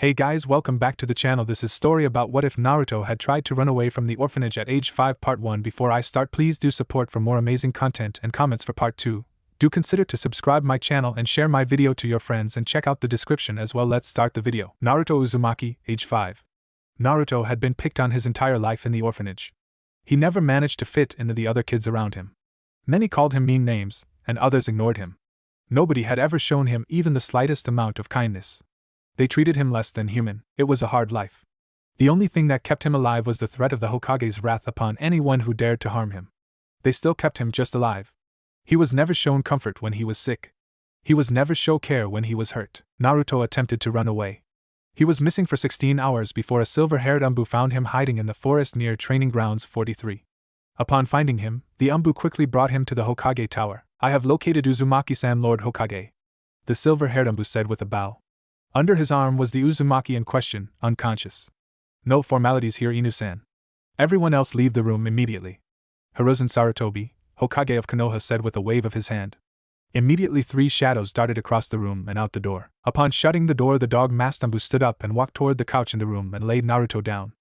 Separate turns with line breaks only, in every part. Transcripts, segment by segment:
Hey guys, welcome back to the channel. This is story about what if Naruto had tried to run away from the orphanage at age 5 part 1. Before I start, please do support for more amazing content and comments for part 2. Do consider to subscribe my channel and share my video to your friends and check out the description as well. Let's start the video. Naruto Uzumaki, age 5. Naruto had been picked on his entire life in the orphanage. He never managed to fit into the other kids around him. Many called him mean names, and others ignored him. Nobody had ever shown him even the slightest amount of kindness. They treated him less than human. It was a hard life. The only thing that kept him alive was the threat of the Hokage's wrath upon anyone who dared to harm him. They still kept him just alive. He was never shown comfort when he was sick. He was never shown care when he was hurt. Naruto attempted to run away. He was missing for 16 hours before a silver-haired Umbu found him hiding in the forest near Training Grounds 43. Upon finding him, the Umbu quickly brought him to the Hokage Tower. "I have located Uzumaki-san, Lord Hokage," the silver-haired Umbu said with a bow. Under his arm was the Uzumaki in question, unconscious. "No formalities here, Inu-san. Everyone else leave the room immediately," Hiruzen Sarutobi, Hokage of Konoha, said with a wave of his hand. Immediately 3 shadows darted across the room and out the door. Upon shutting the door, the dog-masked Umbu stood up and walked toward the couch in the room and laid Naruto down.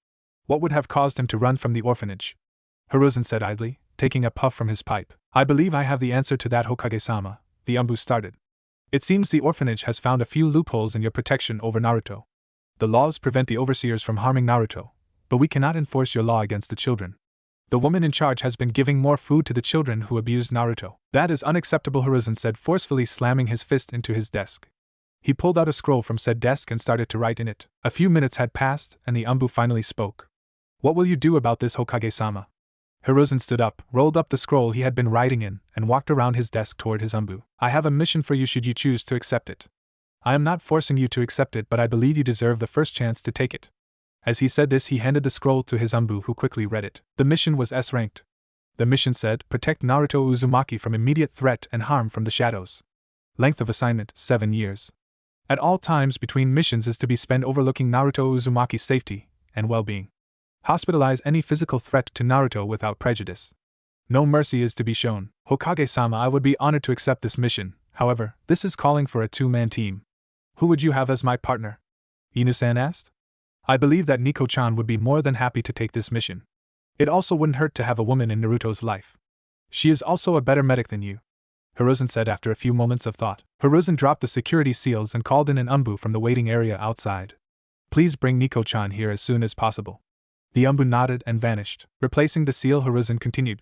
What would have caused him to run from the orphanage? Hiruzen said idly, taking a puff from his pipe. "I believe I have the answer to that, Hokage-sama," the Umbu started. "It seems the orphanage has found a few loopholes in your protection over Naruto. The laws prevent the overseers from harming Naruto, but we cannot enforce your law against the children. The woman in charge has been giving more food to the children who abused Naruto." "That is unacceptable," Hiruzen said, forcefully slamming his fist into his desk. He pulled out a scroll from said desk and started to write in it. A few minutes had passed, and the Umbu finally spoke. "What will you do about this, Hokage-sama?" Hiruzen stood up, rolled up the scroll he had been writing in, and walked around his desk toward his Umbu. "I have a mission for you should you choose to accept it. I am not forcing you to accept it, but I believe you deserve the first chance to take it." As he said this, he handed the scroll to his Umbu, who quickly read it. The mission was S-ranked. The mission said, "Protect Naruto Uzumaki from immediate threat and harm from the shadows." Length of assignment, 7 years. At all times between missions is to be spent overlooking Naruto Uzumaki's safety and well-being. Hospitalize any physical threat to Naruto without prejudice. No mercy is to be shown. "Hokage-sama, I would be honored to accept this mission. However, this is calling for a 2-man team. Who would you have as my partner?" Inu-san asked. "I believe that Niko-chan would be more than happy to take this mission. It also wouldn't hurt to have a woman in Naruto's life. She is also a better medic than you," Hiruzen said after a few moments of thought. Hiruzen dropped the security seals and called in an Umbu from the waiting area outside. "Please bring Niko-chan here as soon as possible." The Umbu nodded and vanished. Replacing the seal, Hiruzen continued.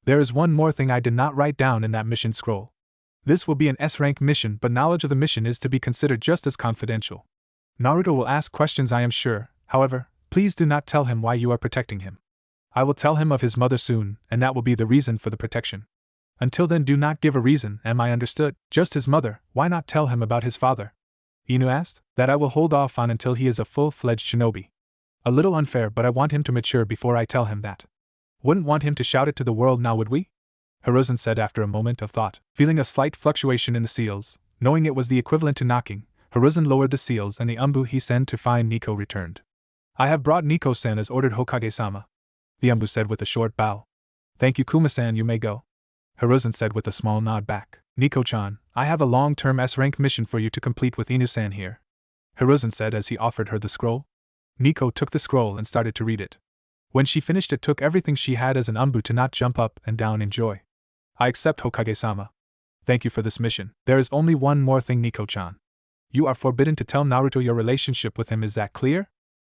"There is one more thing I did not write down in that mission scroll. This will be an S-rank mission, but knowledge of the mission is to be considered just as confidential. Naruto will ask questions, I am sure. However, please do not tell him why you are protecting him. I will tell him of his mother soon, and that will be the reason for the protection. Until then, do not give a reason, am I understood?" "Just his mother, why not tell him about his father?" Inu asked. "That I will hold off on until he is a full-fledged shinobi. A little unfair, but I want him to mature before I tell him that. Wouldn't want him to shout it to the world now, would we?" Hiruzen said after a moment of thought. Feeling a slight fluctuation in the seals, knowing it was the equivalent to knocking, Hiruzen lowered the seals and the Umbu he sent to find Niko returned. "I have brought Niko-san as ordered, Hokage-sama," the Umbu said with a short bow. "Thank you, Kuma-san, you may go," Hiruzen said with a small nod back. "Niko-chan, I have a long-term S-rank mission for you to complete with Inu-san here," Hiruzen said as he offered her the scroll. Niko took the scroll and started to read it. When she finished, it took everything she had as an Umbu to not jump up and down in joy. "I accept, Hokage-sama. Thank you for this mission. There is only one more thing, Niko-chan. You are forbidden to tell Naruto your relationship with him, is that clear?"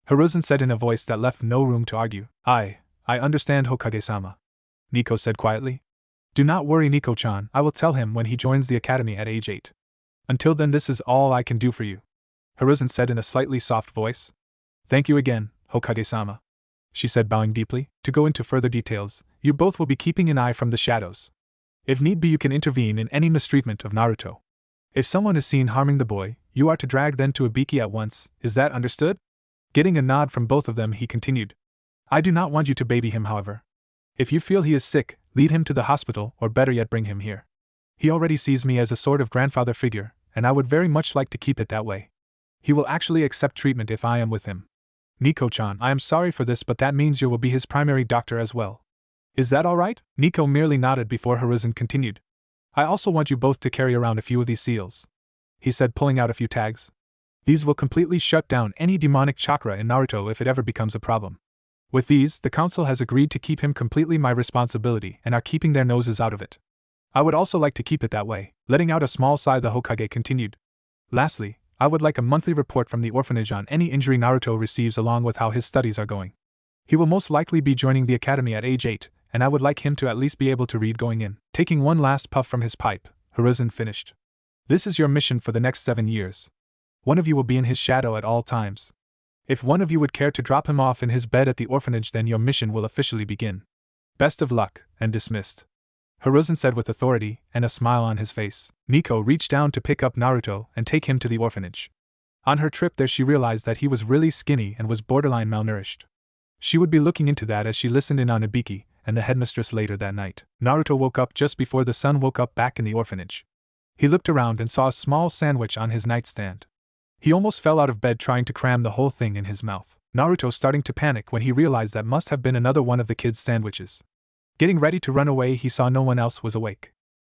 Hiruzen said in a voice that left no room to argue. I understand, Hokage-sama," Niko said quietly. "Do not worry, Niko-chan, I will tell him when he joins the academy at age 8. Until then, this is all I can do for you," Hiruzen said in a slightly soft voice. "Thank you again, Hokage-sama," she said, bowing deeply. "To go into further details, you both will be keeping an eye from the shadows. If need be, you can intervene in any mistreatment of Naruto. If someone is seen harming the boy, you are to drag them to Ibiki at once, is that understood?" Getting a nod from both of them, he continued. "I do not want you to baby him, however. If you feel he is sick, lead him to the hospital, or better yet, bring him here. He already sees me as a sort of grandfather figure, and I would very much like to keep it that way. He will actually accept treatment if I am with him. Niko-chan, I am sorry for this, but that means you will be his primary doctor as well. Is that all right?" Niko merely nodded before Hiruzen continued. "I also want you both to carry around a few of these seals," he said, pulling out a few tags. These will completely shut down any demonic chakra in Naruto if it ever becomes a problem. With these, the council has agreed to keep him completely my responsibility and are keeping their noses out of it. I would also like to keep it that way. Letting out a small sigh, the Hokage continued. Lastly, I would like a monthly report from the orphanage on any injury Naruto receives along with how his studies are going. He will most likely be joining the academy at age 8, and I would like him to at least be able to read going in. Taking one last puff from his pipe, Hiruzen finished. This is your mission for the next 7 years. One of you will be in his shadow at all times. If one of you would care to drop him off in his bed at the orphanage, then your mission will officially begin. Best of luck, and dismissed. Hiruzen said with authority and a smile on his face. Niko reached down to pick up Naruto and take him to the orphanage. On her trip there she realized that he was really skinny and was borderline malnourished. She would be looking into that as she listened in on Ibiki and the headmistress later that night. Naruto woke up just before the sun woke up back in the orphanage. He looked around and saw a small sandwich on his nightstand. He almost fell out of bed trying to cram the whole thing in his mouth. Naruto starting to panic when he realized that must have been another one of the kids' sandwiches. Getting ready to run away, he saw no one else was awake.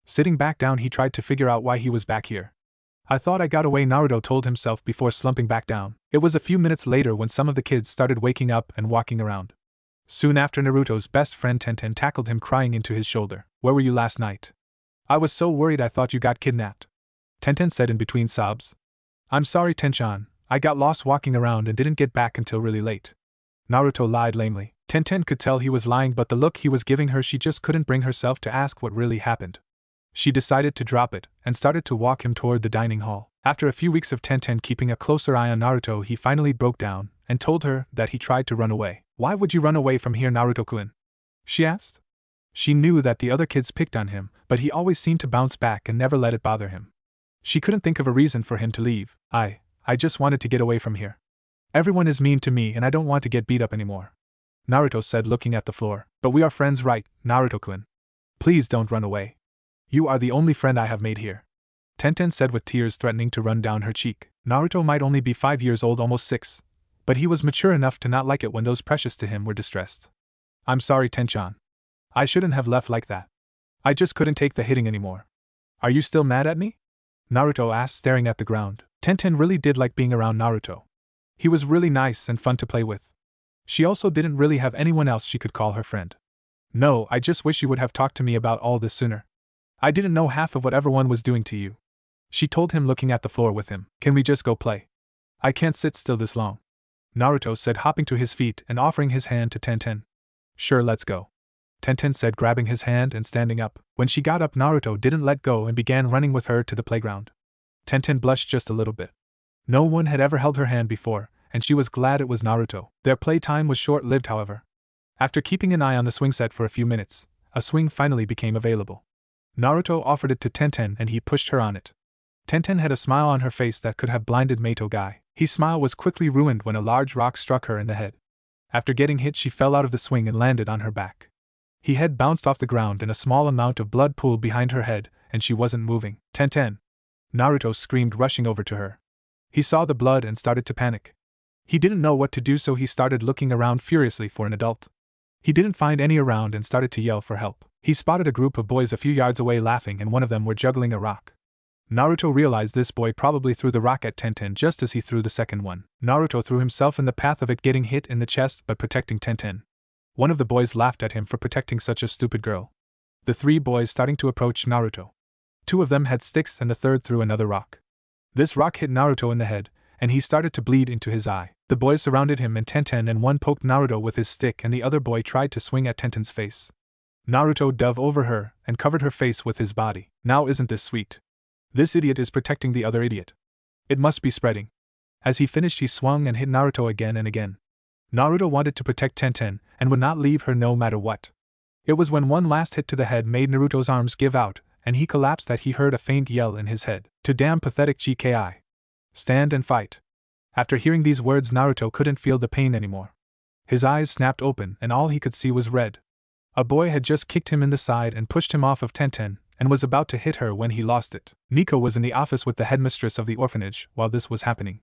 Sitting back down, he tried to figure out why he was back here. I thought I got away, Naruto told himself before slumping back down. It was a few minutes later when some of the kids started waking up and walking around. Soon after, Naruto's best friend Tenten tackled him, crying into his shoulder. Where were you last night? I was so worried, I thought you got kidnapped. Tenten said in between sobs. I'm sorry, Tenchan, I got lost walking around and didn't get back until really late. Naruto lied lamely. Tenten could tell he was lying, but the look he was giving her, she just couldn't bring herself to ask what really happened. She decided to drop it, and started to walk him toward the dining hall. After a few weeks of Tenten keeping a closer eye on Naruto, he finally broke down, and told her that he tried to run away. Why would you run away from here, Naruto-kun? She asked. She knew that the other kids picked on him, but he always seemed to bounce back and never let it bother him. She couldn't think of a reason for him to leave. I just wanted to get away from here. Everyone is mean to me and I don't want to get beat up anymore. Naruto said, looking at the floor. But we are friends, right, Naruto-kun? Please don't run away. You are the only friend I have made here. Tenten said with tears threatening to run down her cheek. Naruto might only be 5 years old, almost 6. But he was mature enough to not like it when those precious to him were distressed. I'm sorry, Tenchan. I shouldn't have left like that. I just couldn't take the hitting anymore. Are you still mad at me? Naruto asked, staring at the ground. Tenten really did like being around Naruto. He was really nice and fun to play with. She also didn't really have anyone else she could call her friend. No, I just wish you would have talked to me about all this sooner. I didn't know half of what everyone was doing to you. She told him, looking at the floor with him. Can we just go play? I can't sit still this long. Naruto said, hopping to his feet and offering his hand to Tenten. Sure, let's go. Tenten said, grabbing his hand and standing up. When she got up, Naruto didn't let go and began running with her to the playground. Tenten blushed just a little bit. No one had ever held her hand before, and she was glad it was Naruto. Their playtime was short-lived, however. After keeping an eye on the swing set for a few minutes, a swing finally became available. Naruto offered it to Tenten and he pushed her on it. Tenten had a smile on her face that could have blinded Mato Guy. His smile was quickly ruined when a large rock struck her in the head. After getting hit, she fell out of the swing and landed on her back. Her head bounced off the ground and a small amount of blood pooled behind her head, and she wasn't moving. Tenten! Naruto screamed, rushing over to her. He saw the blood and started to panic. He didn't know what to do, so he started looking around furiously for an adult. He didn't find any around and started to yell for help. He spotted a group of boys a few yards away laughing, and one of them were juggling a rock. Naruto realized this boy probably threw the rock at Tenten just as he threw the second one. Naruto threw himself in the path of it, getting hit in the chest but protecting Tenten. One of the boys laughed at him for protecting such a stupid girl. The 3 boys starting to approach Naruto. 2 of them had sticks and the third threw another rock. This rock hit Naruto in the head, and he started to bleed into his eye. The boys surrounded him and Tenten, and one poked Naruto with his stick and the other boy tried to swing at Tenten's face. Naruto dove over her and covered her face with his body. Now isn't this sweet? This idiot is protecting the other idiot. It must be spreading. As he finished, he swung and hit Naruto again and again. Naruto wanted to protect Tenten and would not leave her no matter what. It was when one last hit to the head made Naruto's arms give out, and he collapsed, that he heard a faint yell in his head. To damn pathetic GKI. Stand and fight. After hearing these words, Naruto couldn't feel the pain anymore. His eyes snapped open and all he could see was red. A boy had just kicked him in the side and pushed him off of Tenten, and was about to hit her when he lost it. Niko was in the office with the headmistress of the orphanage while this was happening.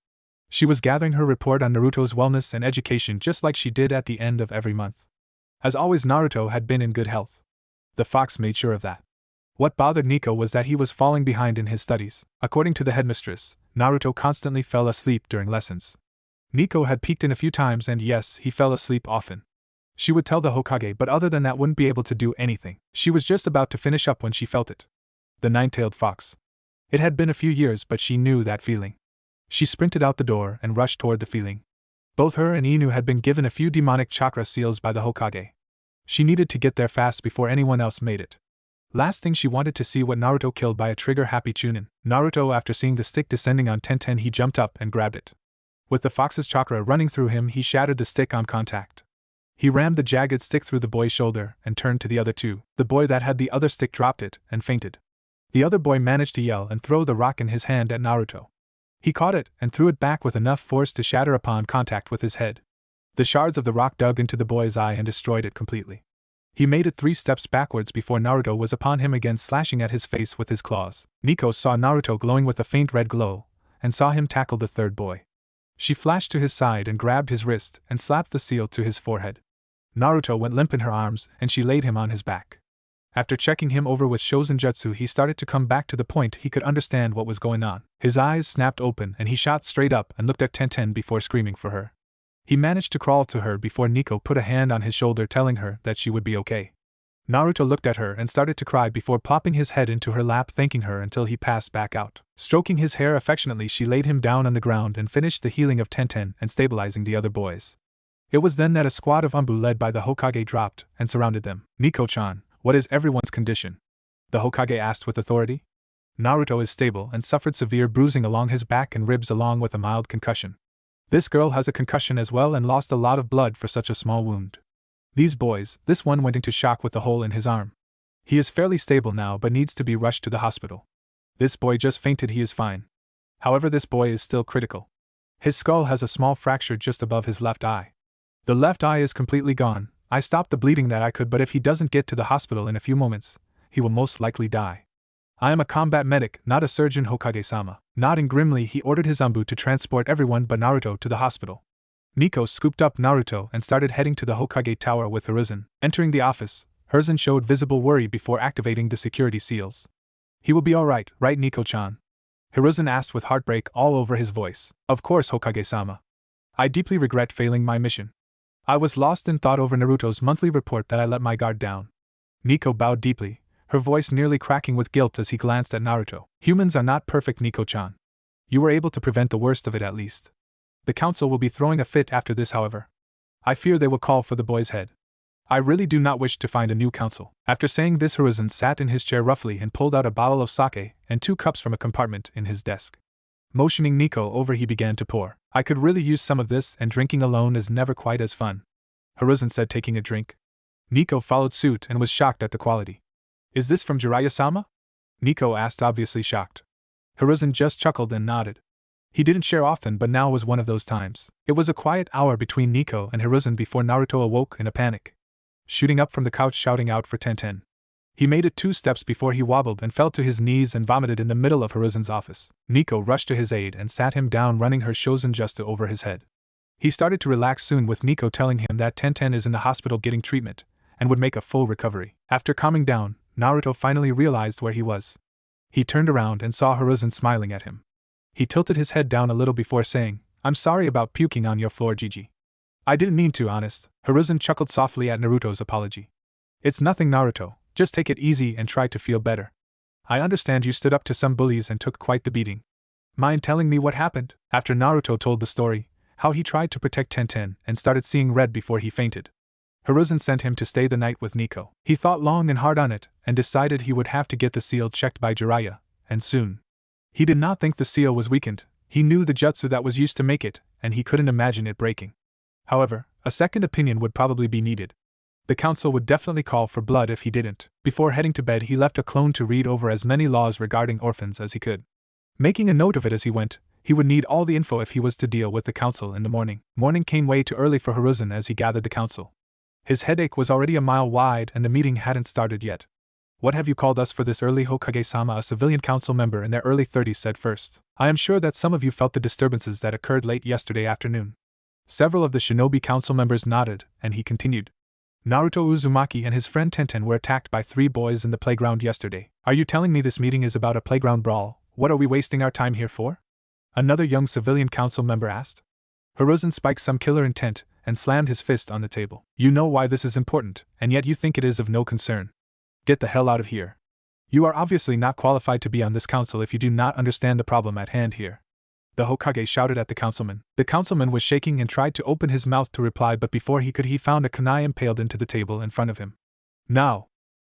She was gathering her report on Naruto's wellness and education just like she did at the end of every month. As always, Naruto had been in good health. The fox made sure of that. What bothered Niko was that he was falling behind in his studies. According to the headmistress, Naruto constantly fell asleep during lessons. Niko had peeked in a few times and yes, he fell asleep often. She would tell the Hokage, but other than that wouldn't be able to do anything. She was just about to finish up when she felt it. The nine-tailed fox. It had been a few years, but she knew that feeling. She sprinted out the door and rushed toward the feeling. Both her and Inu had been given a few demonic chakra seals by the Hokage. She needed to get there fast before anyone else made it. Last thing, she wanted to see what Naruto killed by a trigger-happy Chunin. Naruto, after seeing the stick descending on Tenten, he jumped up and grabbed it. With the fox's chakra running through him, he shattered the stick on contact. He rammed the jagged stick through the boy's shoulder and turned to the other two. The boy that had the other stick dropped it and fainted. The other boy managed to yell and throw the rock in his hand at Naruto. He caught it and threw it back with enough force to shatter upon contact with his head. The shards of the rock dug into the boy's eye and destroyed it completely. He made it 3 steps backwards before Naruto was upon him again, slashing at his face with his claws. Niko saw Naruto glowing with a faint red glow, and saw him tackle the third boy. She flashed to his side and grabbed his wrist and slapped the seal to his forehead. Naruto went limp in her arms and she laid him on his back. After checking him over with Shosenjutsu, he started to come back to the point he could understand what was going on. His eyes snapped open and he shot straight up and looked at Tenten before screaming for her. He managed to crawl to her before Niko put a hand on his shoulder, telling her that she would be okay. Naruto looked at her and started to cry before plopping his head into her lap, thanking her until he passed back out. Stroking his hair affectionately, she laid him down on the ground and finished the healing of Tenten and stabilizing the other boys. It was then that a squad of Anbu led by the Hokage dropped and surrounded them. "Niko-chan, what is everyone's condition?" the Hokage asked with authority. "Naruto is stable and suffered severe bruising along his back and ribs along with a mild concussion. This girl has a concussion as well and lost a lot of blood for such a small wound. These boys, this one went into shock with a hole in his arm. He is fairly stable now but needs to be rushed to the hospital. This boy just fainted, he is fine. However, this boy is still critical. His skull has a small fracture just above his left eye. The left eye is completely gone. I stopped the bleeding that I could, but if he doesn't get to the hospital in a few moments, he will most likely die. I am a combat medic, not a surgeon, Hokage-sama." Nodding grimly, he ordered his Anbu to transport everyone but Naruto to the hospital. Niko scooped up Naruto and started heading to the Hokage Tower with Hiruzen. Entering the office, Hiruzen showed visible worry before activating the security seals. "He will be alright, right Niko-chan?" Hiruzen asked with heartbreak all over his voice. "Of course, Hokage-sama. I deeply regret failing my mission. I was lost in thought over Naruto's monthly report that I let my guard down." Niko bowed deeply, her voice nearly cracking with guilt as he glanced at Naruto. "Humans are not perfect, Niko-chan. You were able to prevent the worst of it at least. The council will be throwing a fit after this, however. I fear they will call for the boy's head. I really do not wish to find a new council." After saying this, Hiruzen sat in his chair roughly and pulled out a bottle of sake and 2 cups from a compartment in his desk. Motioning Niko over, he began to pour. "I could really use some of this, and drinking alone is never quite as fun," Hiruzen said, taking a drink. Niko followed suit and was shocked at the quality. "Is this from Jiraiya-sama?" Niko asked, obviously shocked. Hiruzen just chuckled and nodded. He didn't share often, but now was one of those times. It was a quiet hour between Niko and Hiruzen before Naruto awoke in a panic, shooting up from the couch shouting out for Tenten. He made it 2 steps before he wobbled and fell to his knees and vomited in the middle of Hiruzen's office. Niko rushed to his aid and sat him down, running her Shosenjutsu over his head. He started to relax soon, with Niko telling him that Tenten is in the hospital getting treatment and would make a full recovery. After calming down, Naruto finally realized where he was. He turned around and saw Hiruzen smiling at him. He tilted his head down a little before saying, "I'm sorry about puking on your floor, Gigi. I didn't mean to, honest." Hiruzen chuckled softly at Naruto's apology. "It's nothing, Naruto, just take it easy and try to feel better. I understand you stood up to some bullies and took quite the beating. Mind telling me what happened?" After Naruto told the story, how he tried to protect Tenten and started seeing red before he fainted, Hiruzen sent him to stay the night with Niko. He thought long and hard on it, and decided he would have to get the seal checked by Jiraiya, and soon. He did not think the seal was weakened. He knew the jutsu that was used to make it, and he couldn't imagine it breaking. However, a second opinion would probably be needed. The council would definitely call for blood if he didn't. Before heading to bed, he left a clone to read over as many laws regarding orphans as he could. Making a note of it as he went, he would need all the info if he was to deal with the council in the morning. Morning came way too early for Hiruzen as he gathered the council. His headache was already a mile wide and the meeting hadn't started yet. "What have you called us for this early, Hokage-sama?" a civilian council member in their early 30s said first. "I am sure that some of you felt the disturbances that occurred late yesterday afternoon." Several of the shinobi council members nodded, and he continued. Naruto Uzumaki and his friend Tenten were attacked by 3 boys in the playground yesterday. Are you telling me this meeting is about a playground brawl? What are we wasting our time here for? Another young civilian council member asked. Hiruzen spiked some killer intent and slammed his fist on the table. You know why this is important, and yet you think it is of no concern. Get the hell out of here. You are obviously not qualified to be on this council if you do not understand the problem at hand here. The Hokage shouted at the councilman. The councilman was shaking and tried to open his mouth to reply, but before he could, he found a kunai impaled into the table in front of him. Now!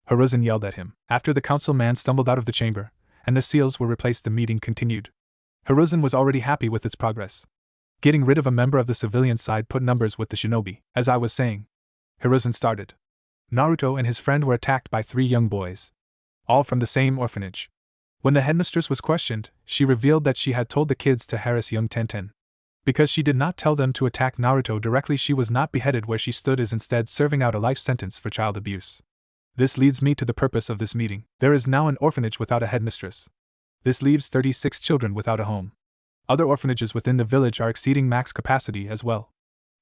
Hiruzen yelled at him. After the councilman stumbled out of the chamber, and the seals were replaced, the meeting continued. Hiruzen was already happy with its progress. Getting rid of a member of the civilian side put numbers with the shinobi. As I was saying, Hiruzen started. Naruto and his friend were attacked by 3 young boys. All from the same orphanage. When the headmistress was questioned, she revealed that she had told the kids to harass young Tenten. Because she did not tell them to attack Naruto directly, she was not beheaded where she stood, is instead serving out a life sentence for child abuse. This leads me to the purpose of this meeting. There is now an orphanage without a headmistress. This leaves 36 children without a home. Other orphanages within the village are exceeding max capacity as well.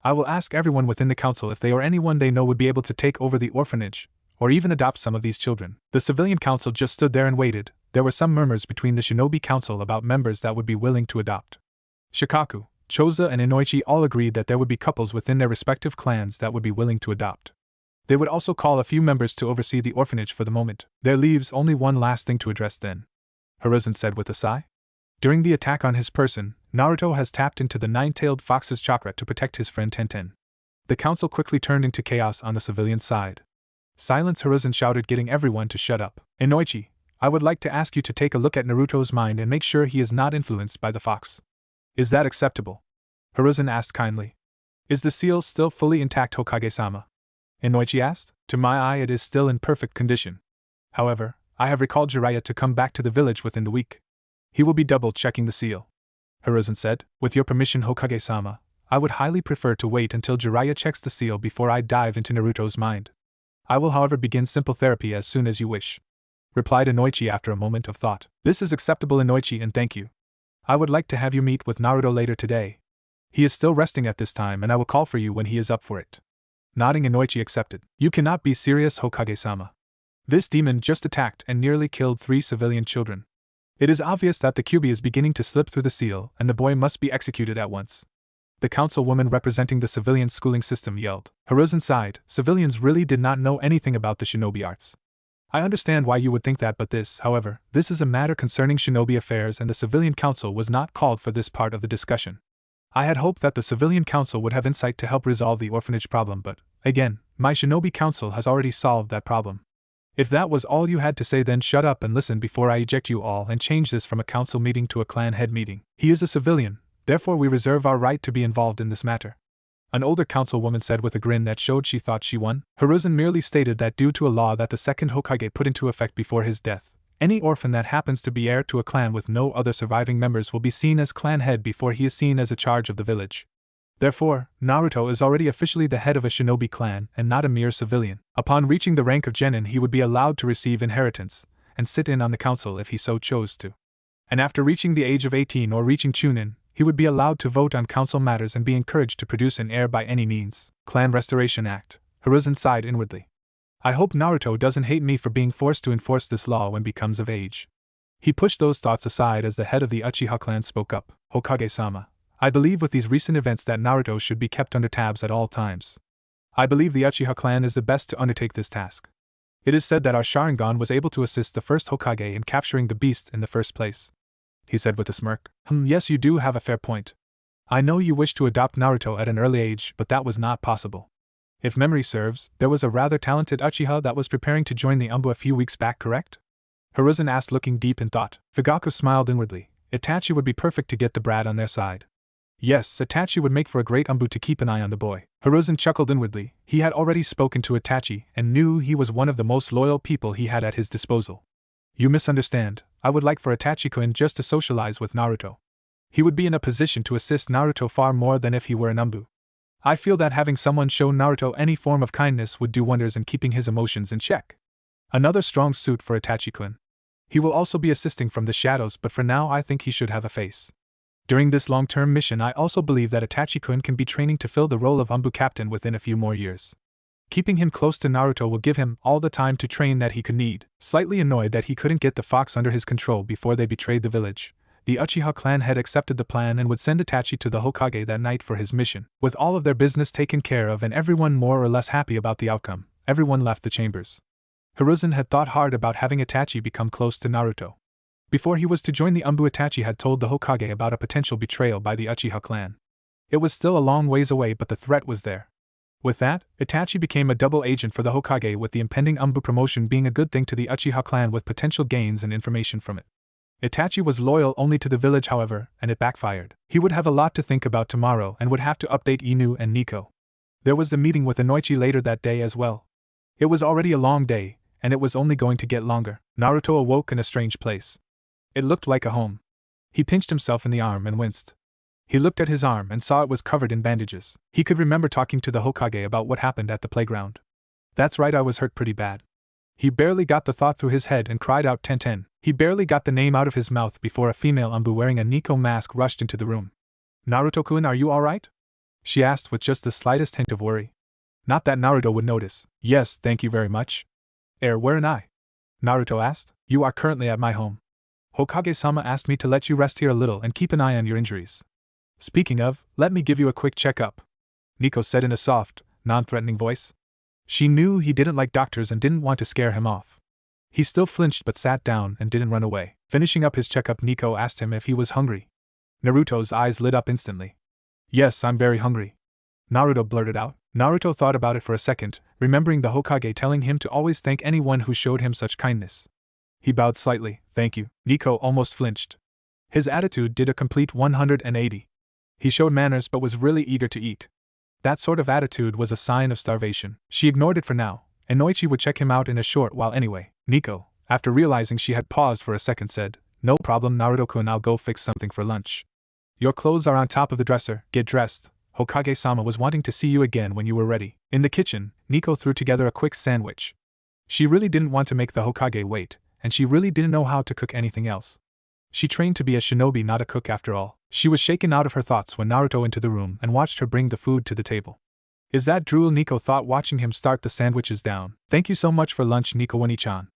I will ask everyone within the council if they or anyone they know would be able to take over the orphanage, or even adopt some of these children. The civilian council just stood there and waited. There were some murmurs between the shinobi council about members that would be willing to adopt. Shikaku, Choza and Enochi all agreed that there would be couples within their respective clans that would be willing to adopt. They would also call a few members to oversee the orphanage for the moment. There leaves only one last thing to address then, Hiruzen said with a sigh. During the attack on his person, Naruto has tapped into the 9-tailed fox's chakra to protect his friend Tenten. The council quickly turned into chaos on the civilian side. Silence, Hiruzen shouted, getting everyone to shut up. Enochi, I would like to ask you to take a look at Naruto's mind and make sure he is not influenced by the fox. Is that acceptable? Hiruzen asked kindly. Is the seal still fully intact, Hokage-sama? Enochi asked. To my eye it is still in perfect condition. However, I have recalled Jiraiya to come back to the village within the week. He will be double-checking the seal. Hiruzen said. With your permission, Hokage-sama, I would highly prefer to wait until Jiraiya checks the seal before I dive into Naruto's mind. I will, however, begin simple therapy as soon as you wish, replied Enochi after a moment of thought. This is acceptable, Enochi, and thank you. I would like to have you meet with Naruto later today. He is still resting at this time, and I will call for you when he is up for it. Nodding, Enochi accepted. You cannot be serious, Hokage-sama. This demon just attacked and nearly killed 3 civilian children. It is obvious that the Kyuubi is beginning to slip through the seal, and the boy must be executed at once. The councilwoman representing the civilian schooling system yelled. Hiruzen sighed. Civilians really did not know anything about the shinobi arts. I understand why you would think that, but this, however, this is a matter concerning shinobi affairs, and the civilian council was not called for this part of the discussion. I had hoped that the civilian council would have insight to help resolve the orphanage problem, but, again, my shinobi council has already solved that problem. If that was all you had to say, then shut up and listen before I eject you all and change this from a council meeting to a clan head meeting. He is a civilian, therefore we reserve our right to be involved in this matter. An older councilwoman said with a grin that showed she thought she won. Hiruzen merely stated that due to a law that the second Hokage put into effect before his death, any orphan that happens to be heir to a clan with no other surviving members will be seen as clan head before he is seen as a charge of the village. Therefore, Naruto is already officially the head of a shinobi clan and not a mere civilian. Upon reaching the rank of genin, he would be allowed to receive inheritance and sit in on the council if he so chose to. And after reaching the age of 18 or reaching chunin, he would be allowed to vote on council matters and be encouraged to produce an heir by any means. Clan Restoration Act. Hiruzen sighed inwardly. I hope Naruto doesn't hate me for being forced to enforce this law when becomes of age. He pushed those thoughts aside as the head of the Uchiha clan spoke up. Hokage-sama, I believe with these recent events that Naruto should be kept under tabs at all times. I believe the Uchiha clan is the best to undertake this task. It is said that our Sharingan was able to assist the first Hokage in capturing the beast in the first place, he said with a smirk. Yes, you do have a fair point. I know you wish to adopt Naruto at an early age, but that was not possible. If memory serves, there was a rather talented Uchiha that was preparing to join the Umbu a few weeks back, correct? Hiruzen asked, looking deep in thought. Fugaku smiled inwardly. Itachi would be perfect to get the brat on their side. Yes, Itachi would make for a great Umbu to keep an eye on the boy. Hiruzen chuckled inwardly. He had already spoken to Itachi and knew he was one of the most loyal people he had at his disposal. You misunderstand. I would like for Itachi-kun just to socialize with Naruto. He would be in a position to assist Naruto far more than if he were an Umbu. I feel that having someone show Naruto any form of kindness would do wonders in keeping his emotions in check. Another strong suit for Itachi-kun. He will also be assisting from the shadows, but for now I think he should have a face. During this long-term mission, I also believe that Itachi-kun can be training to fill the role of Umbu captain within a few more years. Keeping him close to Naruto will give him all the time to train that he could need. Slightly annoyed that he couldn't get the fox under his control before they betrayed the village, the Uchiha clan had accepted the plan and would send Itachi to the Hokage that night for his mission. With all of their business taken care of and everyone more or less happy about the outcome, everyone left the chambers. Hiruzen had thought hard about having Itachi become close to Naruto. Before he was to join the Umbu, Itachi had told the Hokage about a potential betrayal by the Uchiha clan. It was still a long ways away, but the threat was there. With that, Itachi became a double agent for the Hokage, with the impending Umbu promotion being a good thing to the Uchiha clan with potential gains and information from it. Itachi was loyal only to the village, however, and it backfired. He would have a lot to think about tomorrow and would have to update Inu and Niko. There was the meeting with Enochi later that day as well. It was already a long day, and it was only going to get longer. Naruto awoke in a strange place. It looked like a home. He pinched himself in the arm and winced. He looked at his arm and saw it was covered in bandages. He could remember talking to the Hokage about what happened at the playground. That's right, I was hurt pretty bad. He barely got the thought through his head and cried out Tenten. He barely got the name out of his mouth before a female Umbu wearing a Niko mask rushed into the room. Naruto-kun, are you alright? She asked with just the slightest hint of worry. Not that Naruto would notice. Yes, thank you very much. Where am I? Naruto asked. You are currently at my home. Hokage-sama asked me to let you rest here a little and keep an eye on your injuries. Speaking of, let me give you a quick checkup, Niko said in a soft, non-threatening voice. She knew he didn't like doctors and didn't want to scare him off. He still flinched but sat down and didn't run away. Finishing up his checkup, Niko asked him if he was hungry. Naruto's eyes lit up instantly. Yes, I'm very hungry, Naruto blurted out. Naruto thought about it for a second, remembering the Hokage telling him to always thank anyone who showed him such kindness. He bowed slightly. Thank you. Niko almost flinched. His attitude did a complete 180. He showed manners but was really eager to eat. That sort of attitude was a sign of starvation. She ignored it for now. Enochi would check him out in a short while anyway. Niko, after realizing she had paused for a second, said, No problem, Naruto-kun, I'll go fix something for lunch. Your clothes are on top of the dresser, get dressed. Hokage-sama was wanting to see you again when you were ready. In the kitchen, Niko threw together a quick sandwich. She really didn't want to make the Hokage wait, and she really didn't know how to cook anything else. She trained to be a shinobi, not a cook after all. She was shaken out of her thoughts when Naruto entered the room and watched her bring the food to the table. Is that drool? Niko thought, watching him start the sandwiches down. Thank you so much for lunch, Niko-oni-chan.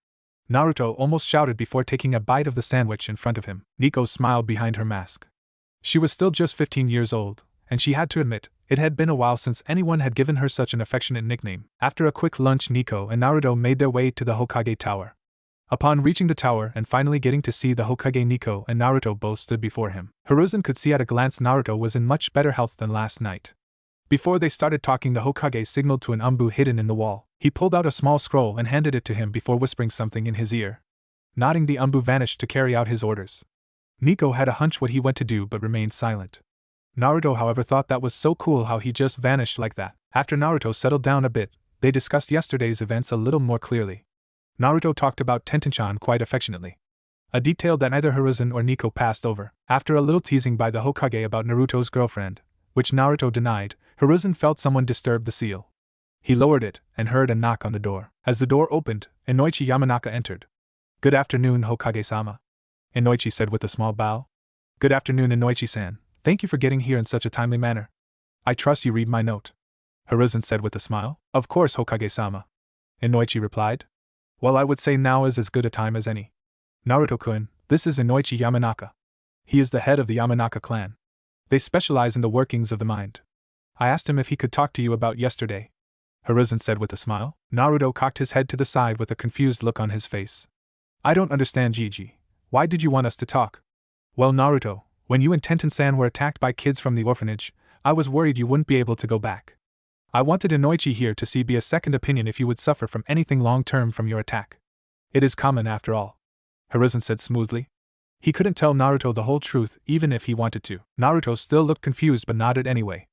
Naruto almost shouted before taking a bite of the sandwich in front of him. Niko smiled behind her mask. She was still just 15 years old, and she had to admit, it had been a while since anyone had given her such an affectionate nickname. After a quick lunch, Niko and Naruto made their way to the Hokage tower. Upon reaching the tower and finally getting to see the Hokage, Niko and Naruto both stood before him. Hiruzen could see at a glance Naruto was in much better health than last night. Before they started talking, the Hokage signaled to an Umbu hidden in the wall. He pulled out a small scroll and handed it to him before whispering something in his ear. Nodding, the Umbu vanished to carry out his orders. Niko had a hunch what he went to do but remained silent. Naruto, however, thought that was so cool how he just vanished like that. After Naruto settled down a bit, they discussed yesterday's events a little more clearly. Naruto talked about Tenten-chan quite affectionately. A detail that neither Hiruzen or Niko passed over. After a little teasing by the Hokage about Naruto's girlfriend, which Naruto denied, Hiruzen felt someone disturb the seal. He lowered it and heard a knock on the door. As the door opened, Enochi Yamanaka entered. Good afternoon, Hokage-sama, Enochi said with a small bow. Good afternoon, Enochi-san. Thank you for getting here in such a timely manner. I trust you read my note, Hiruzen said with a smile. Of course, Hokage-sama, Enochi replied. Well, I would say now is as good a time as any. Naruto-kun, this is Enochi Yamanaka. He is the head of the Yamanaka clan. They specialize in the workings of the mind. I asked him if he could talk to you about yesterday, Hiruzen said with a smile. Naruto cocked his head to the side with a confused look on his face. I don't understand, Gigi. Why did you want us to talk? Well, Naruto, when you and Tenten-san were attacked by kids from the orphanage, I was worried you wouldn't be able to go back. I wanted Enochi here to see be a second opinion if you would suffer from anything long-term from your attack. It is common after all, Hiruzen said smoothly. He couldn't tell Naruto the whole truth even if he wanted to. Naruto still looked confused but nodded anyway.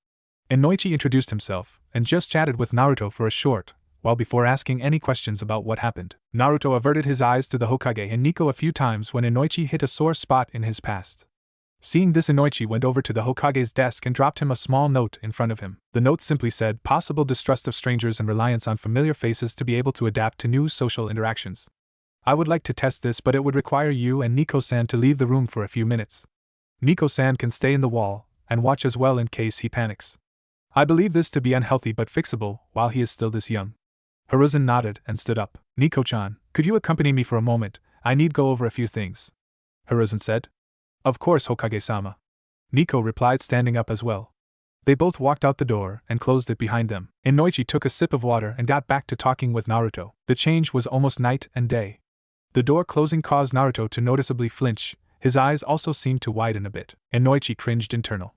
Enochi introduced himself and just chatted with Naruto for a short while before asking any questions about what happened. Naruto averted his eyes to the Hokage and Niko a few times when Enochi hit a sore spot in his past. Seeing this, Enochi went over to the Hokage's desk and dropped him a small note in front of him. The note simply said, possible distrust of strangers and reliance on familiar faces to be able to adapt to new social interactions. I would like to test this, but it would require you and Niko-san to leave the room for a few minutes. Niko-san can stay in the wall and watch as well in case he panics. I believe this to be unhealthy but fixable while he is still this young. Hiruzen nodded and stood up. Niko-chan, could you accompany me for a moment? I need go over a few things. Hiruzen said. Of course, Hokage-sama. Niko replied, standing up as well. They both walked out the door and closed it behind them. Enochi took a sip of water and got back to talking with Naruto. The change was almost night and day. The door closing caused Naruto to noticeably flinch. His eyes also seemed to widen a bit. Enochi cringed internal.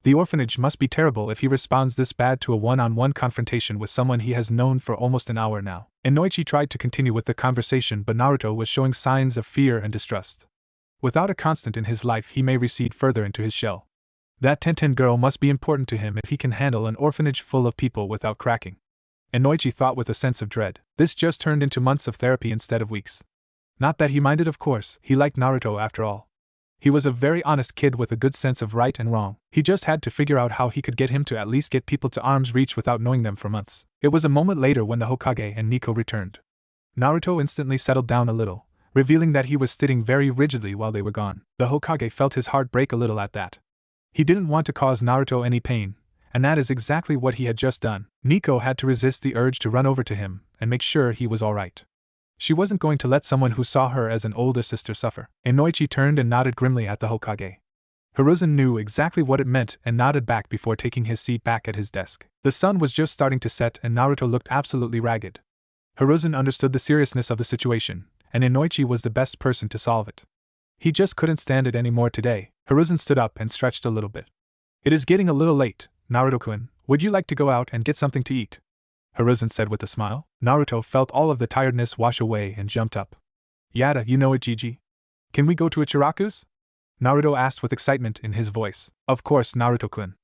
The orphanage must be terrible if he responds this bad to a one-on-one confrontation with someone he has known for almost an hour now. Enochi tried to continue with the conversation, but Naruto was showing signs of fear and distrust. Without a constant in his life, he may recede further into his shell. That Tenten girl must be important to him if he can handle an orphanage full of people without cracking. Enochi thought with a sense of dread. This just turned into months of therapy instead of weeks. Not that he minded, of course, he liked Naruto after all. He was a very honest kid with a good sense of right and wrong. He just had to figure out how he could get him to at least get people to arm's reach without knowing them for months. It was a moment later when the Hokage and Niko returned. Naruto instantly settled down a little, revealing that he was sitting very rigidly while they were gone. The Hokage felt his heart break a little at that. He didn't want to cause Naruto any pain, and that is exactly what he had just done. Niko had to resist the urge to run over to him and make sure he was alright. She wasn't going to let someone who saw her as an older sister suffer. Enochi turned and nodded grimly at the Hokage. Hiruzen knew exactly what it meant and nodded back before taking his seat back at his desk. The sun was just starting to set and Naruto looked absolutely ragged. Hiruzen understood the seriousness of the situation, and Enochi was the best person to solve it. He just couldn't stand it anymore today. Hiruzen stood up and stretched a little bit. It is getting a little late, Naruto-kun. Would you like to go out and get something to eat? Hiruzen said with a smile. Naruto felt all of the tiredness wash away and jumped up. Yada, you know it, Gigi. Can we go to Ichiraku's? Naruto asked with excitement in his voice. Of course, Naruto-kun.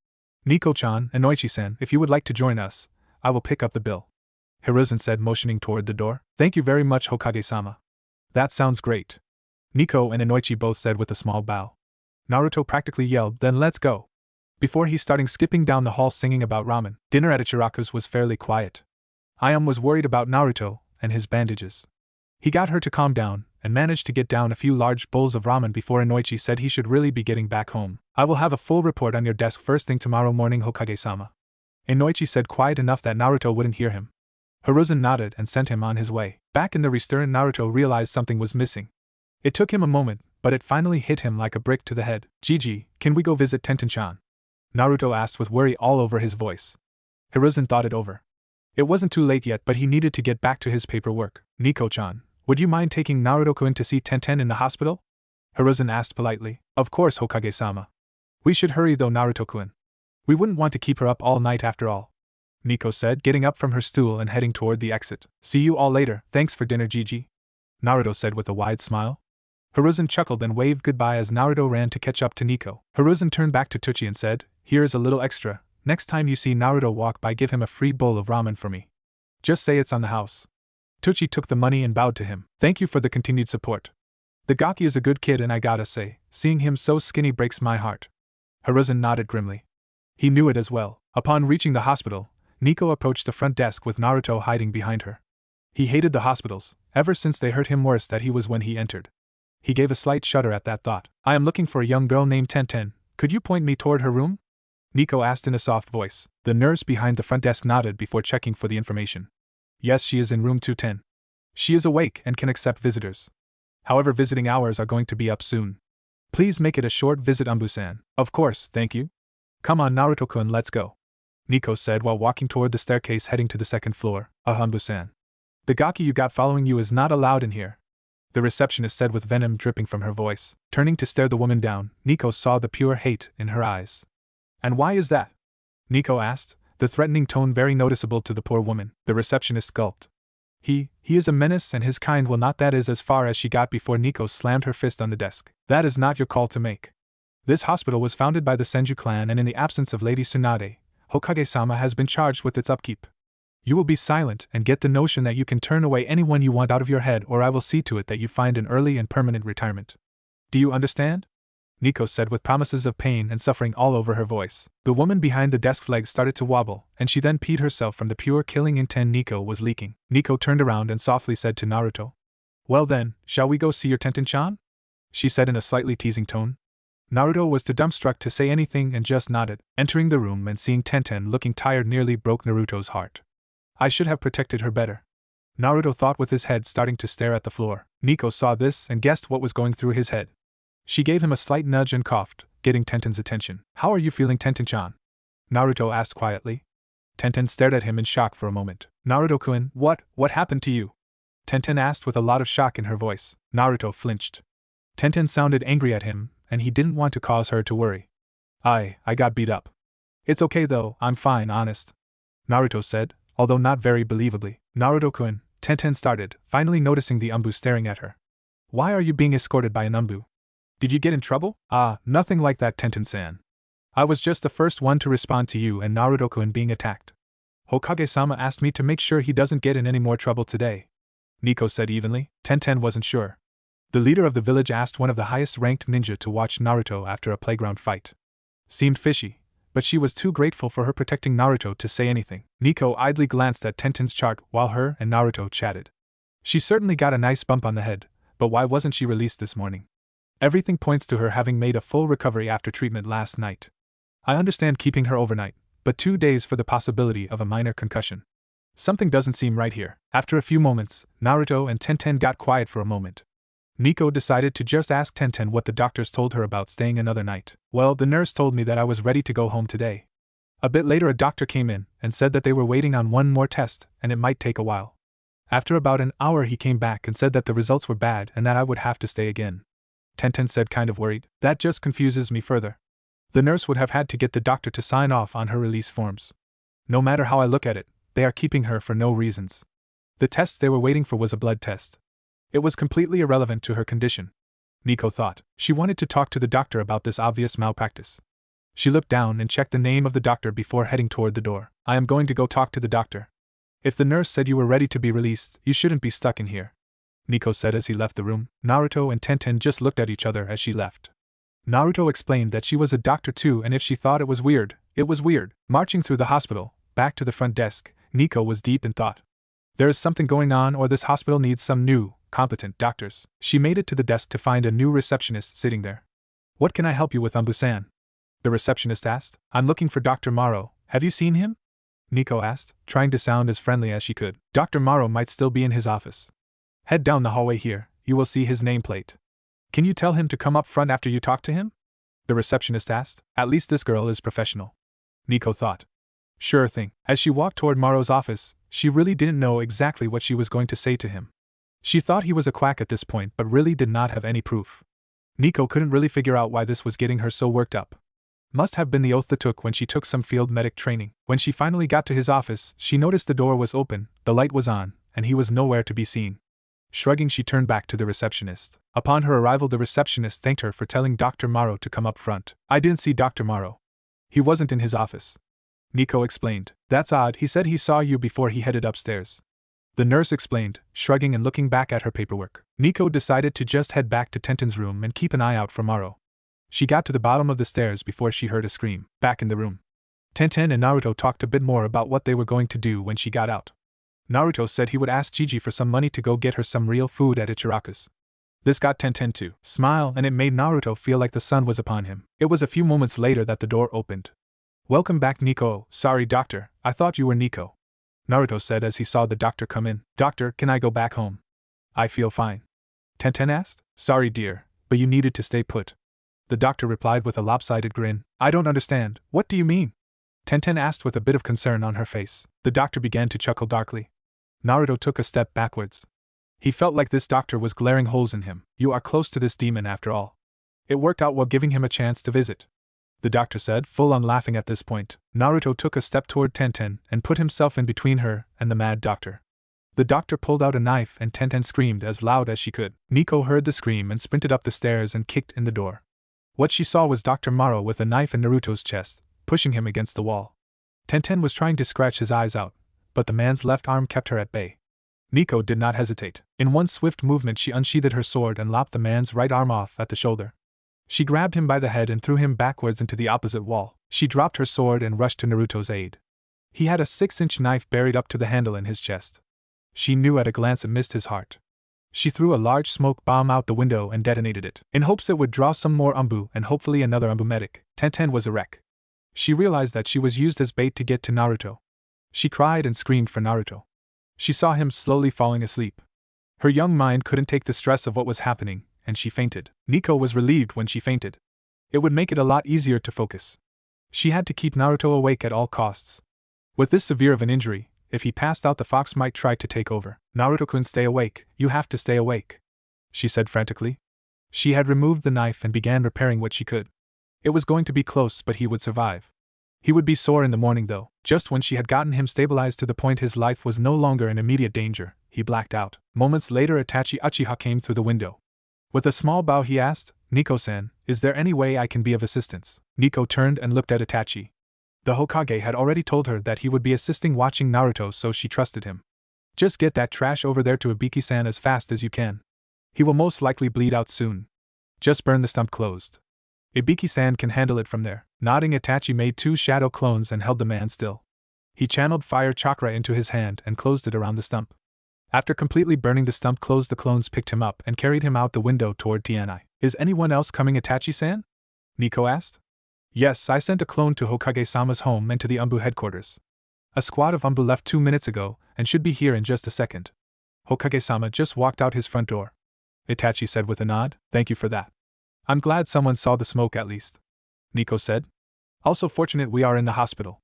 Niko-chan, Enochi-san, if you would like to join us, I will pick up the bill. Hiruzen said, motioning toward the door. Thank you very much, Hokage-sama. That sounds great. Niko and Enochi both said with a small bow. Naruto practically yelled, then let's go. Before he started skipping down the hall singing about ramen. Dinner at Ichiraku's was fairly quiet. Ayam was worried about Naruto and his bandages. He got her to calm down and managed to get down a few large bowls of ramen before Enochi said he should really be getting back home. I will have a full report on your desk first thing tomorrow morning, Hokage-sama. Enochi said quiet enough that Naruto wouldn't hear him. Hiruzen nodded and sent him on his way. Back in the restaurant, Naruto realized something was missing. It took him a moment, but it finally hit him like a brick to the head. Gigi, can we go visit Tenten-chan? Naruto asked with worry all over his voice. Hiruzen thought it over. It wasn't too late yet, but he needed to get back to his paperwork. Niko-chan, would you mind taking Naruto-kun to see Tenten in the hospital? Hiruzen asked politely. Of course, Hokage-sama. We should hurry though, Naruto-kun. We wouldn't want to keep her up all night after all. Niko said, getting up from her stool and heading toward the exit. See you all later, thanks for dinner, Gigi. Naruto said with a wide smile. Hiruzen chuckled and waved goodbye as Naruto ran to catch up to Niko. Hiruzen turned back to Itachi and said, here is a little extra. Next time you see Naruto walk by, give him a free bowl of ramen for me. Just say it's on the house. Itachi took the money and bowed to him. Thank you for the continued support. The Gaki is a good kid and I gotta say, seeing him so skinny breaks my heart. Hiruzen nodded grimly. He knew it as well. Upon reaching the hospital, Niko approached the front desk with Naruto hiding behind her. He hated the hospitals, ever since they hurt him worse than he was when he entered. He gave a slight shudder at that thought. I am looking for a young girl named Tenten. Could you point me toward her room? Niko asked in a soft voice. The nurse behind the front desk nodded before checking for the information. Yes, she is in room 210. She is awake and can accept visitors. However, visiting hours are going to be up soon. Please make it a short visit, Umbu-san. Of course, thank you. Come on, Naruto-kun, let's go. Niko said while walking toward the staircase heading to the second floor. Umbu-san. The Gaki you got following you is not allowed in here. The receptionist said with venom dripping from her voice. Turning to stare the woman down, Niko saw the pure hate in her eyes. And why is that? Niko asked, the threatening tone very noticeable to the poor woman. The receptionist gulped. He is a menace and his kind will not. That is as far as she got before Niko slammed her fist on the desk. That is not your call to make. This hospital was founded by the Senju clan and in the absence of Lady Tsunade, Hokage-sama has been charged with its upkeep. You will be silent and get the notion that you can turn away anyone you want out of your head, or I will see to it that you find an early and permanent retirement. Do you understand? Niko said with promises of pain and suffering all over her voice. The woman behind the desk's legs started to wobble, and she then peed herself from the pure killing intent Niko was leaking. Niko turned around and softly said to Naruto. Well then, shall we go see your Tenten-chan? She said in a slightly teasing tone. Naruto was too dumbstruck to say anything and just nodded. Entering the room and seeing Tenten looking tired nearly broke Naruto's heart. I should have protected her better, Naruto thought with his head starting to stare at the floor. Niko saw this and guessed what was going through his head. She gave him a slight nudge and coughed, getting Tenten's attention. How are you feeling, Tenten-chan? Naruto asked quietly. Tenten stared at him in shock for a moment. Naruto-kun, what happened to you? Tenten asked with a lot of shock in her voice. Naruto flinched. Tenten sounded angry at him, and he didn't want to cause her to worry. I got beat up. It's okay though, I'm fine, honest, Naruto said, although not very believably. Naruto-kun, Tenten started, finally noticing the Umbu staring at her. Why are you being escorted by an Umbu? Did you get in trouble? Nothing like that, Tenten-san. I was just the first one to respond to you and Naruto-kun being attacked. Hokage-sama asked me to make sure he doesn't get in any more trouble today, Niko said evenly. Tenten wasn't sure. The leader of the village asked one of the highest-ranked ninja to watch Naruto after a playground fight. Seemed fishy, but she was too grateful for her protecting Naruto to say anything. Niko idly glanced at Tenten's chart while her and Naruto chatted. She certainly got a nice bump on the head, but why wasn't she released this morning? Everything points to her having made a full recovery after treatment last night. I understand keeping her overnight, but 2 days for the possibility of a minor concussion. Something doesn't seem right here. After a few moments, Naruto and Tenten got quiet for a moment. Niko decided to just ask Tenten what the doctors told her about staying another night. Well, the nurse told me that I was ready to go home today. A bit later a doctor came in and said that they were waiting on one more test and it might take a while. After about an hour he came back and said that the results were bad and that I would have to stay again. Tenten said, kind of worried. That just confuses me further. The nurse would have had to get the doctor to sign off on her release forms. No matter how I look at it, they are keeping her for no reasons. The test they were waiting for was a blood test. It was completely irrelevant to her condition, Niko thought. She wanted to talk to the doctor about this obvious malpractice. She looked down and checked the name of the doctor before heading toward the door. I am going to go talk to the doctor. If the nurse said you were ready to be released, you shouldn't be stuck in here, Niko said as he left the room. Naruto and Tenten just looked at each other as she left. Naruto explained that she was a doctor too and if she thought it was weird, it was weird. Marching through the hospital, back to the front desk, Niko was deep in thought. There is something going on or this hospital needs some new, competent doctors. She made it to the desk to find a new receptionist sitting there. What can I help you with, Umbu-san? The receptionist asked. I'm looking for Dr. Morrow. Have you seen him? Niko asked, trying to sound as friendly as she could. Dr. Morrow might still be in his office. Head down the hallway here, you will see his nameplate. Can you tell him to come up front after you talk to him? The receptionist asked. At least this girl is professional, Niko thought. Sure thing. As she walked toward Morrow's office, she really didn't know exactly what she was going to say to him. She thought he was a quack at this point but really did not have any proof. Niko couldn't really figure out why this was getting her so worked up. Must have been the oath they took when she took some field medic training. When she finally got to his office, she noticed the door was open, the light was on, and he was nowhere to be seen. Shrugging, she turned back to the receptionist. Upon her arrival, the receptionist thanked her for telling Dr. Morrow to come up front. I didn't see Dr. Morrow. He wasn't in his office, Niko explained. That's odd, he said he saw you before he headed upstairs. The nurse explained, shrugging and looking back at her paperwork. Niko decided to just head back to Tenten's room and keep an eye out for Morrow. She got to the bottom of the stairs before she heard a scream. Back in the room, Tenten and Naruto talked a bit more about what they were going to do when she got out. Naruto said he would ask Gigi for some money to go get her some real food at Ichiraku's. This got Tenten to smile and it made Naruto feel like the sun was upon him. It was a few moments later that the door opened. Welcome back, Niko. Sorry, doctor, I thought you were Niko, Naruto said as he saw the doctor come in. Doctor, can I go back home? I feel fine, Tenten asked. Sorry dear, but you needed to stay put, the doctor replied with a lopsided grin. I don't understand, what do you mean? Tenten asked with a bit of concern on her face. The doctor began to chuckle darkly. Naruto took a step backwards. He felt like this doctor was glaring holes in him. You are close to this demon after all. It worked out well giving him a chance to visit, the doctor said, full on laughing at this point. Naruto took a step toward Tenten and put himself in between her and the mad doctor. The doctor pulled out a knife and Tenten screamed as loud as she could. Niko heard the scream and sprinted up the stairs and kicked in the door. What she saw was Dr. Morrow with a knife in Naruto's chest, pushing him against the wall. Tenten was trying to scratch his eyes out, but the man's left arm kept her at bay. Niko did not hesitate. In one swift movement she unsheathed her sword and lopped the man's right arm off at the shoulder. She grabbed him by the head and threw him backwards into the opposite wall. She dropped her sword and rushed to Naruto's aid. He had a 6-inch knife buried up to the handle in his chest. She knew at a glance it missed his heart. She threw a large smoke bomb out the window and detonated it, in hopes it would draw some more Umbu and hopefully another Umbu medic. Tenten was a wreck. She realized that she was used as bait to get to Naruto. She cried and screamed for Naruto. She saw him slowly falling asleep. Her young mind couldn't take the stress of what was happening, and she fainted. Niko was relieved when she fainted. It would make it a lot easier to focus. She had to keep Naruto awake at all costs. With this severe of an injury, if he passed out, the fox might try to take over. Naruto-kun, stay awake, you have to stay awake, she said frantically. She had removed the knife and began repairing what she could. It was going to be close, but he would survive. He would be sore in the morning though. Just when she had gotten him stabilized to the point his life was no longer in immediate danger, he blacked out. Moments later, Itachi Uchiha came through the window. With a small bow he asked, "Niko-san, is there any way I can be of assistance?" Niko turned and looked at Itachi. The Hokage had already told her that he would be assisting watching Naruto, so she trusted him. Just get that trash over there to Ibiki-san as fast as you can. He will most likely bleed out soon. Just burn the stump closed. Ibiki-san can handle it from there. Nodding, Itachi made 2 shadow clones and held the man still. He channeled fire chakra into his hand and closed it around the stump. After completely burning the stump closed, the clones picked him up and carried him out the window toward Tianai. Is anyone else coming, Itachi-san? Niko asked. Yes, I sent a clone to Hokage-sama's home and to the Umbu headquarters. A squad of Umbu left 2 minutes ago, and should be here in just a second. Hokage-sama just walked out his front door. Itachi said with a nod. Thank you for that. I'm glad someone saw the smoke at least. Niko said. Also fortunate we are in the hospital,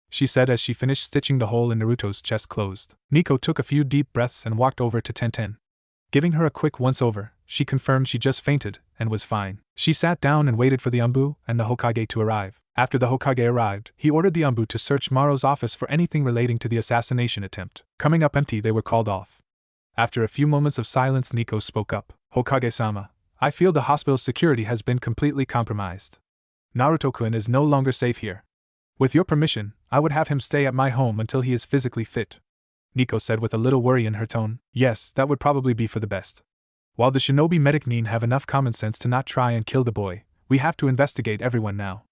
she said as she finished stitching the hole in Naruto's chest closed. Niko took a few deep breaths and walked over to Tenten. Giving her a quick once-over, she confirmed she just fainted and was fine. She sat down and waited for the Umbu and the Hokage to arrive. After the Hokage arrived, he ordered the Umbu to search Maro's office for anything relating to the assassination attempt. Coming up empty, they were called off. After a few moments of silence, Niko spoke up. Hokage-sama, I feel the hospital's security has been completely compromised. Naruto-kun is no longer safe here. With your permission, I would have him stay at my home until he is physically fit. Niko said with a little worry in her tone. Yes, that would probably be for the best. While the shinobi medic need have enough common sense to not try and kill the boy, we have to investigate everyone now.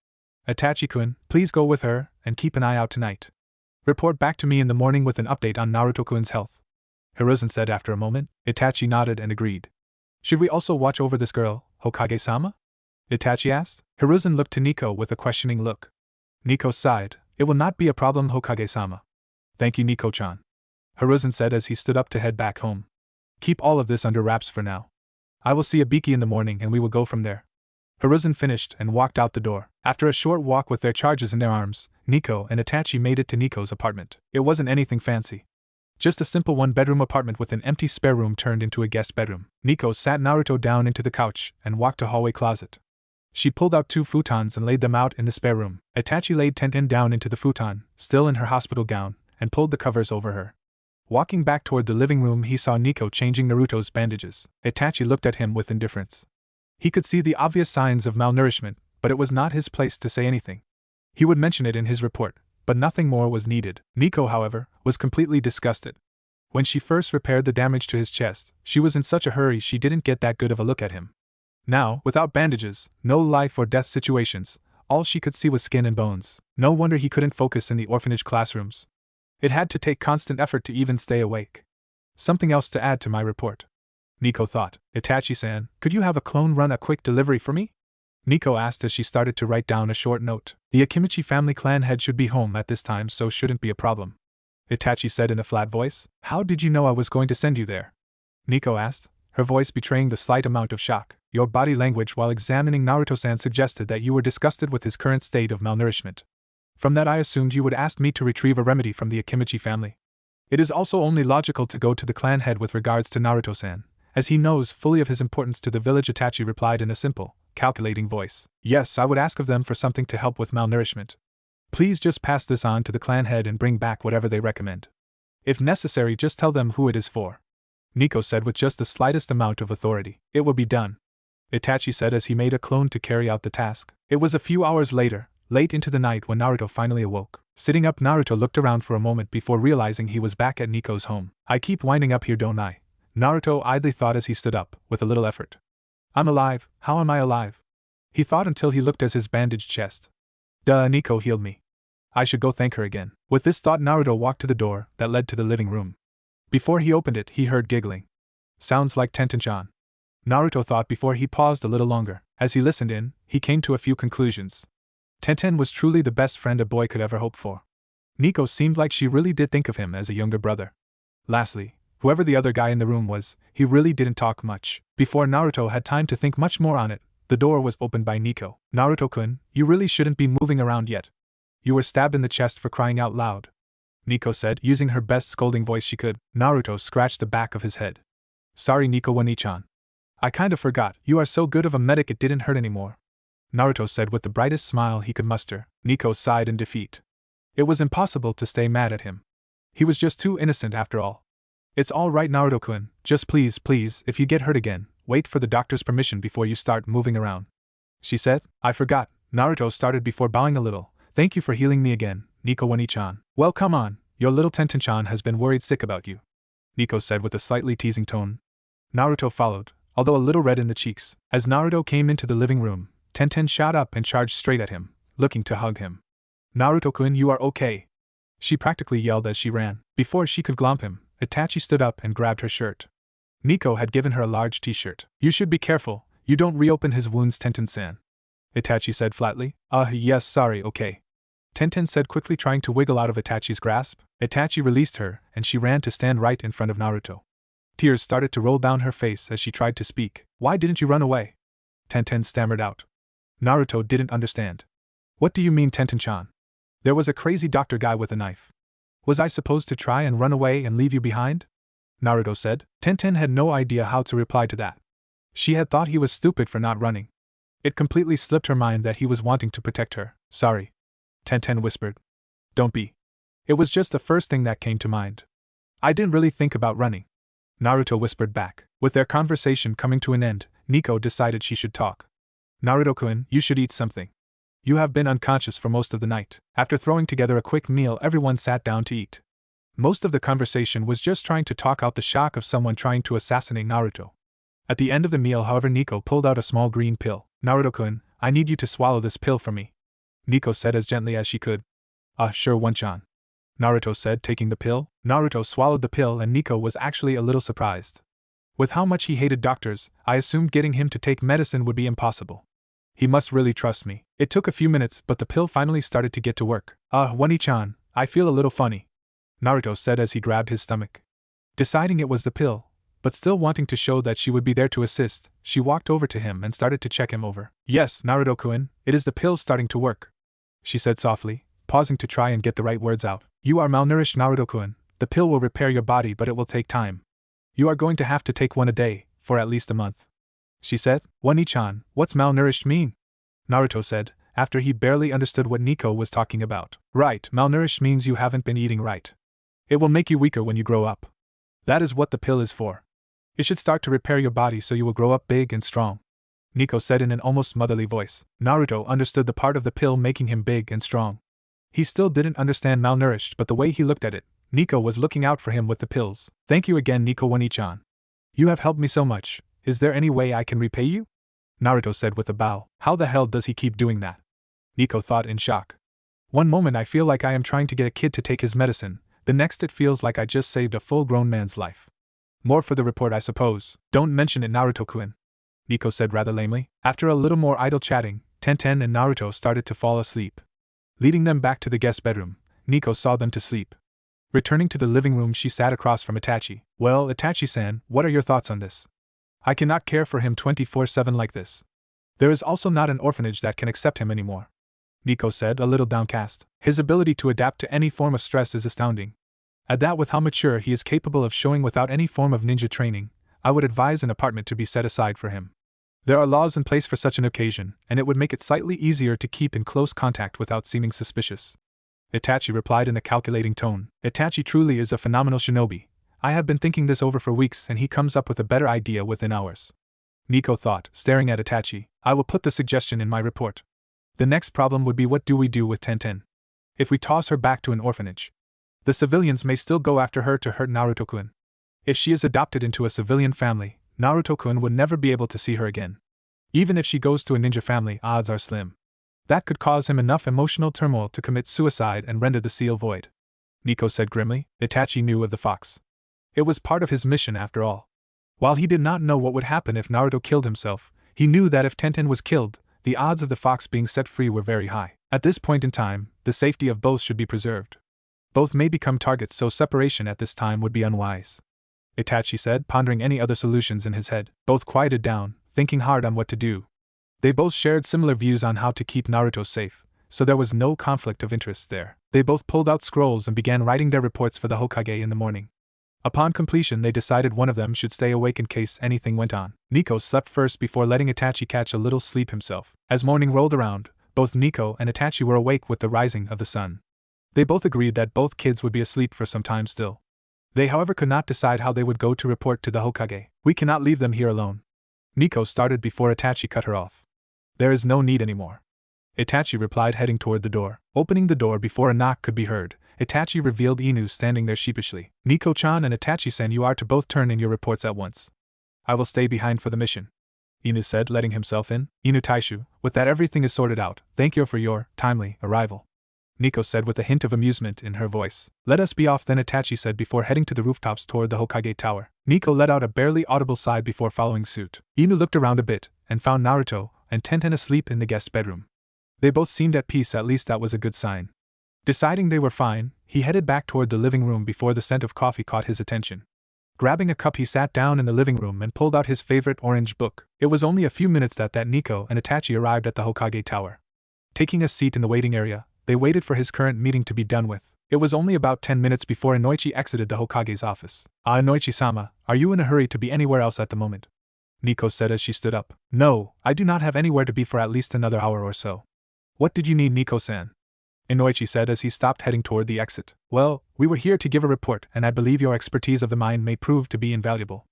Itachi-kun, please go with her, and keep an eye out tonight. Report back to me in the morning with an update on Naruto-kun's health. Hiruzen said after a moment. Itachi nodded and agreed. Should we also watch over this girl, Hokage-sama? Itachi asked. Hiruzen looked to Niko with a questioning look. Niko sighed. It will not be a problem, Hokage-sama. Thank you, Niko-chan. Hiruzen said as he stood up to head back home. Keep all of this under wraps for now. I will see Ibiki in the morning and we will go from there. Hiruzen finished and walked out the door. After a short walk with their charges in their arms, Niko and Itachi made it to Niko's apartment. It wasn't anything fancy. Just a simple 1-bedroom apartment with an empty spare room turned into a guest bedroom. Niko sat Naruto down into the couch and walked to hallway closet. She pulled out 2 futons and laid them out in the spare room. Itachi laid Tenten down into the futon, still in her hospital gown, and pulled the covers over her. Walking back toward the living room, he saw Niko changing Naruto's bandages. Itachi looked at him with indifference. He could see the obvious signs of malnourishment, but it was not his place to say anything. He would mention it in his report, but nothing more was needed. Niko, however, was completely disgusted. When she first repaired the damage to his chest, she was in such a hurry she didn't get that good of a look at him. Now, without bandages, no life or death situations, all she could see was skin and bones. No wonder he couldn't focus in the orphanage classrooms. It had to take constant effort to even stay awake. Something else to add to my report, Niko thought. Itachi-san, could you have a clone run a quick delivery for me? Niko asked as she started to write down a short note. The Akimichi family clan head should be home at this time, so shouldn't be a problem, Itachi said in a flat voice. How did you know I was going to send you there? Niko asked, her voice betraying the slight amount of shock. Your body language while examining Naruto-san suggested that you were disgusted with his current state of malnourishment. From that I assumed you would ask me to retrieve a remedy from the Akimichi family. It is also only logical to go to the clan head with regards to Naruto-san, as he knows fully of his importance to the village. Itachi replied in a simple, calculating voice. Yes, I would ask of them for something to help with malnourishment. Please just pass this on to the clan head and bring back whatever they recommend. If necessary, just tell them who it is for, Niko said with just the slightest amount of authority. It will be done, Itachi said as he made a clone to carry out the task. It was a few hours later, late into the night, when Naruto finally awoke. Sitting up, Naruto looked around for a moment before realizing he was back at Niko's home. I keep winding up here, don't I? Naruto idly thought as he stood up, with a little effort. I'm alive, how am I alive? He thought until he looked at his bandaged chest. Duh, Niko healed me. I should go thank her again. With this thought, Naruto walked to the door that led to the living room. Before he opened it, he heard giggling. Sounds like Tenten-chan. Naruto thought before he paused a little longer. As he listened in, he came to a few conclusions. Tenten was truly the best friend a boy could ever hope for. Niko seemed like she really did think of him as a younger brother. Lastly, whoever the other guy in the room was, he really didn't talk much. Before Naruto had time to think much more on it, the door was opened by Niko. Naruto-kun, you really shouldn't be moving around yet. You were stabbed in the chest for crying out loud, Niko said, using her best scolding voice she could. Naruto scratched the back of his head. Sorry Niko Wani-chan. I kind of forgot, you are so good of a medic it didn't hurt anymore, Naruto said with the brightest smile he could muster. Niko sighed in defeat. It was impossible to stay mad at him. He was just too innocent after all. It's all right Naruto-kun, just please, if you get hurt again, wait for the doctor's permission before you start moving around, she said. I forgot, Naruto started before bowing a little. Thank you for healing me again, Niko Wani-chan. Well come on, your little Tenten-chan has been worried sick about you, Niko said with a slightly teasing tone. Naruto followed, although a little red in the cheeks. As Naruto came into the living room, Tenten shot up and charged straight at him, looking to hug him. Naruto-kun, you are okay? She practically yelled as she ran. Before she could glomp him, Itachi stood up and grabbed her shirt. Niko had given her a large t-shirt. You should be careful, you don't reopen his wounds, Tenten-san, Itachi said flatly. Yes, sorry, okay, Tenten said quickly, trying to wiggle out of Itachi's grasp. Itachi released her, and she ran to stand right in front of Naruto. Tears started to roll down her face as she tried to speak. Why didn't you run away? Tenten stammered out. Naruto didn't understand. What do you mean, Tenten-chan? There was a crazy doctor guy with a knife. Was I supposed to try and run away and leave you behind? Naruto said. Tenten had no idea how to reply to that. She had thought he was stupid for not running. It completely slipped her mind that he was wanting to protect her. Sorry, Tenten whispered. Don't be. It was just the first thing that came to mind. I didn't really think about running, Naruto whispered back. With their conversation coming to an end, Niko decided she should talk. Naruto-kun, you should eat something. You have been unconscious for most of the night. After throwing together a quick meal, everyone sat down to eat. Most of the conversation was just trying to talk out the shock of someone trying to assassinate Naruto. At the end of the meal, however, Niko pulled out a small green pill. Naruto-kun, I need you to swallow this pill for me, Niko said as gently as she could. Sure one-chan, Naruto said, taking the pill. Naruto swallowed the pill and Niko was actually a little surprised. With how much he hated doctors, I assumed getting him to take medicine would be impossible. He must really trust me. It took a few minutes, but the pill finally started to get to work. Wani-chan, I feel a little funny, Naruto said as he grabbed his stomach. Deciding it was the pill, but still wanting to show that she would be there to assist, she walked over to him and started to check him over. Yes, Naruto-kun, it is the pill starting to work, she said softly, pausing to try and get the right words out. You are malnourished, Naruto-kun. The pill will repair your body, but it will take time. You are going to have to take one a day, for at least a month, she said. Wani-chan, what's malnourished mean? Naruto said, after he barely understood what Niko was talking about. Right, malnourished means you haven't been eating right. It will make you weaker when you grow up. That is what the pill is for. It should start to repair your body so you will grow up big and strong, Niko said in an almost motherly voice. Naruto understood the part of the pill making him big and strong. He still didn't understand malnourished, but the way he looked at it, Niko was looking out for him with the pills. Thank you again, Niko Wani-chan. You have helped me so much. Is there any way I can repay you? Naruto said with a bow. How the hell does he keep doing that? Niko thought in shock. One moment I feel like I am trying to get a kid to take his medicine, the next it feels like I just saved a full-grown man's life. More for the report, I suppose. Don't mention it, Naruto-kun, Niko said rather lamely. After a little more idle chatting, Tenten and Naruto started to fall asleep. Leading them back to the guest bedroom, Niko saw them to sleep. Returning to the living room, she sat across from Itachi. Well, Itachi-san, what are your thoughts on this? I cannot care for him 24/7 like this. There is also not an orphanage that can accept him anymore, Niko said, a little downcast. His ability to adapt to any form of stress is astounding. Add that with how mature he is capable of showing without any form of ninja training, I would advise an apartment to be set aside for him. There are laws in place for such an occasion, and it would make it slightly easier to keep in close contact without seeming suspicious. Itachi replied in a calculating tone. Itachi truly is a phenomenal shinobi. I have been thinking this over for weeks and he comes up with a better idea within hours, Niko thought, staring at Itachi. I will put the suggestion in my report. The next problem would be, what do we do with Tenten? If we toss her back to an orphanage, the civilians may still go after her to hurt Naruto-kun. If she is adopted into a civilian family, Naruto-kun would never be able to see her again. Even if she goes to a ninja family, odds are slim. That could cause him enough emotional turmoil to commit suicide and render the seal void, Niko said grimly. Itachi knew of the fox. It was part of his mission after all. While he did not know what would happen if Naruto killed himself, he knew that if Tenten was killed, the odds of the fox being set free were very high. At this point in time, the safety of both should be preserved. Both may become targets, so separation at this time would be unwise. Itachi said, pondering any other solutions in his head. Both quieted down, thinking hard on what to do. They both shared similar views on how to keep Naruto safe, so there was no conflict of interests there. They both pulled out scrolls and began writing their reports for the Hokage in the morning. Upon completion, they decided one of them should stay awake in case anything went on. Niko slept first before letting Itachi catch a little sleep himself. As morning rolled around, both Niko and Itachi were awake with the rising of the sun. They both agreed that both kids would be asleep for some time still. They, however, could not decide how they would go to report to the Hokage. We cannot leave them here alone. Niko started before Itachi cut her off. There is no need anymore. Itachi replied, heading toward the door. Opening the door before a knock could be heard, Itachi revealed Inu standing there sheepishly. Niko-chan and Itachi-san, you are to both turn in your reports at once. I will stay behind for the mission, Inu said, letting himself in. Inu Taishu, with that everything is sorted out. Thank you for your timely arrival, Niko said with a hint of amusement in her voice. Let us be off then, Itachi said before heading to the rooftops toward the Hokage tower. Niko let out a barely audible sigh before following suit. Inu looked around a bit, and found Naruto and Tenten asleep in the guest bedroom. They both seemed at peace, at least that was a good sign. Deciding they were fine, he headed back toward the living room before the scent of coffee caught his attention. Grabbing a cup, he sat down in the living room and pulled out his favorite orange book. It was only a few minutes that Niko and Itachi arrived at the Hokage tower. Taking a seat in the waiting area, they waited for his current meeting to be done with. It was only about 10 minutes before Enochi exited the Hokage's office. Enochi-sama, are you in a hurry to be anywhere else at the moment? Niko said as she stood up. No, I do not have anywhere to be for at least another hour or so. What did you need, Niko-san? Enochi said as he stopped heading toward the exit. Well, we were here to give a report, and I believe your expertise of the mind may prove to be invaluable,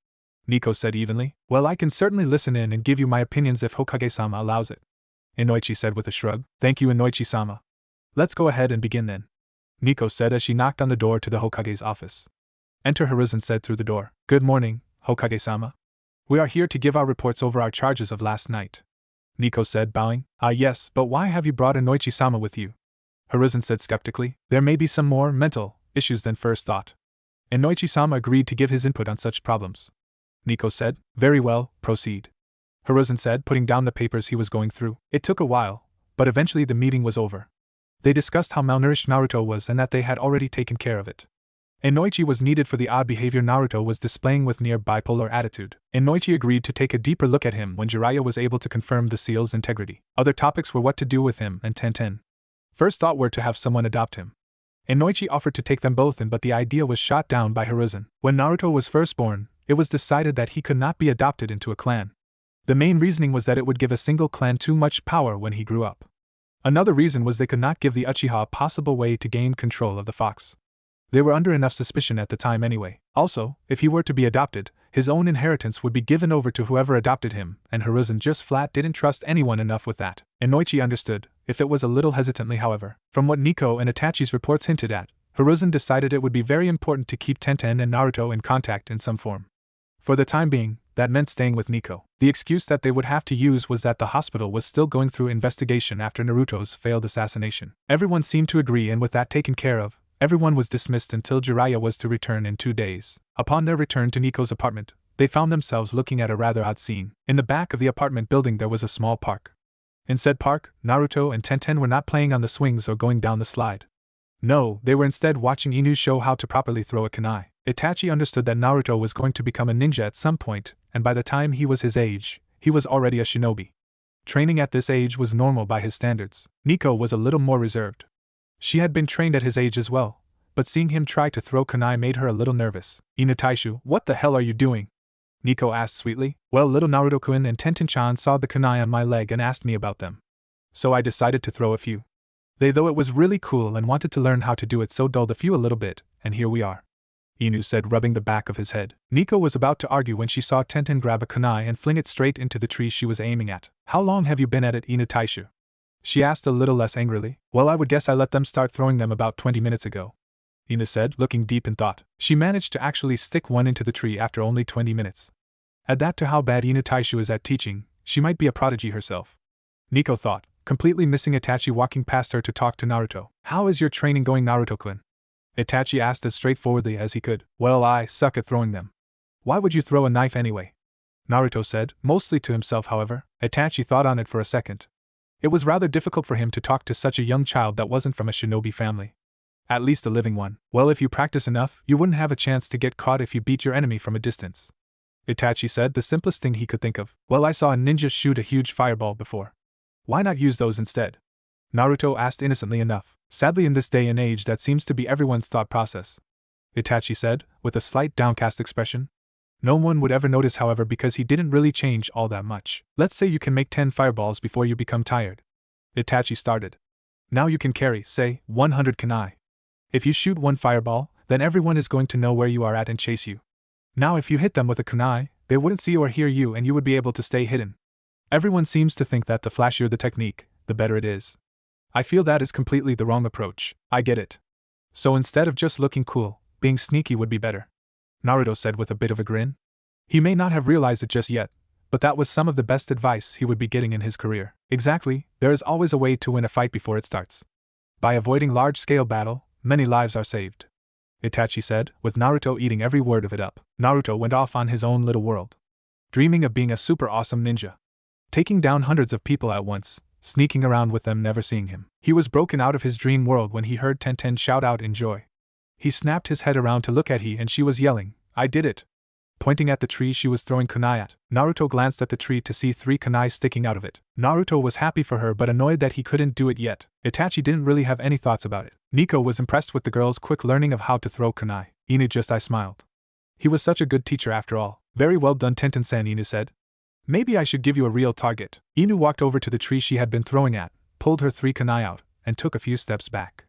Niko said evenly. Well, I can certainly listen in and give you my opinions if Hokage-sama allows it, Enochi said with a shrug. Thank you, Enochi-sama. Let's go ahead and begin then, Niko said as she knocked on the door to the Hokage's office. Enter, Hiruzen said through the door. Good morning, Hokage-sama. We are here to give our reports over our charges of last night, Niko said, bowing. Yes, but why have you brought Enochi-sama with you? Hiruzen said skeptically. There may be some more mental issues than first thought. Enochi-sama agreed to give his input on such problems, Niko said. Very well, proceed, Hiruzen said, putting down the papers he was going through. It took a while, but eventually the meeting was over. They discussed how malnourished Naruto was and that they had already taken care of it. Enochi was needed for the odd behavior Naruto was displaying with near bipolar attitude. Enochi agreed to take a deeper look at him when Jiraiya was able to confirm the seal's integrity. Other topics were what to do with him and Tenten. First thought were to have someone adopt him. Enochi offered to take them both in, but the idea was shot down by Hiruzen. When Naruto was first born, it was decided that he could not be adopted into a clan. The main reasoning was that it would give a single clan too much power when he grew up. Another reason was they could not give the Uchiha a possible way to gain control of the fox. They were under enough suspicion at the time anyway. Also, if he were to be adopted, his own inheritance would be given over to whoever adopted him, and Hiruzen just flat didn't trust anyone enough with that. Enochi understood, if it was a little hesitantly however. From what Niko and Itachi's reports hinted at, Hiruzen decided it would be very important to keep Tenten and Naruto in contact in some form. For the time being, that meant staying with Niko. The excuse that they would have to use was that the hospital was still going through investigation after Naruto's failed assassination. Everyone seemed to agree, and with that taken care of, everyone was dismissed until Jiraiya was to return in 2 days. Upon their return to Niko's apartment, they found themselves looking at a rather odd scene. In the back of the apartment building there was a small park. In said park, Naruto and Tenten were not playing on the swings or going down the slide. No, they were instead watching Inu show how to properly throw a kunai. Itachi understood that Naruto was going to become a ninja at some point, and by the time he was his age, he was already a shinobi. Training at this age was normal by his standards. Niko was a little more reserved. She had been trained at his age as well, but seeing him try to throw kunai made her a little nervous. Inu Taishu, what the hell are you doing? Niko asked sweetly. Well, little Naruto-kun and Tenten-chan saw the kunai on my leg and asked me about them. So I decided to throw a few. They thought it was really cool and wanted to learn how to do it, so dulled a few a little bit, and here we are, Inu said, rubbing the back of his head. Niko was about to argue when she saw Tenten grab a kunai and fling it straight into the tree she was aiming at. How long have you been at it, Inu Taishu? She asked a little less angrily. Well, I would guess I let them start throwing them about 20 minutes ago, Inu said, looking deep in thought. She managed to actually stick one into the tree after only 20 minutes. Add that to how bad Inu Taishu is at teaching, she might be a prodigy herself, Niko thought, completely missing Itachi walking past her to talk to Naruto. How is your training going, Naruto-kun? Itachi asked as straightforwardly as he could. Well, I suck at throwing them, Why would you throw a knife anyway? Naruto said, mostly to himself however. Itachi thought on it for a second. It was rather difficult for him to talk to such a young child that wasn't from a shinobi family. At least a living one. Well, if you practice enough, you wouldn't have a chance to get caught if you beat your enemy from a distance. Itachi said, the simplest thing he could think of. Well, I saw a ninja shoot a huge fireball before. Why not use those instead? Naruto asked innocently enough. Sadly, in this day and age, that seems to be everyone's thought process. Itachi said, with a slight downcast expression. No one would ever notice, however, because he didn't really change all that much. Let's say you can make 10 fireballs before you become tired. Itachi started. Now you can carry, say, 100 kunai. If you shoot one fireball, then everyone is going to know where you are at and chase you. Now if you hit them with a kunai, they wouldn't see or hear you and you would be able to stay hidden. Everyone seems to think that the flashier the technique, the better it is. I feel that is completely the wrong approach. I get it. So instead of just looking cool, being sneaky would be better. Naruto said with a bit of a grin. He may not have realized it just yet, but that was some of the best advice he would be getting in his career. Exactly, there is always a way to win a fight before it starts. By avoiding large-scale battle, many lives are saved. Itachi said, with Naruto eating every word of it up. Naruto went off on his own little world, dreaming of being a super awesome ninja, taking down hundreds of people at once, sneaking around with them never seeing him. He was broken out of his dream world when he heard Tenten shout out in joy. He snapped his head around to look at her and she was yelling, I did it! Pointing at the tree she was throwing kunai at. Naruto glanced at the tree to see 3 kunai sticking out of it. Naruto was happy for her but annoyed that he couldn't do it yet. Itachi didn't really have any thoughts about it. Niko was impressed with the girl's quick learning of how to throw kunai. Inu just smiled. He was such a good teacher after all. Very well done, Tenten-san, Inu said. Maybe I should give you a real target. Inu walked over to the tree she had been throwing at, pulled her 3 kunai out, and took a few steps back.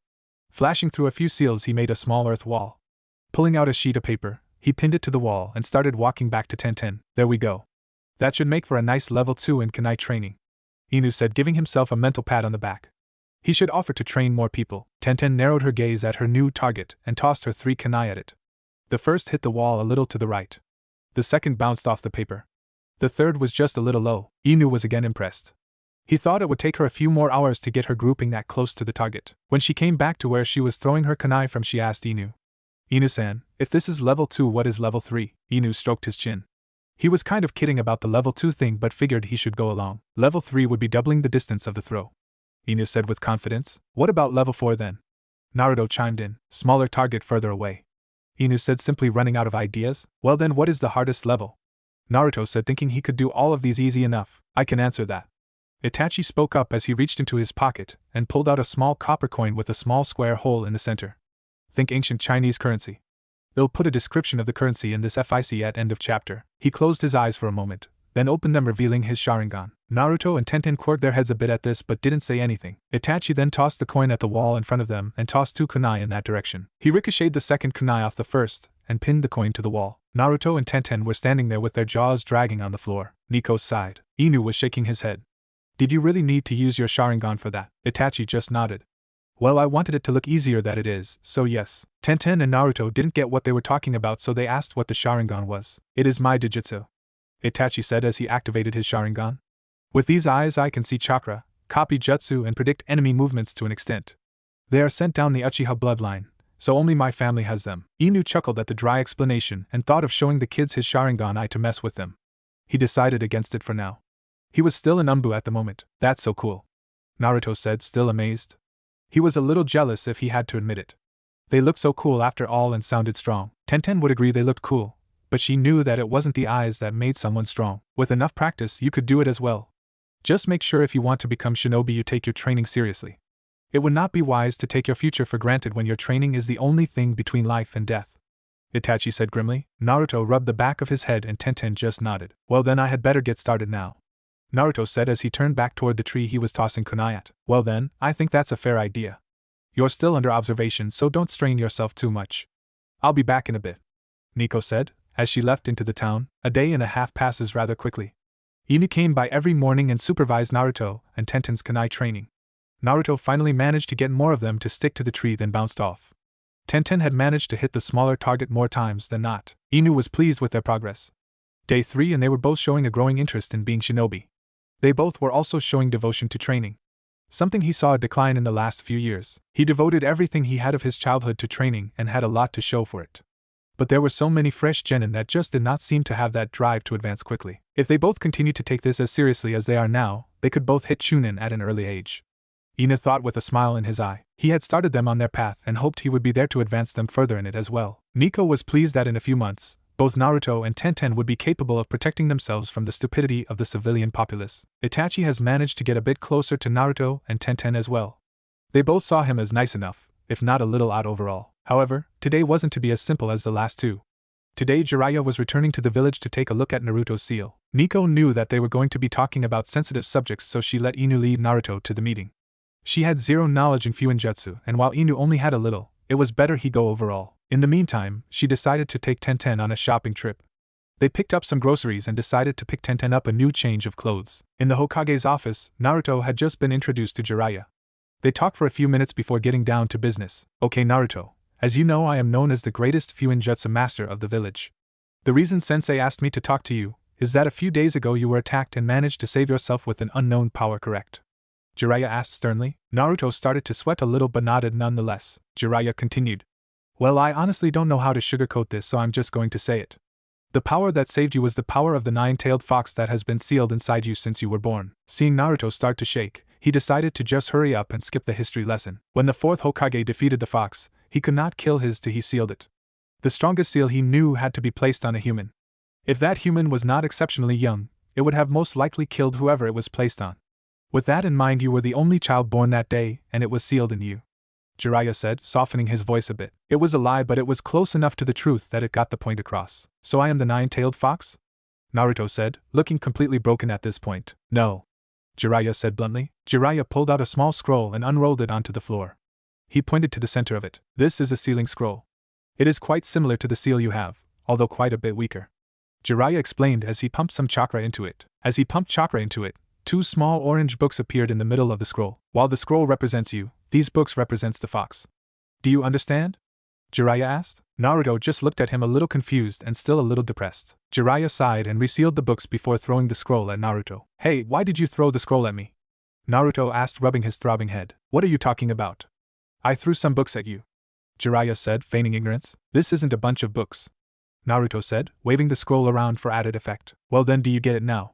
Flashing through a few seals, he made a small earth wall. Pulling out a sheet of paper, he pinned it to the wall and started walking back to Tenten. There we go. That should make for a nice level 2 in kunai training, Inu said, giving himself a mental pat on the back. He should offer to train more people. Tenten narrowed her gaze at her new target and tossed her 3 kunai at it. The first hit the wall a little to the right. The second bounced off the paper. The third was just a little low. Inu was again impressed. He thought it would take her a few more hours to get her grouping that close to the target. When she came back to where she was throwing her kunai from, she asked Inu. Inu-san, if this is level 2, what is level 3? Inu stroked his chin. He was kind of kidding about the level 2 thing but figured he should go along. Level 3 would be doubling the distance of the throw, Inu said with confidence. What about level 4 then? Naruto chimed in. Smaller target further away, Inu said, simply running out of ideas. Well then, what is the hardest level? Naruto said, thinking he could do all of these easy enough. I can answer that. Itachi spoke up as he reached into his pocket and pulled out a small copper coin with a small square hole in the center. Think ancient Chinese currency. They'll put a description of the currency in this FIC at end of chapter. He closed his eyes for a moment, then opened them, revealing his Sharingan. Naruto and Tenten quirked their heads a bit at this but didn't say anything. Itachi then tossed the coin at the wall in front of them and tossed 2 kunai in that direction. He ricocheted the second kunai off the first and pinned the coin to the wall. Naruto and Tenten were standing there with their jaws dragging on the floor. Niko sighed. Inu was shaking his head. Did you really need to use your Sharingan for that? Itachi just nodded. Well, I wanted it to look easier than it is, so yes. Tenten and Naruto didn't get what they were talking about, so they asked what the Sharingan was. It is my Dijutsu, Itachi said as he activated his Sharingan. With these eyes I can see Chakra, copy jutsu and predict enemy movements to an extent. They are sent down the Uchiha bloodline, so only my family has them. Inu chuckled at the dry explanation and thought of showing the kids his Sharingan to mess with them. He decided against it for now. He was still an Umbu at the moment. That's so cool, Naruto said, still amazed. He was a little jealous if he had to admit it. They looked so cool after all and sounded strong. Tenten would agree they looked cool, but she knew that it wasn't the eyes that made someone strong. With enough practice you could do it as well. Just make sure if you want to become shinobi you take your training seriously. It would not be wise to take your future for granted when your training is the only thing between life and death, Itachi said grimly. Naruto rubbed the back of his head and Tenten just nodded. Well then, I had better get started now, Naruto said as he turned back toward the tree he was tossing kunai at. Well then, I think that's a fair idea. You're still under observation, so don't strain yourself too much. I'll be back in a bit, Niko said, as she left into the town. A day and a half passes rather quickly. Inu came by every morning and supervised Naruto and Tenten's kunai training. Naruto finally managed to get more of them to stick to the tree then bounced off. Tenten had managed to hit the smaller target more times than not. Inu was pleased with their progress. Day 3 and they were both showing a growing interest in being shinobi. They both were also showing devotion to training, something he saw a decline in the last few years. He devoted everything he had of his childhood to training and had a lot to show for it. but there were so many fresh genin that just did not seem to have that drive to advance quickly. If they both continued to take this as seriously as they are now, they could both hit Chunin at an early age. Ina thought with a smile in his eye. He had started them on their path and hoped he would be there to advance them further in it as well. Niko was pleased that in a few months, both Naruto and Tenten would be capable of protecting themselves from the stupidity of the civilian populace. Itachi has managed to get a bit closer to Naruto and Tenten as well. They both saw him as nice enough, if not a little odd overall. However, today wasn't to be as simple as the last two. Today Jiraiya was returning to the village to take a look at Naruto's seal. Niko knew that they were going to be talking about sensitive subjects, so she let Inu lead Naruto to the meeting. She had zero knowledge in Fuinjutsu, and while Inu only had a little, it was better he go overall. In the meantime, she decided to take Tenten on a shopping trip. They picked up some groceries and decided to pick Tenten up a new change of clothes. In the Hokage's office, Naruto had just been introduced to Jiraiya. They talked for a few minutes before getting down to business. Okay Naruto, as you know I am known as the greatest Fuinjutsu master of the village. The reason Sensei asked me to talk to you is that a few days ago you were attacked and managed to save yourself with an unknown power, correct? Jiraiya asked sternly. Naruto started to sweat a little but nodded nonetheless. Jiraiya continued. Well, I honestly don't know how to sugarcoat this, so I'm just going to say it. The power that saved you was the power of the nine-tailed fox that has been sealed inside you since you were born. Seeing Naruto start to shake, he decided to just hurry up and skip the history lesson. When the fourth Hokage defeated the fox, he could not kill his till he sealed it. The strongest seal he knew had to be placed on a human. If that human was not exceptionally young, it would have most likely killed whoever it was placed on. With that in mind, you were the only child born that day, and it was sealed in you. Jiraiya said, softening his voice a bit. It was a lie, but it was close enough to the truth that it got the point across. So I am the nine-tailed fox? Naruto said, looking completely broken at this point. No. Jiraiya said bluntly. Jiraiya pulled out a small scroll and unrolled it onto the floor. He pointed to the center of it. This is a sealing scroll. It is quite similar to the seal you have, although quite a bit weaker. Jiraiya explained as he pumped some chakra into it. As he pumped chakra into it, two small orange books appeared in the middle of the scroll. While the scroll represents you, these books represents the fox. Do you understand? Jiraiya asked. Naruto just looked at him a little confused and still a little depressed. Jiraiya sighed and resealed the books before throwing the scroll at Naruto. Hey, why did you throw the scroll at me? Naruto asked, rubbing his throbbing head. What are you talking about? I threw some books at you. Jiraiya said, feigning ignorance. This isn't a bunch of books. Naruto said, waving the scroll around for added effect. Well then, do you get it now?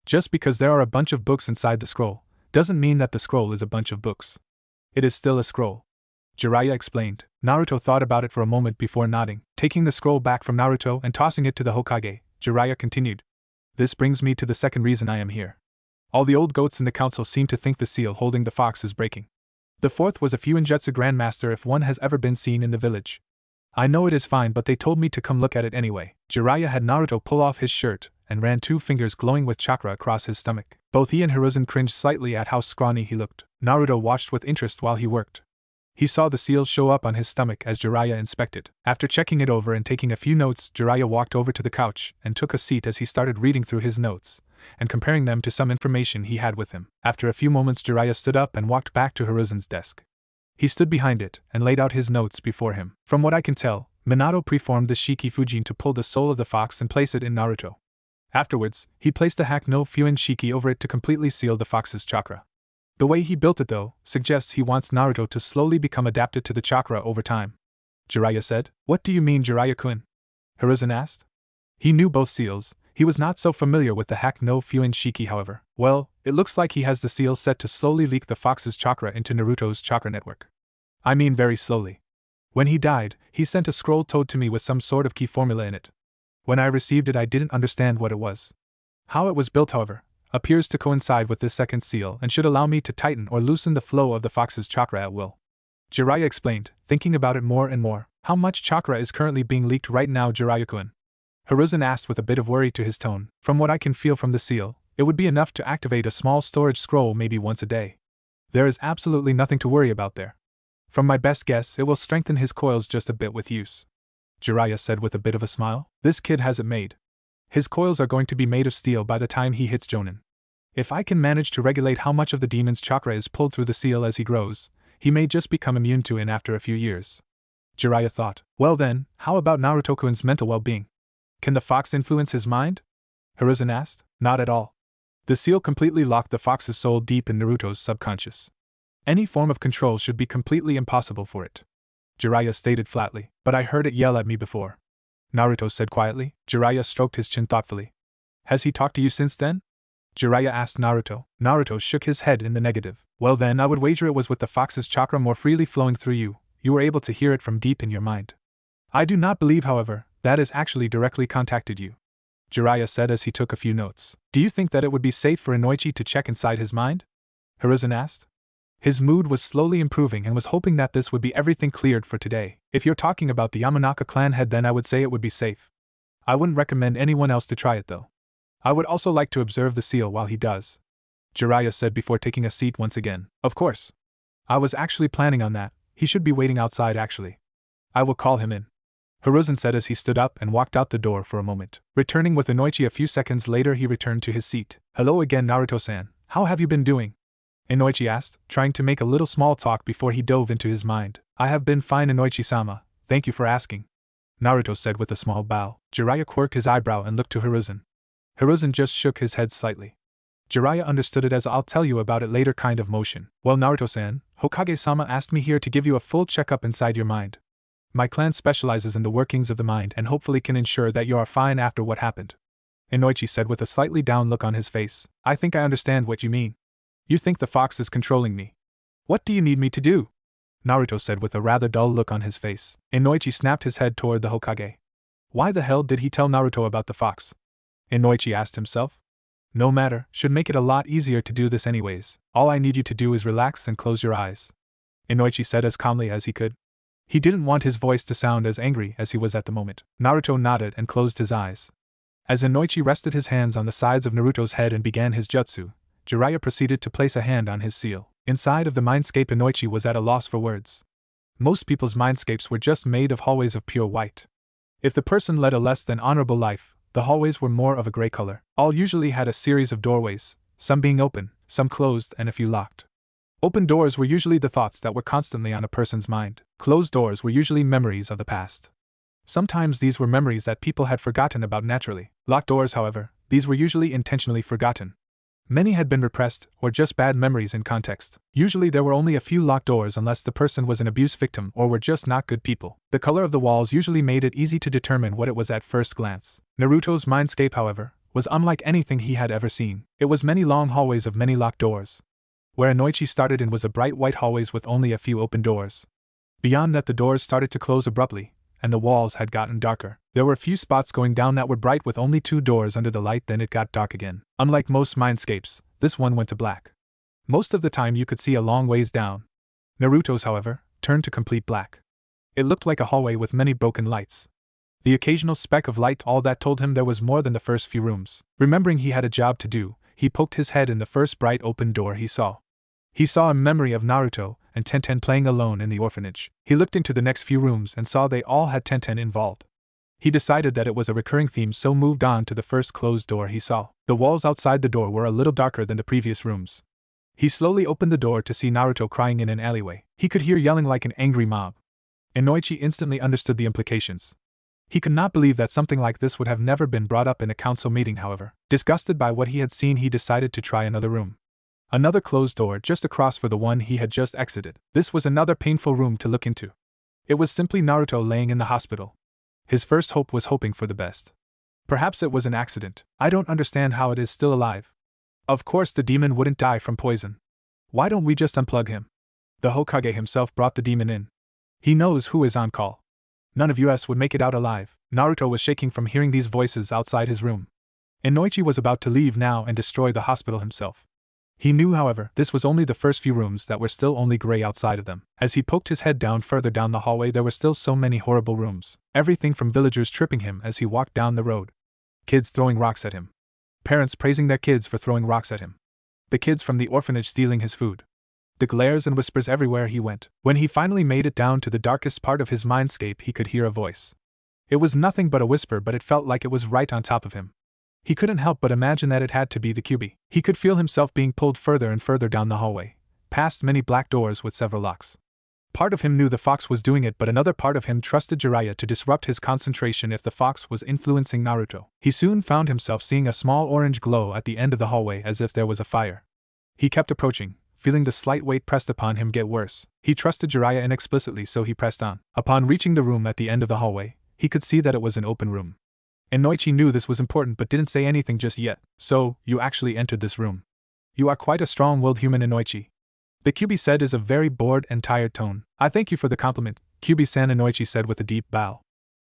Just because there are a bunch of books inside the scroll, doesn't mean that the scroll is a bunch of books. It is still a scroll. Jiraiya explained. Naruto thought about it for a moment before nodding. Taking the scroll back from Naruto and tossing it to the Hokage, Jiraiya continued. This brings me to the second reason I am here. All the old goats in the council seem to think the seal holding the fox is breaking. The fourth was a Fuinjutsu Grandmaster if one has ever been seen in the village. I know it is fine, but they told me to come look at it anyway. Jiraiya had Naruto pull off his shirt and ran two fingers glowing with chakra across his stomach. Both he and Hiruzen cringed slightly at how scrawny he looked. Naruto watched with interest while he worked. He saw the seal show up on his stomach as Jiraiya inspected. After checking it over and taking a few notes, Jiraiya walked over to the couch and took a seat as he started reading through his notes and comparing them to some information he had with him. After a few moments, Jiraiya stood up and walked back to Hiruzen's desk. He stood behind it and laid out his notes before him. From what I can tell, Minato preformed the Shiki Fujin to pull the soul of the fox and place it in Naruto. Afterwards, he placed the Hack no Fuin Shiki over it to completely seal the fox's chakra. The way he built it, though, suggests he wants Naruto to slowly become adapted to the chakra over time. Jiraiya said. What do you mean, Jiraiya-kun? Hiruzen asked. He knew both seals. He was not so familiar with the Hack no Fuin Shiki, however. Well, it looks like he has the seal set to slowly leak the fox's chakra into Naruto's chakra network. I mean very slowly. When he died, he sent a scroll toad to me with some sort of key formula in it. When I received it, I didn't understand what it was. How it was built, however, appears to coincide with this second seal and should allow me to tighten or loosen the flow of the fox's chakra at will. Jiraiya explained, thinking about it more and more. How much chakra is currently being leaked right now, Jiraiya-kun? Hiruzen asked with a bit of worry to his tone. From what I can feel from the seal, it would be enough to activate a small storage scroll maybe once a day. There is absolutely nothing to worry about there. From my best guess, it will strengthen his coils just a bit with use. Jiraiya said with a bit of a smile. This kid has it made. His coils are going to be made of steel by the time he hits Jonin. If I can manage to regulate how much of the demon's chakra is pulled through the seal as he grows, he may just become immune to it after a few years. Jiraiya thought. Well then, how about Naruto-kun's mental well-being? Can the fox influence his mind? Hiruzen asked. Not at all. The seal completely locked the fox's soul deep in Naruto's subconscious. Any form of control should be completely impossible for it. Jiraiya stated flatly. But I heard it yell at me before. Naruto said quietly. Jiraiya stroked his chin thoughtfully. Has he talked to you since then? Jiraiya asked Naruto. Naruto shook his head in the negative. Well then, I would wager it was with the fox's chakra more freely flowing through you. You were able to hear it from deep in your mind. I do not believe, however, that it actually directly contacted you, Jiraiya said as he took a few notes. Do you think that it would be safe for Enochi to check inside his mind? Hiruzen asked. His mood was slowly improving and was hoping that this would be everything cleared for today. If you're talking about the Yamanaka clan head, then I would say it would be safe. I wouldn't recommend anyone else to try it though. I would also like to observe the seal while he does, Jiraiya said before taking a seat once again. Of course. I was actually planning on that. He should be waiting outside actually. I will call him in, Hiruzen said as he stood up and walked out the door for a moment. Returning with Enochi a few seconds later, he returned to his seat. Hello again, Naruto-san. How have you been doing? Enochi asked, trying to make a little small talk before he dove into his mind. I have been fine, Enochi-sama. Thank you for asking, Naruto said with a small bow. Jiraiya quirked his eyebrow and looked to Hiruzen. Hiruzen just shook his head slightly. Jiraiya understood it as I'll tell you about it later kind of motion. Well, Naruto-san, Hokage-sama asked me here to give you a full checkup inside your mind. My clan specializes in the workings of the mind and hopefully can ensure that you are fine after what happened, Enochi said with a slightly down look on his face. I think I understand what you mean. You think the fox is controlling me. What do you need me to do? Naruto said with a rather dull look on his face. Enochi snapped his head toward the Hokage. Why the hell did he tell Naruto about the fox? Enochi asked himself. No matter, should make it a lot easier to do this anyways. All I need you to do is relax and close your eyes, Enochi said as calmly as he could. He didn't want his voice to sound as angry as he was at the moment. Naruto nodded and closed his eyes. As Enochi rested his hands on the sides of Naruto's head and began his jutsu, Jiraiya proceeded to place a hand on his seal. Inside of the mindscape, Enochi was at a loss for words. Most people's mindscapes were just made of hallways of pure white. If the person led a less than honorable life, the hallways were more of a gray color. All usually had a series of doorways, some being open, some closed, and a few locked. Open doors were usually the thoughts that were constantly on a person's mind. Closed doors were usually memories of the past. Sometimes these were memories that people had forgotten about naturally. Locked doors, however, these were usually intentionally forgotten. Many had been repressed, or just bad memories in context. Usually there were only a few locked doors unless the person was an abuse victim or were just not good people. The color of the walls usually made it easy to determine what it was at first glance. Naruto's mindscape, however, was unlike anything he had ever seen. It was many long hallways of many locked doors. Where Enochi started in was a bright white hallways with only a few open doors. Beyond that, the doors started to close abruptly, and the walls had gotten darker. There were a few spots going down that were bright with only 2 doors under the light, then it got dark again. Unlike most mindscapes, this one went to black. Most of the time you could see a long ways down. Naruto's, however, turned to complete black. It looked like a hallway with many broken lights. The occasional speck of light, all that told him there was more than the first few rooms. Remembering he had a job to do, he poked his head in the first bright open door he saw. He saw a memory of Naruto and Tenten playing alone in the orphanage. He looked into the next few rooms and saw they all had Tenten involved. He decided that it was a recurring theme, so moved on to the first closed door he saw. The walls outside the door were a little darker than the previous rooms. He slowly opened the door to see Naruto crying in an alleyway. He could hear yelling like an angry mob. Enochi instantly understood the implications. He could not believe that something like this would have never been brought up in a council meeting, however. Disgusted by what he had seen, he decided to try another room. Another closed door just across for the one he had just exited. This was another painful room to look into. It was simply Naruto laying in the hospital. His first hope was hoping for the best. Perhaps it was an accident. I don't understand how it is still alive. Of course the demon wouldn't die from poison. Why don't we just unplug him? The Hokage himself brought the demon in. He knows who is on call. None of us would make it out alive. Naruto was shaking from hearing these voices outside his room. Enochi was about to leave now and destroy the hospital himself. He knew, however, this was only the first few rooms that were still only gray outside of them. As he poked his head down further down the hallway, there were still so many horrible rooms. Everything from villagers tripping him as he walked down the road. Kids throwing rocks at him. Parents praising their kids for throwing rocks at him. The kids from the orphanage stealing his food. The glares and whispers everywhere he went. When he finally made it down to the darkest part of his mindscape, he could hear a voice. It was nothing but a whisper, but it felt like it was right on top of him. He couldn't help but imagine that it had to be the QB. He could feel himself being pulled further and further down the hallway, past many black doors with several locks. Part of him knew the fox was doing it, but another part of him trusted Jiraiya to disrupt his concentration if the fox was influencing Naruto. He soon found himself seeing a small orange glow at the end of the hallway as if there was a fire. He kept approaching, feeling the slight weight pressed upon him get worse. He trusted Jiraiya inexplicitly, so he pressed on. Upon reaching the room at the end of the hallway, He could see that it was an open room. Enochi knew this was important but didn't say anything just yet. So, you actually entered this room. You are quite a strong-willed human, Enochi. The Kyuubi said in a very bored and tired tone. I thank you for the compliment, Kyuubi-san, Enochi said with a deep bow.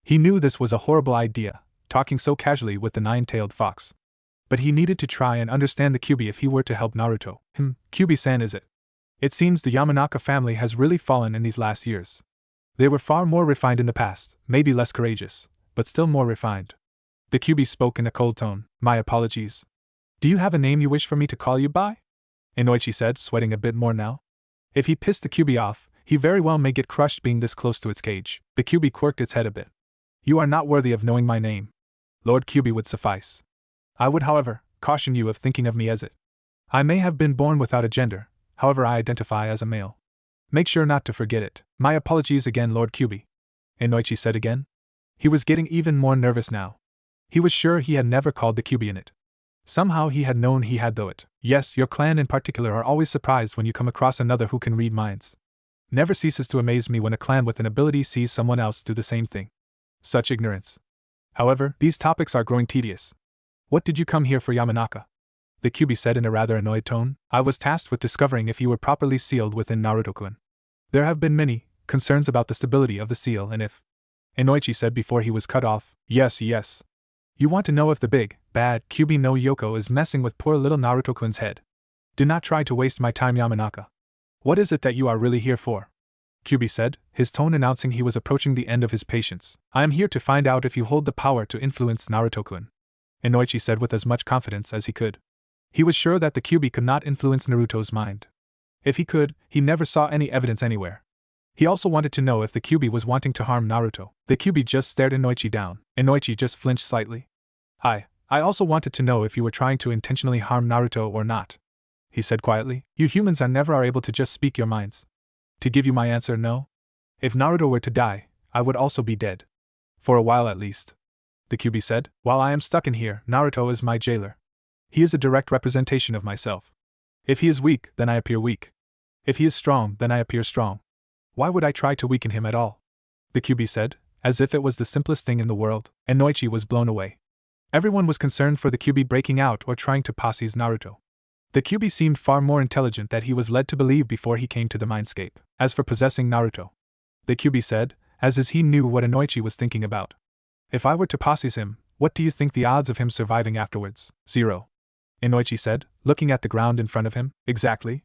He knew this was a horrible idea, talking so casually with the nine-tailed fox. But he needed to try and understand the Kyuubi if he were to help Naruto. Kyuubi-san, is it? It seems the Yamanaka family has really fallen in these last years. They were far more refined in the past, maybe less courageous, but still more refined. The Kyuubi spoke in a cold tone. My apologies. Do you have a name you wish for me to call you by? Enochi said, sweating a bit more now. If he pissed the Kyuubi off, he very well may get crushed being this close to its cage. The Kyuubi quirked its head a bit. You are not worthy of knowing my name. Lord Kyuubi would suffice. I would, however, caution you of thinking of me as it. I may have been born without a gender, however I identify as a male. Make sure not to forget it. My apologies again, Lord Kyuubi. Enochi said again. He was getting even more nervous now. He was sure he had never called the Kyuubi in it. Somehow he had known he had though it. Yes, your clan in particular are always surprised when you come across another who can read minds. Never ceases to amaze me when a clan with an ability sees someone else do the same thing. Such ignorance. However, these topics are growing tedious. What did you come here for, Yamanaka? The Kyuubi said in a rather annoyed tone. I was tasked with discovering if you were properly sealed within Naruto-kun. There have been many concerns about the stability of the seal and if... Enochi said before he was cut off. Yes. You want to know if the big, bad Kyuubi no Yoko is messing with poor little Naruto-kun's head. Do not try to waste my time, Yamanaka. What is it that you are really here for? Kyuubi said, his tone announcing he was approaching the end of his patience. I am here to find out if you hold the power to influence Naruto-kun. Enochi said with as much confidence as he could. He was sure that the Kyuubi could not influence Naruto's mind. If he could, he never saw any evidence anywhere. He also wanted to know if the Kyuubi was wanting to harm Naruto. The Kyuubi just stared Enochi down. Enochi just flinched slightly. I also wanted to know if you were trying to intentionally harm Naruto or not. He said quietly. You humans are able to just speak your minds. To give you my answer, no. If Naruto were to die, I would also be dead. For a while at least. The Kyuubi said. While I am stuck in here, Naruto is my jailer. He is a direct representation of myself. If he is weak, then I appear weak. If he is strong, then I appear strong. Why would I try to weaken him at all? The Kyuubi said, as if it was the simplest thing in the world. Enochi was blown away. Everyone was concerned for the Kyuubi breaking out or trying to posse's Naruto. The Kyuubi seemed far more intelligent than he was led to believe before he came to the mindscape. As for possessing Naruto, the Kyuubi said, as he knew what Enochi was thinking about. If I were to posse's him, what do you think the odds of him surviving afterwards? 0. Enochi said, looking at the ground in front of him. Exactly.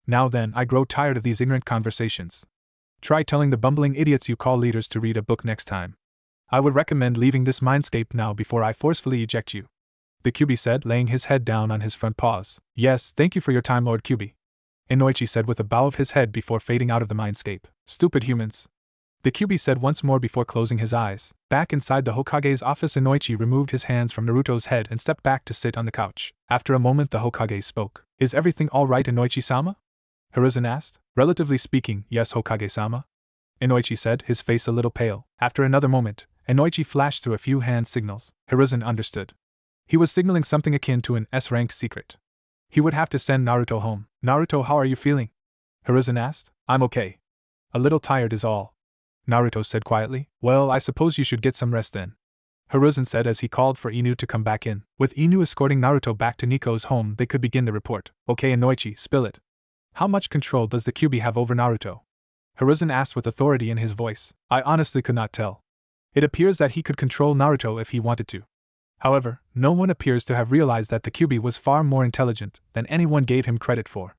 Now then, I grow tired of these ignorant conversations. Try telling the bumbling idiots you call leaders to read a book next time. I would recommend leaving this mindscape now before I forcefully eject you. The Kyuubi said, laying his head down on his front paws. Yes, thank you for your time, Lord Kyuubi. Enochi said with a bow of his head before fading out of the mindscape. Stupid humans. The Kyuubi said once more before closing his eyes. Back inside the Hokage's office, Enochi removed his hands from Naruto's head and stepped back to sit on the couch. After a moment, the Hokage spoke. Is everything all right, Enochi-sama? Hiruzen asked. Relatively speaking, yes, Hokage-sama. Enochi said, his face a little pale. After another moment, Enochi flashed through a few hand signals. Hiruzen understood. He was signaling something akin to an S-ranked secret. He would have to send Naruto home. Naruto, how are you feeling? Hiruzen asked. I'm okay. A little tired is all. Naruto said quietly. Well, I suppose you should get some rest then. Hiruzen said as he called for Inu to come back in. With Inu escorting Naruto back to Niko's home, they could begin the report. Okay, Enochi, spill it. How much control does the Kyuubi have over Naruto? Hiruzen asked with authority in his voice. I honestly could not tell. It appears that he could control Naruto if he wanted to. However, no one appears to have realized that the Kyuubi was far more intelligent than anyone gave him credit for.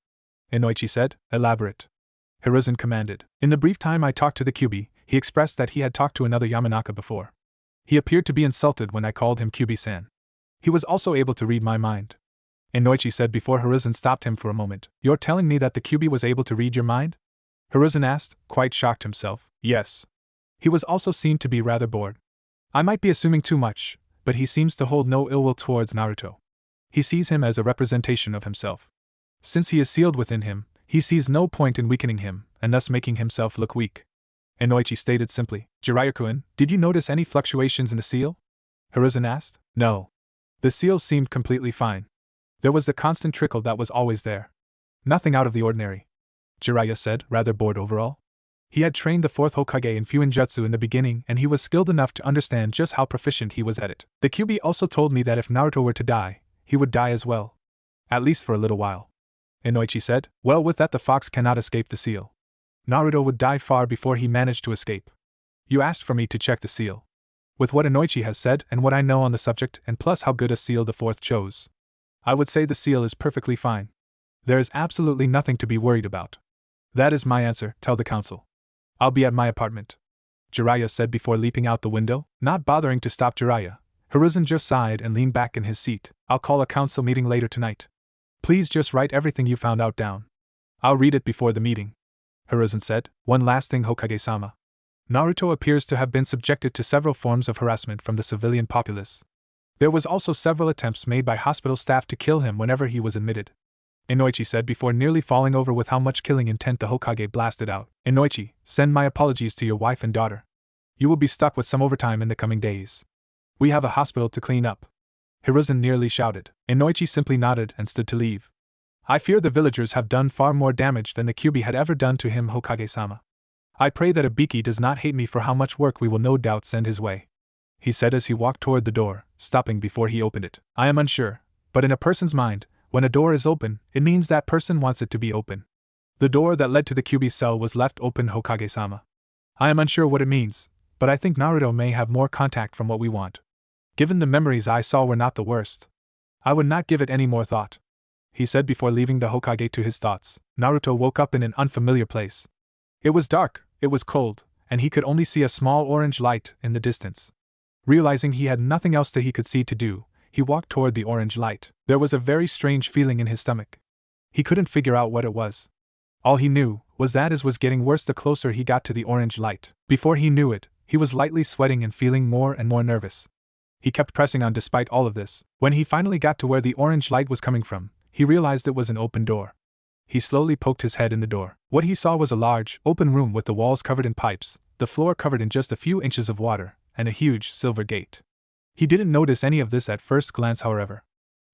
Enochi said, elaborate. Hiruzen commanded. In the brief time I talked to the Kyuubi, he expressed that he had talked to another Yamanaka before. He appeared to be insulted when I called him Kyuubi-san. He was also able to read my mind. Enochi said before Hiruzen stopped him for a moment. You're telling me that the Kyuubi was able to read your mind? Hiruzen asked, quite shocked himself. Yes. He was also seemed to be rather bored. I might be assuming too much, but he seems to hold no ill will towards Naruto. He sees him as a representation of himself. Since he is sealed within him, he sees no point in weakening him, and thus making himself look weak. Enochi stated simply. Jiraiya-kun, did you notice any fluctuations in the seal? Hiruzen asked. No. The seal seemed completely fine. There was the constant trickle that was always there. Nothing out of the ordinary. Jiraiya said, rather bored overall. He had trained the 4th Hokage in Fuinjutsu in the beginning and he was skilled enough to understand just how proficient he was at it. The QB also told me that if Naruto were to die, he would die as well. At least for a little while. Enochi said, well, with that the fox cannot escape the seal. Naruto would die far before he managed to escape. You asked for me to check the seal. With what Enochi has said and what I know on the subject and plus how good a seal the 4th chose, I would say the seal is perfectly fine. There is absolutely nothing to be worried about. That is my answer, tell the council. I'll be at my apartment. Jiraiya said before leaping out the window, not bothering to stop Jiraiya. Hiruzen just sighed and leaned back in his seat. I'll call a council meeting later tonight. Please just write everything you found out down. I'll read it before the meeting. Hiruzen said, one last thing, Hokage-sama. Naruto appears to have been subjected to several forms of harassment from the civilian populace. There was also several attempts made by hospital staff to kill him whenever he was admitted. Enochi said before nearly falling over with how much killing intent the Hokage blasted out. Enochi, send my apologies to your wife and daughter. You will be stuck with some overtime in the coming days. We have a hospital to clean up. Hiruzen nearly shouted. Enochi simply nodded and stood to leave. I fear the villagers have done far more damage than the Kyuubi had ever done to him, Hokage-sama. I pray that Ibiki does not hate me for how much work we will no doubt send his way. He said as he walked toward the door, stopping before he opened it. I am unsure, but in a person's mind, when a door is open, it means that person wants it to be open. The door that led to the Kyuubi's cell was left open, Hokage-sama. I am unsure what it means, but I think Naruto may have more contact from what we want. Given the memories I saw were not the worst, I would not give it any more thought. He said before leaving the Hokage to his thoughts. Naruto woke up in an unfamiliar place. It was dark, it was cold, and he could only see a small orange light in the distance. Realizing he had nothing else that he could see to do, he walked toward the orange light. There was a very strange feeling in his stomach. He couldn't figure out what it was. All he knew was that it was getting worse the closer he got to the orange light. Before he knew it, he was lightly sweating and feeling more and more nervous. He kept pressing on despite all of this. When he finally got to where the orange light was coming from, he realized it was an open door. He slowly poked his head in the door. What he saw was a large, open room with the walls covered in pipes, the floor covered in just a few inches of water, and a huge silver gate. He didn't notice any of this at first glance, however.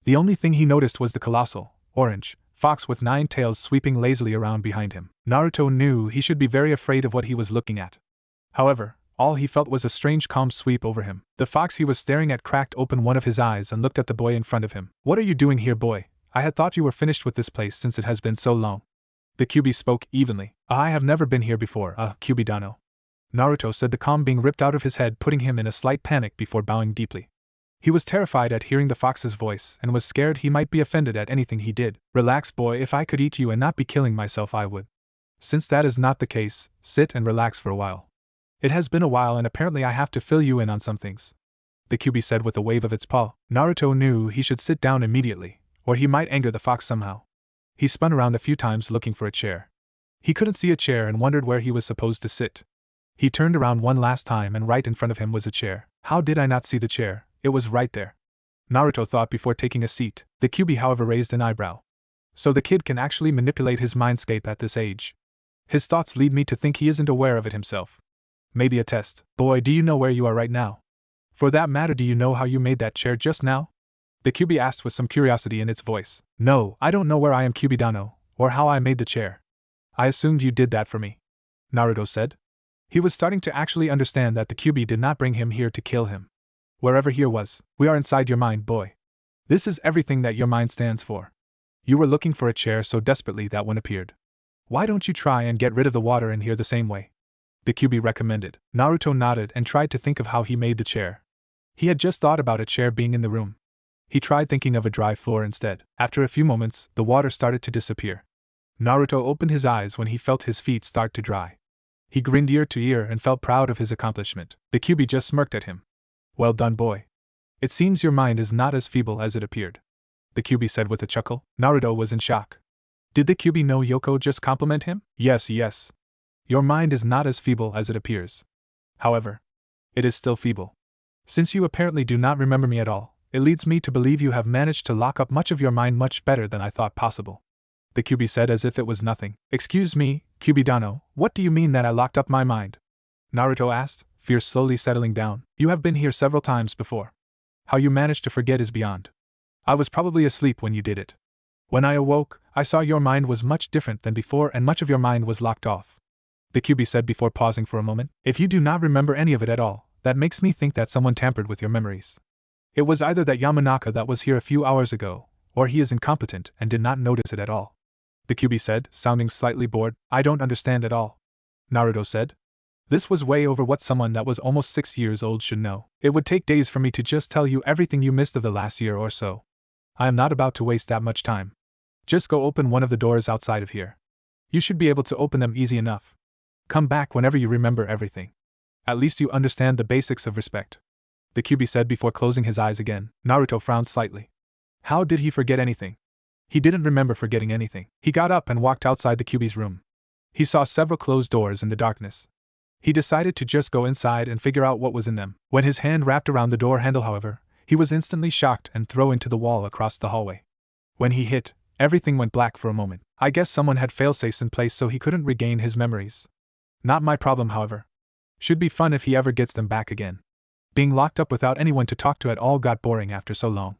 The only thing he noticed was the colossal, orange, fox with 9 tails sweeping lazily around behind him. Naruto knew he should be very afraid of what he was looking at. However, all he felt was a strange calm sweep over him. The fox he was staring at cracked open one of his eyes and looked at the boy in front of him. What are you doing here, boy? I had thought you were finished with this place since it has been so long. The Kyuubi spoke evenly. I have never been here before, Kyuubi-dano. Naruto said, the calm being ripped out of his head, putting him in a slight panic before bowing deeply. He was terrified at hearing the fox's voice and was scared he might be offended at anything he did. Relax, boy, if I could eat you and not be killing myself, I would. Since that is not the case, sit and relax for a while. It has been a while and apparently I have to fill you in on some things. The Kyuubi said with a wave of its paw. Naruto knew he should sit down immediately, or he might anger the fox somehow. He spun around a few times looking for a chair. He couldn't see a chair and wondered where he was supposed to sit. He turned around one last time and right in front of him was a chair. How did I not see the chair? It was right there. Naruto thought before taking a seat. The Kyuubi, however, raised an eyebrow. So the kid can actually manipulate his mindscape at this age. His thoughts lead me to think he isn't aware of it himself. Maybe a test. Boy, do you know where you are right now? For that matter, do you know how you made that chair just now? The Kyuubi asked with some curiosity in its voice. No, I don't know where I am, Kyuubi-dano, or how I made the chair. I assumed you did that for me. Naruto said. He was starting to actually understand that the Kyuubi did not bring him here to kill him. Wherever here was, we are inside your mind, boy. This is everything that your mind stands for. You were looking for a chair so desperately that one appeared. Why don't you try and get rid of the water in here the same way? The Kyuubi recommended. Naruto nodded and tried to think of how he made the chair. He had just thought about a chair being in the room. He tried thinking of a dry floor instead. After a few moments, the water started to disappear. Naruto opened his eyes when he felt his feet start to dry. He grinned ear to ear and felt proud of his accomplishment. The Kyuubi just smirked at him. Well done, boy. It seems your mind is not as feeble as it appeared. The Kyuubi said with a chuckle. Naruto was in shock. Did the Kyuubi know Yoko just compliment him? Yes. Your mind is not as feeble as it appears. However, it is still feeble. Since you apparently do not remember me at all, it leads me to believe you have managed to lock up much of your mind much better than I thought possible. The Kyuubi said as if it was nothing. Excuse me, Kyuubi-dano, what do you mean that I locked up my mind? Naruto asked, fear slowly settling down. You have been here several times before. How you managed to forget is beyond. I was probably asleep when you did it. When I awoke, I saw your mind was much different than before and much of your mind was locked off. the Kyuubi said before pausing for a moment. If you do not remember any of it at all, that makes me think that someone tampered with your memories. It was either that Yamanaka that was here a few hours ago, or he is incompetent and did not notice it at all. The Kyuubi said, sounding slightly bored. I don't understand at all. Naruto said. This was way over what someone that was almost 6 years old should know. It would take days for me to just tell you everything you missed of the last year or so. I am not about to waste that much time. Just go open one of the doors outside of here. You should be able to open them easy enough. Come back whenever you remember everything. At least you understand the basics of respect. The Kyuubi said before closing his eyes again. Naruto frowned slightly. How did he forget anything? He didn't remember forgetting anything. He got up and walked outside the Kyuubi's room. He saw several closed doors in the darkness. He decided to just go inside and figure out what was in them. When his hand wrapped around the door handle, however, he was instantly shocked and thrown into the wall across the hallway. When he hit, everything went black for a moment. I guess someone had failsafes in place so he couldn't regain his memories. Not my problem, however. Should be fun if he ever gets them back again. Being locked up without anyone to talk to at all got boring after so long.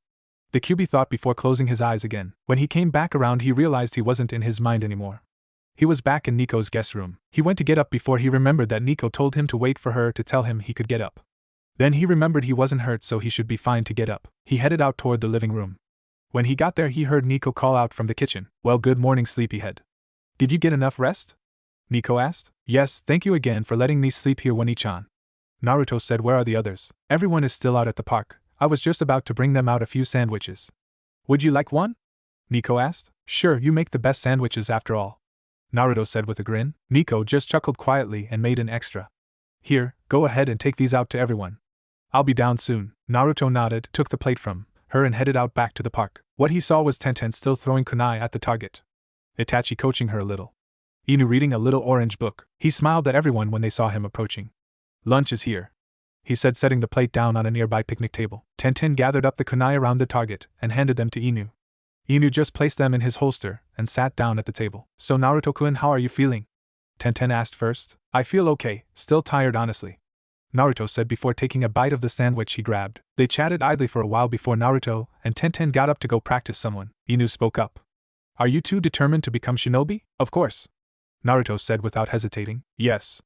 The Kyuubi thought before closing his eyes again. When he came back around, he realized he wasn't in his mind anymore. He was back in Niko's guest room. He went to get up before he remembered that Niko told him to wait for her to tell him he could get up. Then he remembered he wasn't hurt, so he should be fine to get up. He headed out toward the living room. When he got there, he heard Niko call out from the kitchen. Well, good morning, sleepyhead. Did you get enough rest? Niko asked. Yes, thank you again for letting me sleep here, Oni-chan. Naruto said. Where are the others? Everyone is still out at the park. I was just about to bring them out a few sandwiches. Would you like one? Niko asked. Sure, you make the best sandwiches after all. Naruto said with a grin. Niko just chuckled quietly and made an extra. Here, go ahead and take these out to everyone. I'll be down soon. Naruto nodded, took the plate from her and headed out back to the park. What he saw was Tenten still throwing kunai at the target. Itachi coaching her a little. Inu reading a little orange book. He smiled at everyone when they saw him approaching. Lunch is here, he said, setting the plate down on a nearby picnic table. Tenten gathered up the kunai around the target and handed them to Inu. Inu just placed them in his holster and sat down at the table. So Naruto-kun, how are you feeling? Tenten asked first. I feel okay, still tired honestly, Naruto said before taking a bite of the sandwich he grabbed. They chatted idly for a while before Naruto and Tenten got up to go practice someone. Inu spoke up. Are you two determined to become shinobi? Of course, Naruto said without hesitating. Yes,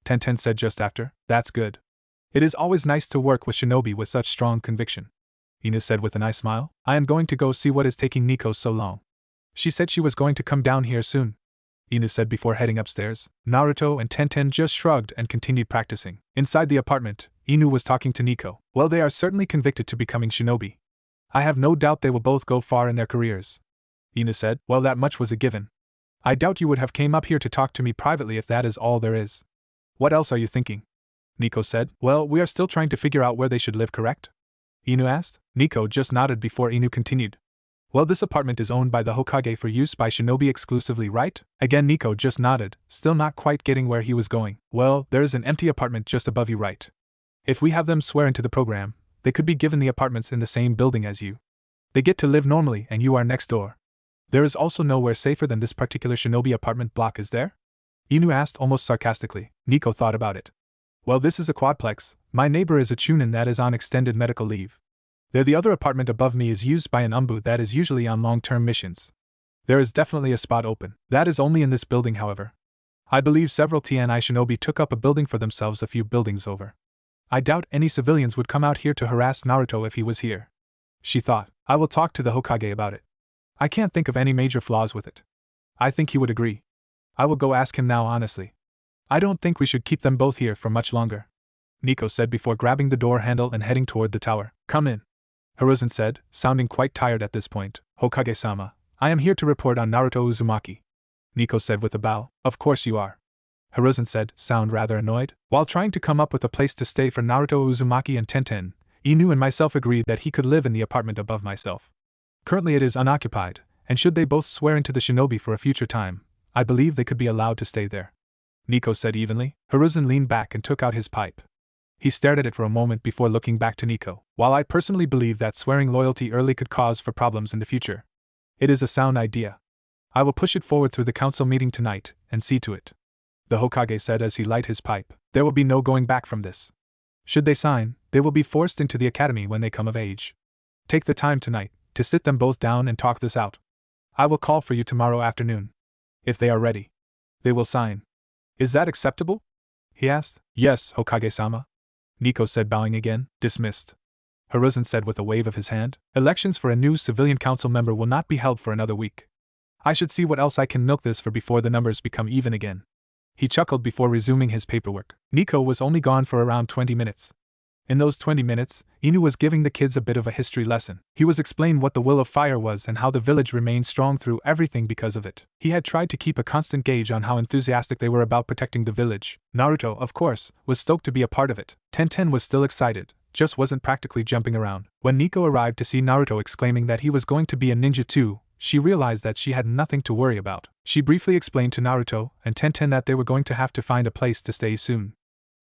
Tenten said just after. That's good. It is always nice to work with shinobi with such strong conviction, Inu said with a nice smile. I am going to go see what is taking Niko so long. She said she was going to come down here soon, Inu said before heading upstairs. Naruto and Tenten just shrugged and continued practicing. Inside the apartment, Inu was talking to Niko. Well, they are certainly convicted to becoming shinobi. I have no doubt they will both go far in their careers, Inu said. Well, that much was a given. I doubt you would have came up here to talk to me privately if that is all there is. What else are you thinking? Niko said. Well, we are still trying to figure out where they should live, correct? Inu asked. Niko just nodded before Inu continued. Well, this apartment is owned by the Hokage for use by shinobi exclusively, right? Again Niko just nodded, still not quite getting where he was going. Well, there is an empty apartment just above you, right? If we have them swear into the program, they could be given the apartments in the same building as you. They get to live normally and you are next door. There is also nowhere safer than this particular shinobi apartment block, is there? Inu asked almost sarcastically. Niko thought about it. Well, this is a quadplex. My neighbor is a chunin that is on extended medical leave. The other apartment above me is used by an umbu that is usually on long-term missions. There is definitely a spot open. That is only in this building, however. I believe several TNI shinobi took up a building for themselves a few buildings over. I doubt any civilians would come out here to harass Naruto if he was here. She thought. I will talk to the Hokage about it. I can't think of any major flaws with it. I think he would agree. I will go ask him now honestly. I don't think we should keep them both here for much longer, Niko said before grabbing the door handle and heading toward the tower. Come in, Hiruzen said, sounding quite tired at this point. Hokage-sama, I am here to report on Naruto Uzumaki, Niko said with a bow. Of course you are, Hiruzen said, sound rather annoyed. While trying to come up with a place to stay for Naruto Uzumaki and Tenten, Inu and myself agreed that he could live in the apartment above myself. Currently it is unoccupied, and should they both swear into the shinobi for a future time, I believe they could be allowed to stay there, Niko said evenly. Hiruzen leaned back and took out his pipe. He stared at it for a moment before looking back to Niko. While I personally believe that swearing loyalty early could cause for problems in the future, it is a sound idea. I will push it forward through the council meeting tonight and see to it, the Hokage said as he lighted his pipe. There will be no going back from this. Should they sign, they will be forced into the academy when they come of age. Take the time tonight to sit them both down and talk this out. I will call for you tomorrow afternoon. If they are ready, they will sign. Is that acceptable? He asked. Yes, Hokage-sama. Niko said, bowing again. Dismissed. Hiruzen said with a wave of his hand. Elections for a new civilian council member will not be held for another week. I should see what else I can milk this for before the numbers become even again. He chuckled before resuming his paperwork. Niko was only gone for around 20 minutes. In those 20 minutes, Inu was giving the kids a bit of a history lesson. He was explaining what the will of fire was and how the village remained strong through everything because of it. He had tried to keep a constant gauge on how enthusiastic they were about protecting the village. Naruto, of course, was stoked to be a part of it. Tenten was still excited, just wasn't practically jumping around. When Niko arrived to see Naruto exclaiming that he was going to be a ninja too, she realized that she had nothing to worry about. She briefly explained to Naruto and Tenten that they were going to have to find a place to stay soon.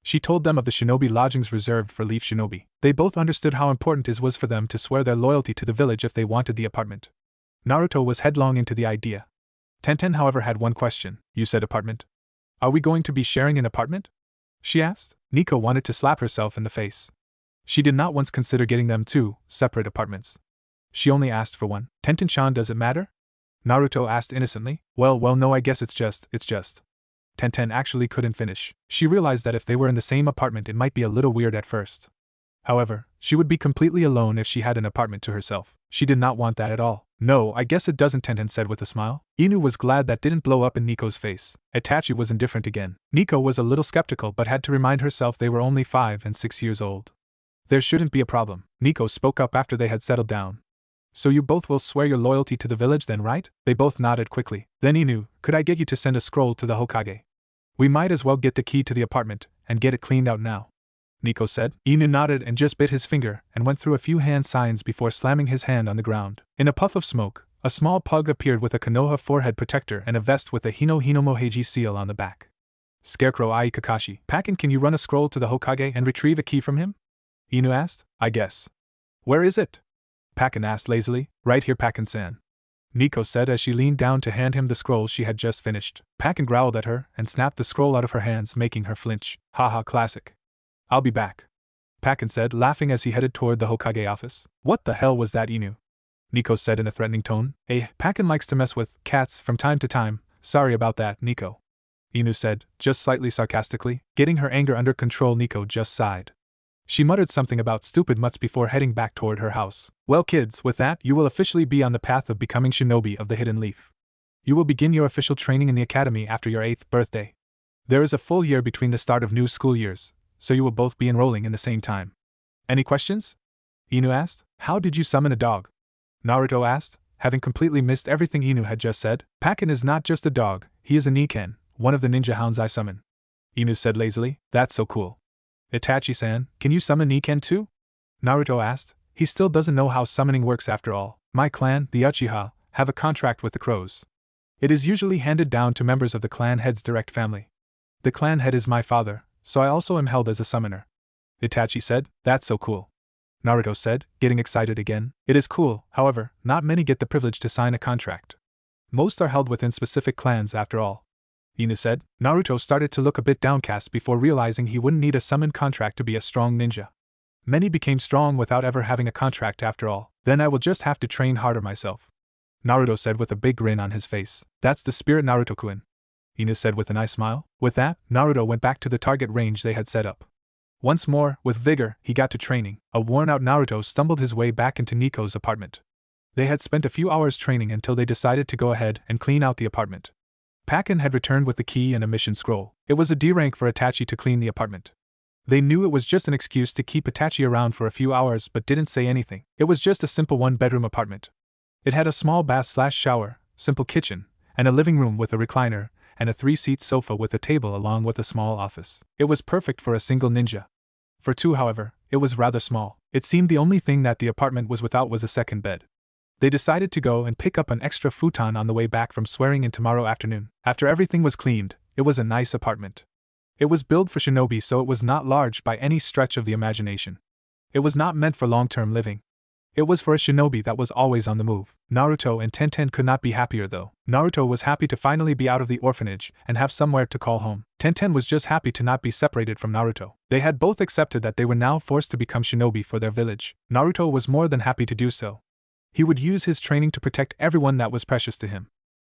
She told them of the shinobi lodgings reserved for Leaf Shinobi. They both understood how important it was for them to swear their loyalty to the village if they wanted the apartment. Naruto was headlong into the idea. Tenten, however, had one question. You said apartment? Are we going to be sharing an apartment? She asked. Niko wanted to slap herself in the face. She did not once consider getting them two separate apartments. She only asked for one. Tenten-chan, does it matter? Naruto asked innocently. Well, no, I guess it's just. Tenten actually couldn't finish. She realized that if they were in the same apartment it might be a little weird at first. However, she would be completely alone if she had an apartment to herself. She did not want that at all. No, I guess it doesn't, Tenten said with a smile. Inu was glad that didn't blow up in Niko's face. Itachi was indifferent again. Niko was a little skeptical but had to remind herself they were only 5 and 6 years old. There shouldn't be a problem. Niko spoke up after they had settled down. So you both will swear your loyalty to the village then, right? They both nodded quickly. Then Inu, could I get you to send a scroll to the Hokage? We might as well get the key to the apartment and get it cleaned out now, Niko said. Inu nodded and just bit his finger and went through a few hand signs before slamming his hand on the ground. In a puff of smoke, a small pug appeared with a Konoha forehead protector and a vest with a Hino Hino Moheiji seal on the back. Scarecrow Ai Kakashi. Pakken, can you run a scroll to the Hokage and retrieve a key from him? Inu asked. I guess. Where is it? Pakken asked lazily. Right here, Pakken-san, Niko said as she leaned down to hand him the scroll she had just finished. Pakken growled at her and snapped the scroll out of her hands, making her flinch. Haha, classic. I'll be back, Pakken said, laughing as he headed toward the Hokage office. What the hell was that, Inu? Niko said in a threatening tone. Pakken likes to mess with cats from time to time. Sorry about that, Niko, Inu said, just slightly sarcastically. Getting her anger under control, Niko just sighed. She muttered something about stupid mutts before heading back toward her house. Well, kids, with that, you will officially be on the path of becoming shinobi of the Hidden Leaf. You will begin your official training in the academy after your 8th birthday. There is a full year between the start of new school years, so you will both be enrolling in the same time. Any questions? Inu asked. How did you summon a dog? Naruto asked, having completely missed everything Inu had just said. Pakken is not just a dog, he is a Niken, one of the ninja hounds I summon, Inu said lazily. That's so cool. Itachi-san, can you summon Niken too? Naruto asked. He still doesn't know how summoning works after all. My clan, the Uchiha, have a contract with the crows. It is usually handed down to members of the clan head's direct family. The clan head is my father, so I also am held as a summoner, Itachi said. That's so cool, Naruto said, getting excited again. It is cool, however, not many get the privilege to sign a contract. Most are held within specific clans after all, Inu said. Naruto started to look a bit downcast before realizing he wouldn't need a summon contract to be a strong ninja. Many became strong without ever having a contract after all. Then I will just have to train harder myself, Naruto said with a big grin on his face. That's the spirit, Naruto-kun, Inu said with a nice smile. With that, Naruto went back to the target range they had set up. Once more, with vigor, he got to training. A worn-out Naruto stumbled his way back into Niko's apartment. They had spent a few hours training until they decided to go ahead and clean out the apartment. Pakken had returned with the key and a mission scroll. It was a D rank for Itachi to clean the apartment. They knew it was just an excuse to keep Itachi around for a few hours but didn't say anything. It was just a simple one-bedroom apartment. It had a small bath/shower, simple kitchen, and a living room with a recliner, and a 3-seat sofa with a table along with a small office. It was perfect for a single ninja. For two, however, it was rather small. It seemed the only thing that the apartment was without was a second bed. They decided to go and pick up an extra futon on the way back from swearing in tomorrow afternoon. After everything was cleaned, it was a nice apartment. It was built for shinobi, so it was not large by any stretch of the imagination. It was not meant for long-term living. It was for a shinobi that was always on the move. Naruto and Tenten could not be happier though. Naruto was happy to finally be out of the orphanage and have somewhere to call home. Tenten was just happy to not be separated from Naruto. They had both accepted that they were now forced to become shinobi for their village. Naruto was more than happy to do so. He would use his training to protect everyone that was precious to him.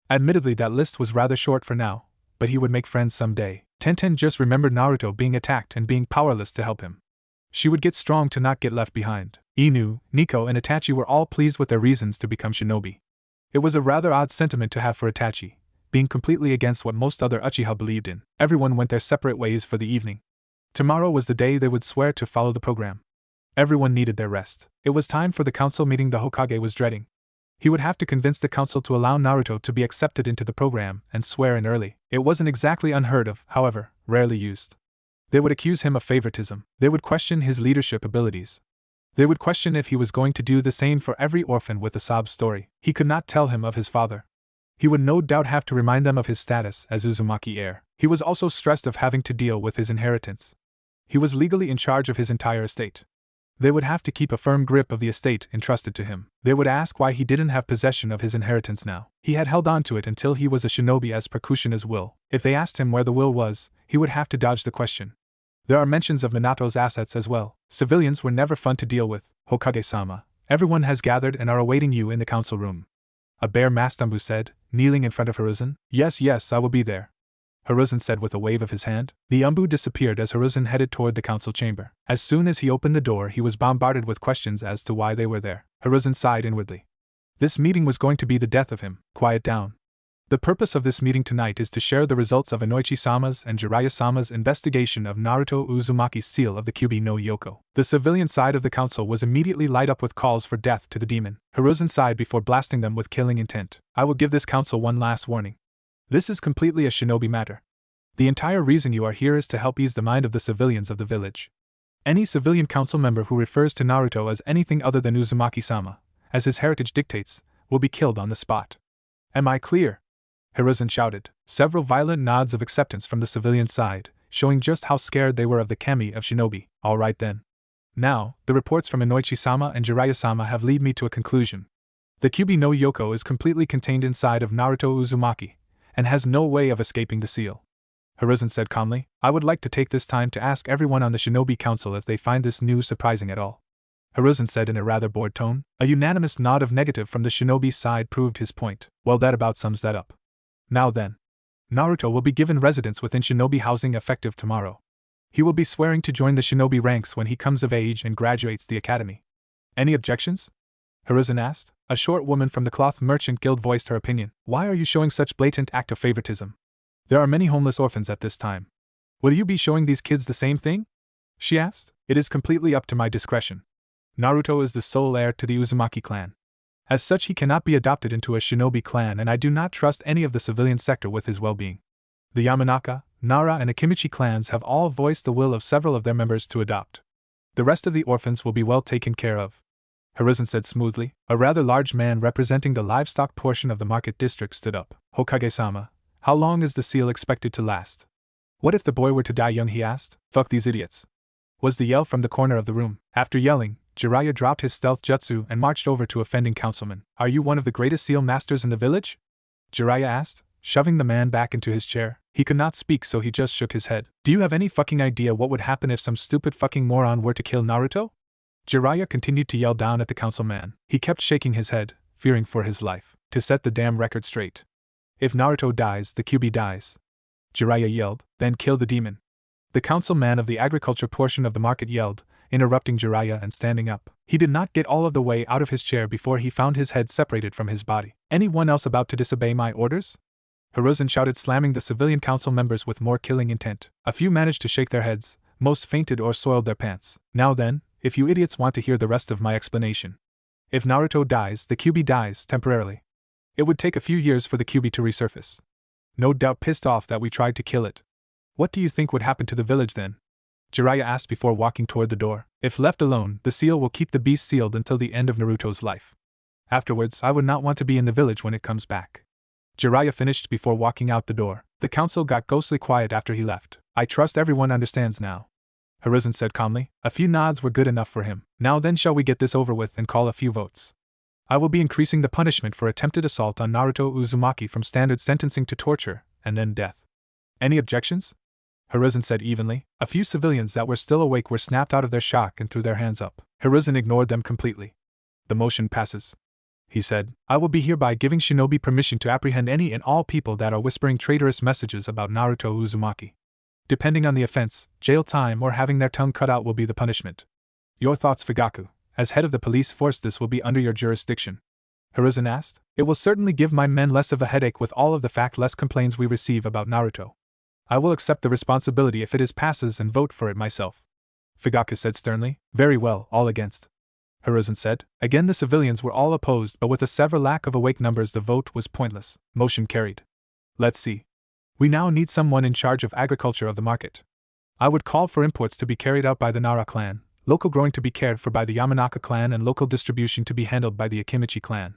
Admittedly, that list was rather short for now, but he would make friends someday. Tenten just remembered Naruto being attacked and being powerless to help him. She would get strong to not get left behind. Inu, Niko, and Itachi were all pleased with their reasons to become shinobi. It was a rather odd sentiment to have for Itachi, being completely against what most other Uchiha believed in. Everyone went their separate ways for the evening. Tomorrow was the day they would swear to follow the program. Everyone needed their rest. It was time for the council meeting the Hokage was dreading. He would have to convince the council to allow Naruto to be accepted into the program and swear in early. It wasn't exactly unheard of, however, rarely used. They would accuse him of favoritism. They would question his leadership abilities. They would question if he was going to do the same for every orphan with a sob story. He could not tell him of his father. He would no doubt have to remind them of his status as Uzumaki heir. He was also stressed of having to deal with his inheritance. He was legally in charge of his entire estate. They would have to keep a firm grip of the estate entrusted to him. They would ask why he didn't have possession of his inheritance now. He had held on to it until he was a shinobi as per Kushina's will. If they asked him where the will was, he would have to dodge the question. There are mentions of Minato's assets as well. Civilians were never fun to deal with. Hokage-sama, everyone has gathered and are awaiting you in the council room. A bare Mastambu said, kneeling in front of Hiruzen. Yes, I will be there. Hiruzen said with a wave of his hand. The Umbu disappeared as Hiruzen headed toward the council chamber. As soon as he opened the door, he was bombarded with questions as to why they were there. Hiruzen sighed inwardly. This meeting was going to be the death of him. Quiet down. The purpose of this meeting tonight is to share the results of Enochi-sama's and Jiraiya-sama's investigation of Naruto Uzumaki's seal of the Kyuubi no Yoko. The civilian side of the council was immediately light up with calls for death to the demon. Hiruzen sighed before blasting them with killing intent. I will give this council one last warning. This is completely a shinobi matter. The entire reason you are here is to help ease the mind of the civilians of the village. Any civilian council member who refers to Naruto as anything other than Uzumaki-sama, as his heritage dictates, will be killed on the spot. Am I clear? Hiruzen shouted. Several violent nods of acceptance from the civilian side, showing just how scared they were of the kami of shinobi. All right then. Now, the reports from Enochi-sama and Jiraiya-sama have led me to a conclusion. The Kyuubi no Yoko is completely contained inside of Naruto Uzumaki, and has no way of escaping the seal. Hiruzen said calmly, I would like to take this time to ask everyone on the Shinobi Council if they find this news surprising at all. Hiruzen said in a rather bored tone. A unanimous nod of negative from the Shinobi side proved his point. Well, that about sums that up. Now then. Naruto will be given residence within Shinobi housing effective tomorrow. He will be swearing to join the Shinobi ranks when he comes of age and graduates the academy. Any objections? Hiruzen asked. A short woman from the cloth merchant guild voiced her opinion. Why are you showing such blatant act of favoritism? There are many homeless orphans at this time. Will you be showing these kids the same thing? She asked. It is completely up to my discretion. Naruto is the sole heir to the Uzumaki clan. As such, he cannot be adopted into a shinobi clan, and I do not trust any of the civilian sector with his well-being. The Yamanaka, Nara, and Akimichi clans have all voiced the will of several of their members to adopt. The rest of the orphans will be well taken care of. Hiruzen said smoothly. A rather large man representing the livestock portion of the market district stood up. Hokage-sama, how long is the seal expected to last? What if the boy were to die young, he asked. Fuck these idiots. Was the yell from the corner of the room. After yelling, Jiraiya dropped his stealth jutsu and marched over to offending councilman. Are you one of the greatest seal masters in the village? Jiraiya asked, shoving the man back into his chair. He could not speak, so he just shook his head. Do you have any fucking idea what would happen if some stupid fucking moron were to kill Naruto? Jiraiya continued to yell down at the councilman. He kept shaking his head, fearing for his life. To set the damn record straight. If Naruto dies, the Kyuubi dies. Jiraiya yelled, then kill the demon. The councilman of the agriculture portion of the market yelled, interrupting Jiraiya and standing up. He did not get all of the way out of his chair before he found his head separated from his body. Anyone else about to disobey my orders? Hiruzen shouted, slamming the civilian council members with more killing intent. A few managed to shake their heads, most fainted or soiled their pants. Now then, if you idiots want to hear the rest of my explanation. If Naruto dies, the Kyuubi dies, temporarily. It would take a few years for the Kyuubi to resurface. No doubt pissed off that we tried to kill it. What do you think would happen to the village then? Jiraiya asked before walking toward the door. If left alone, the seal will keep the beast sealed until the end of Naruto's life. Afterwards, I would not want to be in the village when it comes back. Jiraiya finished before walking out the door. The council got ghostly quiet after he left. I trust everyone understands now. Hiruzen said calmly. A few nods were good enough for him. Now then, shall we get this over with and call a few votes? I will be increasing the punishment for attempted assault on Naruto Uzumaki from standard sentencing to torture, and then death. Any objections? Hiruzen said evenly. A few civilians that were still awake were snapped out of their shock and threw their hands up. Hiruzen ignored them completely. The motion passes. He said, I will be hereby giving Shinobi permission to apprehend any and all people that are whispering traitorous messages about Naruto Uzumaki. Depending on the offense, jail time or having their tongue cut out will be the punishment. Your thoughts, Fugaku? As head of the police force, this will be under your jurisdiction. Hiruzen asked. It will certainly give my men less of a headache with all of the fact-less complaints we receive about Naruto. I will accept the responsibility if it passes and vote for it myself. Fugaku said sternly. Very well, all against. Hiruzen said. Again the civilians were all opposed, but with a severe lack of awake numbers the vote was pointless. Motion carried. Let's see. We now need someone in charge of agriculture of the market. I would call for imports to be carried out by the Nara clan, local growing to be cared for by the Yamanaka clan, and local distribution to be handled by the Akimichi clan.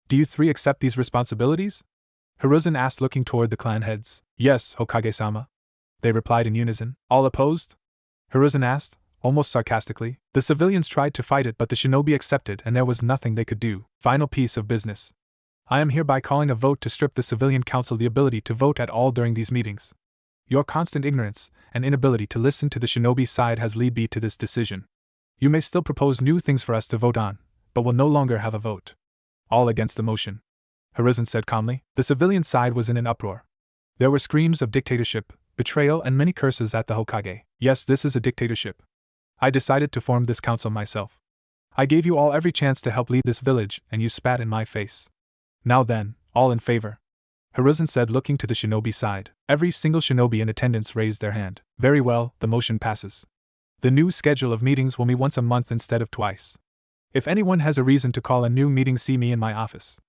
Do you three accept these responsibilities? Hiruzen asked, looking toward the clan heads. Yes, Hokage-sama. They replied in unison. All opposed? Hiruzen asked, almost sarcastically. The civilians tried to fight it, but the shinobi accepted, and there was nothing they could do. Final piece of business. I am hereby calling a vote to strip the civilian council the ability to vote at all during these meetings. Your constant ignorance and inability to listen to the shinobi side has led me to this decision. You may still propose new things for us to vote on, but will no longer have a vote. All against the motion. Hiruzen said calmly. The civilian side was in an uproar. There were screams of dictatorship, betrayal, and many curses at the Hokage. Yes, this is a dictatorship. I decided to form this council myself. I gave you all every chance to help lead this village, and you spat in my face. Now then, all in favor? Hiruzen said, looking to the shinobi side. Every single shinobi in attendance raised their hand. Very well, the motion passes. The new schedule of meetings will be once a month instead of twice. If anyone has a reason to call a new meeting, see me in my office.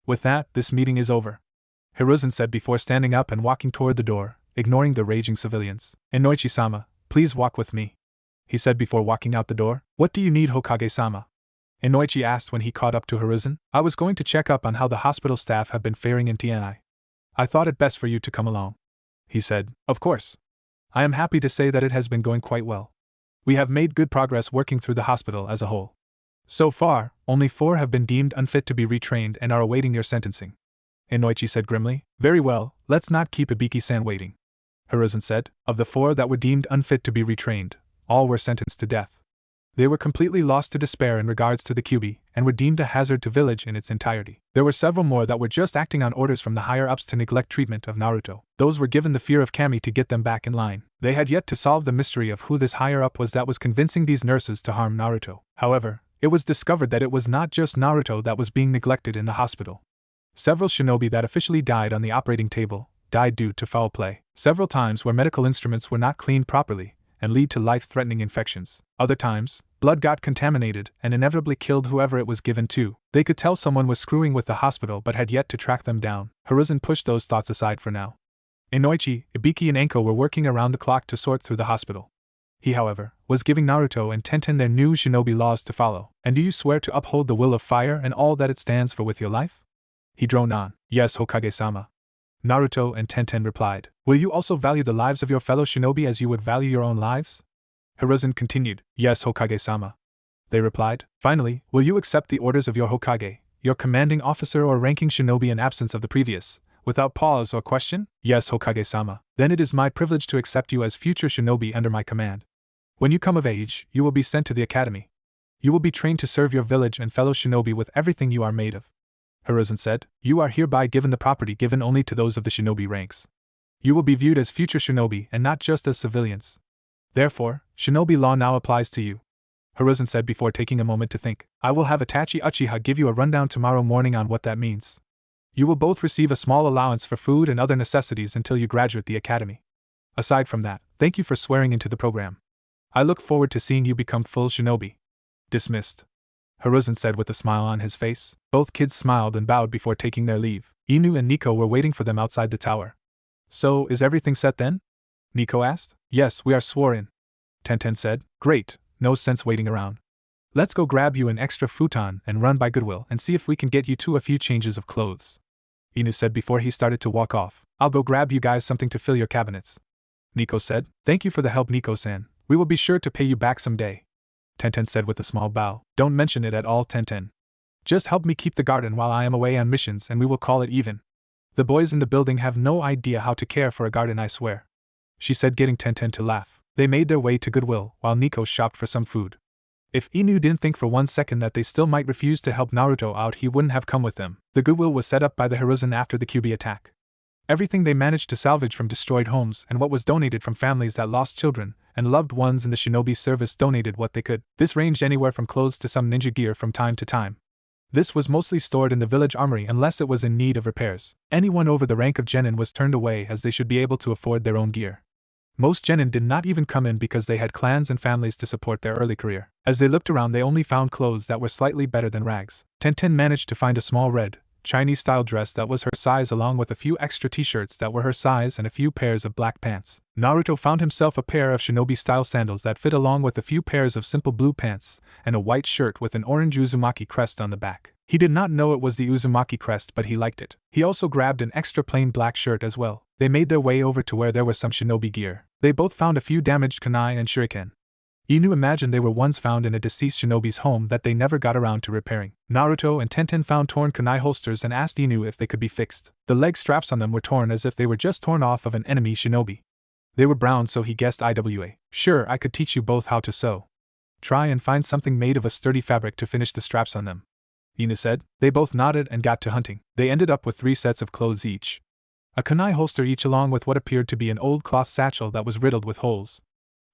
With that, this meeting is over. Hiruzen said before standing up and walking toward the door, ignoring the raging civilians. Enochi-sama, please walk with me. He said before walking out the door. What do you need, Hokage-sama? Enochi asked when he caught up to Hiruzen. I was going to check up on how the hospital staff have been faring in TNI. I thought it best for you to come along. He said. Of course. I am happy to say that it has been going quite well. We have made good progress working through the hospital as a whole. So far, only 4 have been deemed unfit to be retrained and are awaiting their sentencing. Enochi said grimly. Very well, let's not keep Ibiki-san waiting. Hiruzen said. Of the 4 that were deemed unfit to be retrained, all were sentenced to death. They were completely lost to despair in regards to the Kyuubi, and were deemed a hazard to village in its entirety. There were several more that were just acting on orders from the higher-ups to neglect treatment of Naruto. Those were given the fear of Kami to get them back in line. They had yet to solve the mystery of who this higher-up was that was convincing these nurses to harm Naruto. However, it was discovered that it was not just Naruto that was being neglected in the hospital. Several shinobi that officially died on the operating table died due to foul play. Several times where medical instruments were not cleaned properly and lead to life-threatening infections. Other times, blood got contaminated and inevitably killed whoever it was given to. They could tell someone was screwing with the hospital but had yet to track them down. Hiruzen pushed those thoughts aside for now. Enochi, Ibiki and Enko were working around the clock to sort through the hospital. He, however, was giving Naruto and Tenten their new shinobi laws to follow. And do you swear to uphold the will of fire and all that it stands for with your life? He droned on. Yes, Hokage-sama. Naruto and Tenten replied. Will you also value the lives of your fellow shinobi as you would value your own lives? Hiruzen continued. Yes, Hokage-sama. They replied. Finally, will you accept the orders of your Hokage, your commanding officer or ranking shinobi in absence of the previous, without pause or question? Yes, Hokage-sama. Then it is my privilege to accept you as future shinobi under my command. When you come of age, you will be sent to the academy. You will be trained to serve your village and fellow shinobi with everything you are made of. Hiruzen said. You are hereby given the property given only to those of the shinobi ranks. You will be viewed as future shinobi and not just as civilians. Therefore, shinobi law now applies to you. Hiruzen said before taking a moment to think. I will have Itachi Uchiha give you a rundown tomorrow morning on what that means. You will both receive a small allowance for food and other necessities until you graduate the academy. Aside from that, thank you for swearing into the program. I look forward to seeing you become full shinobi. Dismissed. Hiruzen said with a smile on his face. Both kids smiled and bowed before taking their leave. Inu and Niko were waiting for them outside the tower. So, is everything set then? Niko asked. Yes, we are sworn in. Tenten said. Great, no sense waiting around. Let's go grab you an extra futon and run by Goodwill and see if we can get you two a few changes of clothes. Inu said before he started to walk off. I'll go grab you guys something to fill your cabinets. Niko said. Thank you for the help, Niko-san. We will be sure to pay you back someday. Tenten said with a small bow. Don't mention it at all, Tenten. Just help me keep the garden while I am away on missions and we will call it even. The boys in the building have no idea how to care for a garden, I swear. She said, getting Tenten to laugh. They made their way to Goodwill while Niko shopped for some food. If Inu didn't think for one second that they still might refuse to help Naruto out, he wouldn't have come with them. The Goodwill was set up by the Hiruzen after the Kyuubi attack. Everything they managed to salvage from destroyed homes and what was donated from families that lost children and loved ones in the shinobi service donated what they could. This ranged anywhere from clothes to some ninja gear from time to time. This was mostly stored in the village armory unless it was in need of repairs. Anyone over the rank of genin was turned away as they should be able to afford their own gear. Most genin did not even come in because they had clans and families to support their early career. As they looked around, they only found clothes that were slightly better than rags. Tenten managed to find a small red, Chinese-style dress that was her size along with a few extra t-shirts that were her size and a few pairs of black pants. Naruto found himself a pair of shinobi-style sandals that fit along with a few pairs of simple blue pants and a white shirt with an orange Uzumaki crest on the back. He did not know it was the Uzumaki crest, but he liked it. He also grabbed an extra plain black shirt as well. They made their way over to where there was some shinobi gear. They both found a few damaged kunai and shuriken. Inu imagined they were ones found in a deceased shinobi's home that they never got around to repairing. Naruto and Tenten found torn kunai holsters and asked Inu if they could be fixed. The leg straps on them were torn as if they were just torn off of an enemy shinobi. They were brown, so he guessed IWA. Sure, I could teach you both how to sew. Try and find something made of a sturdy fabric to finish the straps on them, Inu said. They both nodded and got to hunting. They ended up with 3 sets of clothes each. A kunai holster each along with what appeared to be an old cloth satchel that was riddled with holes.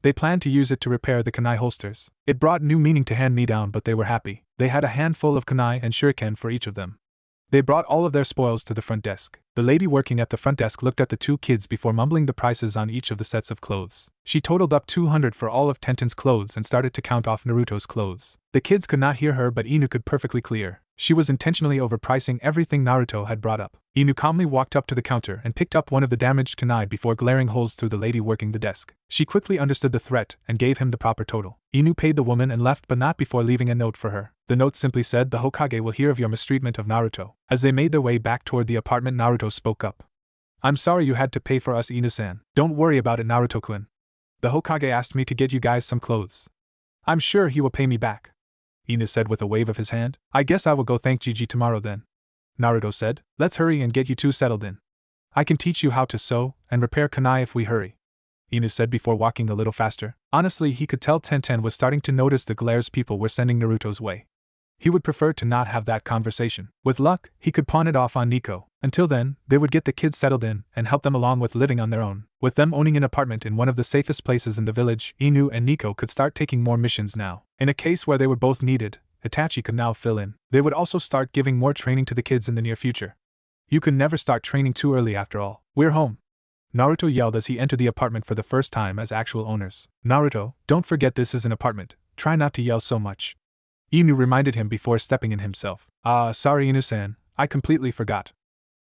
They planned to use it to repair the kunai holsters. It brought new meaning to hand-me-down, but they were happy. They had a handful of kunai and shuriken for each of them. They brought all of their spoils to the front desk. The lady working at the front desk looked at the 2 kids before mumbling the prices on each of the sets of clothes. She totaled up 200 for all of Tenten's clothes and started to count off Naruto's clothes. The kids could not hear her, but Inu could perfectly clear. She was intentionally overpricing everything Naruto had brought up. Inu calmly walked up to the counter and picked up one of the damaged kunai before glaring holes through the lady working the desk. She quickly understood the threat and gave him the proper total. Inu paid the woman and left, but not before leaving a note for her. The note simply said, "The Hokage will hear of your mistreatment of Naruto." As they made their way back toward the apartment, Naruto spoke up. "I'm sorry you had to pay for us, Inu-san. Don't worry about it, Naruto-kun. The Hokage asked me to get you guys some clothes. I'm sure he will pay me back," Inu said with a wave of his hand. "I guess I will go thank Gigi tomorrow then," Naruto said. "Let's hurry and get you 2 settled in. I can teach you how to sew and repair kunai if we hurry," Inu said before walking a little faster. Honestly, he could tell Tenten was starting to notice the glares people were sending Naruto's way. He would prefer to not have that conversation. With luck, he could pawn it off on Niko. Until then, they would get the kids settled in and help them along with living on their own. With them owning an apartment in one of the safest places in the village, Inu and Niko could start taking more missions now. In a case where they were both needed, Itachi could now fill in. They would also start giving more training to the kids in the near future. You can never start training too early after all. "We're home," Naruto yelled as he entered the apartment for the first time as actual owners. "Naruto, don't forget this is an apartment. Try not to yell so much," Inu reminded him before stepping in himself. Sorry Inu-san, I completely forgot.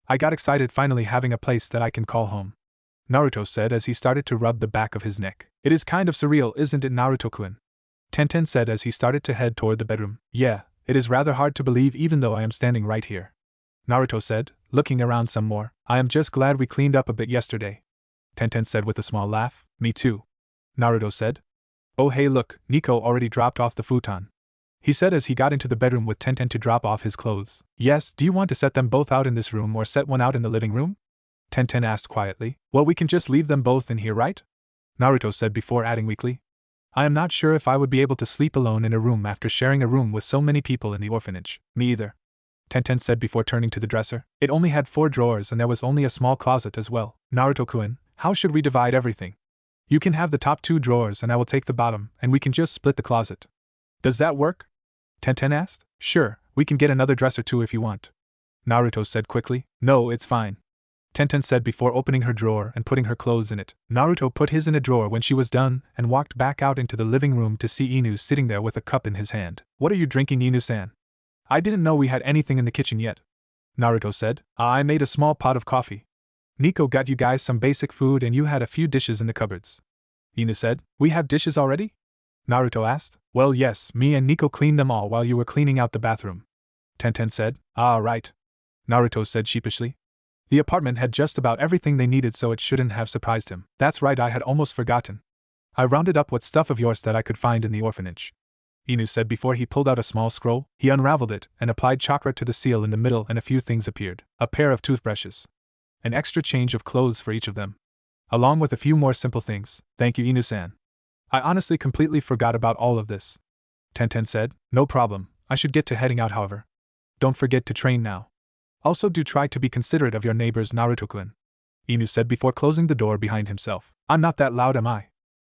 I got excited finally having a place that I can call home," Naruto said as he started to rub the back of his neck. "It is kind of surreal, isn't it, Naruto-kun?" Tenten said as he started to head toward the bedroom. "Yeah, it is rather hard to believe even though I am standing right here," Naruto said, looking around some more. "I am just glad we cleaned up a bit yesterday," Tenten said with a small laugh. "Me too," Naruto said. "Oh hey look, Niko already dropped off the futon," he said as he got into the bedroom with Tenten to drop off his clothes. "Yes, do you want to set them both out in this room or set one out in the living room?" Tenten asked quietly. "Well, we can just leave them both in here, right?" Naruto said before adding weakly. "I am not sure if I would be able to sleep alone in a room after sharing a room with so many people in the orphanage." "Me either," Tenten said before turning to the dresser. It only had 4 drawers and there was only a small closet as well. "Naruto-kun, how should we divide everything? You can have the top 2 drawers and I will take the bottom, and we can just split the closet. Does that work?" Tenten asked. "Sure, we can get another dresser too if you want," Naruto said quickly. "No, it's fine," Tenten said before opening her drawer and putting her clothes in it. Naruto put his in a drawer when she was done and walked back out into the living room to see Inu sitting there with a cup in his hand. "What are you drinking, Inu-san? I didn't know we had anything in the kitchen yet," Naruto said. "I made a small pot of coffee. Niko got you guys some basic food and you had a few dishes in the cupboards," Inu said. "We have dishes already?" Naruto asked. "Well yes, me and Niko cleaned them all while you were cleaning out the bathroom," Tenten said. "Ah right," Naruto said sheepishly. The apartment had just about everything they needed, so it shouldn't have surprised him. "That's right, I had almost forgotten. I rounded up what stuff of yours that I could find in the orphanage," Inu said before he pulled out a small scroll. He unraveled it and applied chakra to the seal in the middle and a few things appeared. A pair of toothbrushes. An extra change of clothes for each of them. Along with a few more simple things. "Thank you, Inu-san. I honestly completely forgot about all of this," Tenten said. "No problem, I should get to heading out however. Don't forget to train now. Also do try to be considerate of your neighbors, Naruto-kun," Inu said before closing the door behind himself. I'm not that loud, am I?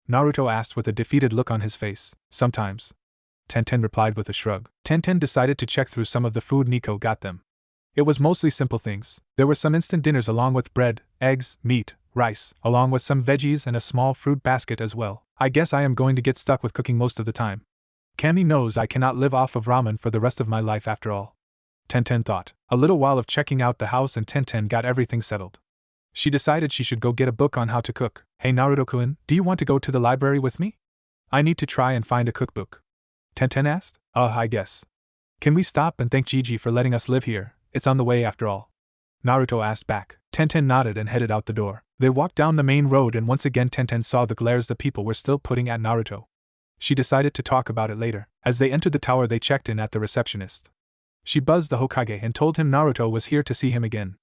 Naruto asked with a defeated look on his face. Sometimes. Tenten replied with a shrug. Tenten decided to check through some of the food Niko got them. It was mostly simple things. There were some instant dinners along with bread, eggs, meat, rice, along with some veggies and a small fruit basket as well. I guess I am going to get stuck with cooking most of the time. Kami knows I cannot live off of ramen for the rest of my life after all. Tenten thought. A little while of checking out the house and Tenten got everything settled. She decided she should go get a book on how to cook. Hey Naruto-kun, do you want to go to the library with me? I need to try and find a cookbook. Tenten asked. I guess. Can we stop and thank Gigi for letting us live here? It's on the way after all. Naruto asked back. Tenten nodded and headed out the door. They walked down the main road and once again Tenten saw the glares the people were still putting at Naruto. She decided to talk about it later. As they entered the tower they checked in at the receptionist. She buzzed the Hokage and told him Naruto was here to see him again.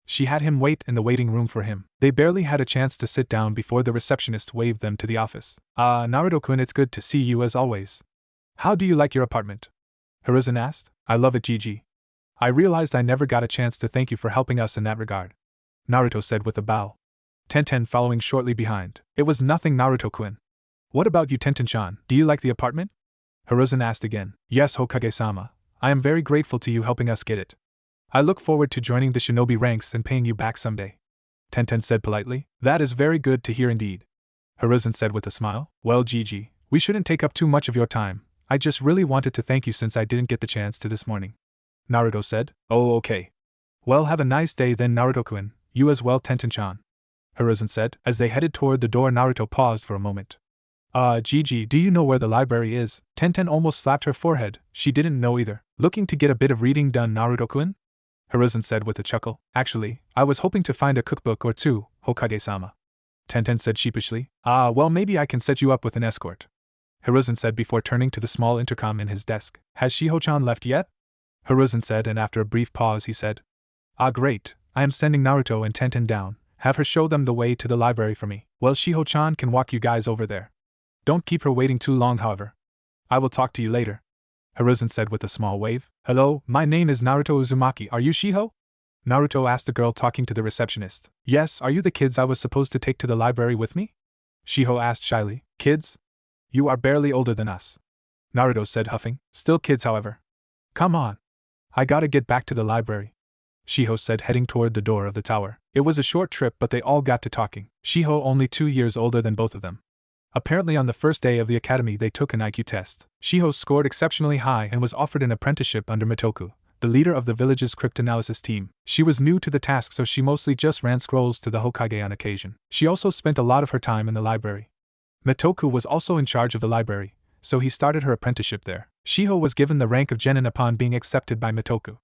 She had him wait in the waiting room for him. They barely had a chance to sit down before the receptionist waved them to the office. Naruto-kun, it's good to see you as always. How do you like your apartment? Hiruzen asked. I love it, Gigi. I realized I never got a chance to thank you for helping us in that regard. Naruto said with a bow. Tenten following shortly behind. It was nothing, Naruto-kun. What about you, Tenten-chan? Do you like the apartment? Hiruzen asked again. Yes, Hokage-sama. I am very grateful to you helping us get it. I look forward to joining the shinobi ranks and paying you back someday. Tenten said politely. That is very good to hear indeed. Hiruzen said with a smile. Well, Gigi, we shouldn't take up too much of your time. I just really wanted to thank you since I didn't get the chance to this morning. Naruto said. Oh, okay. Well, have a nice day then, Naruto-kun. You as well, Tenten-chan. Hiruzen said. As they headed toward the door, Naruto paused for a moment. Gigi, do you know where the library is? Tenten almost slapped her forehead. She didn't know either. Looking to get a bit of reading done, Naruto-kun? Hiruzen said with a chuckle. Actually, I was hoping to find a cookbook or two, Hokage-sama. Tenten said sheepishly. Well, maybe I can set you up with an escort. Hiruzen said before turning to the small intercom in his desk. Has Shiho-chan left yet? Hiruzen said, and after a brief pause he said. Great. I am sending Naruto and Tenten down. Have her show them the way to the library for me. Well, Shiho-chan can walk you guys over there. Don't keep her waiting too long, however. I will talk to you later. Hiruzen said with a small wave. Hello, my name is Naruto Uzumaki. Are you Shiho? Naruto asked the girl talking to the receptionist. Yes, are you the kids I was supposed to take to the library with me? Shiho asked shyly. Kids? You are barely older than us. Naruto said, huffing. Still kids, however. Come on. I gotta get back to the library. Shiho said, heading toward the door of the tower. It was a short trip, but they all got to talking. Shiho only 2 years older than both of them. Apparently on the first day of the academy they took an IQ test. Shiho scored exceptionally high and was offered an apprenticeship under Mitoku, the leader of the village's cryptanalysis team. She was new to the task, so she mostly just ran scrolls to the Hokage on occasion. She also spent a lot of her time in the library. Mitoku was also in charge of the library, so he started her apprenticeship there. Shiho was given the rank of genin upon being accepted by Mitoku.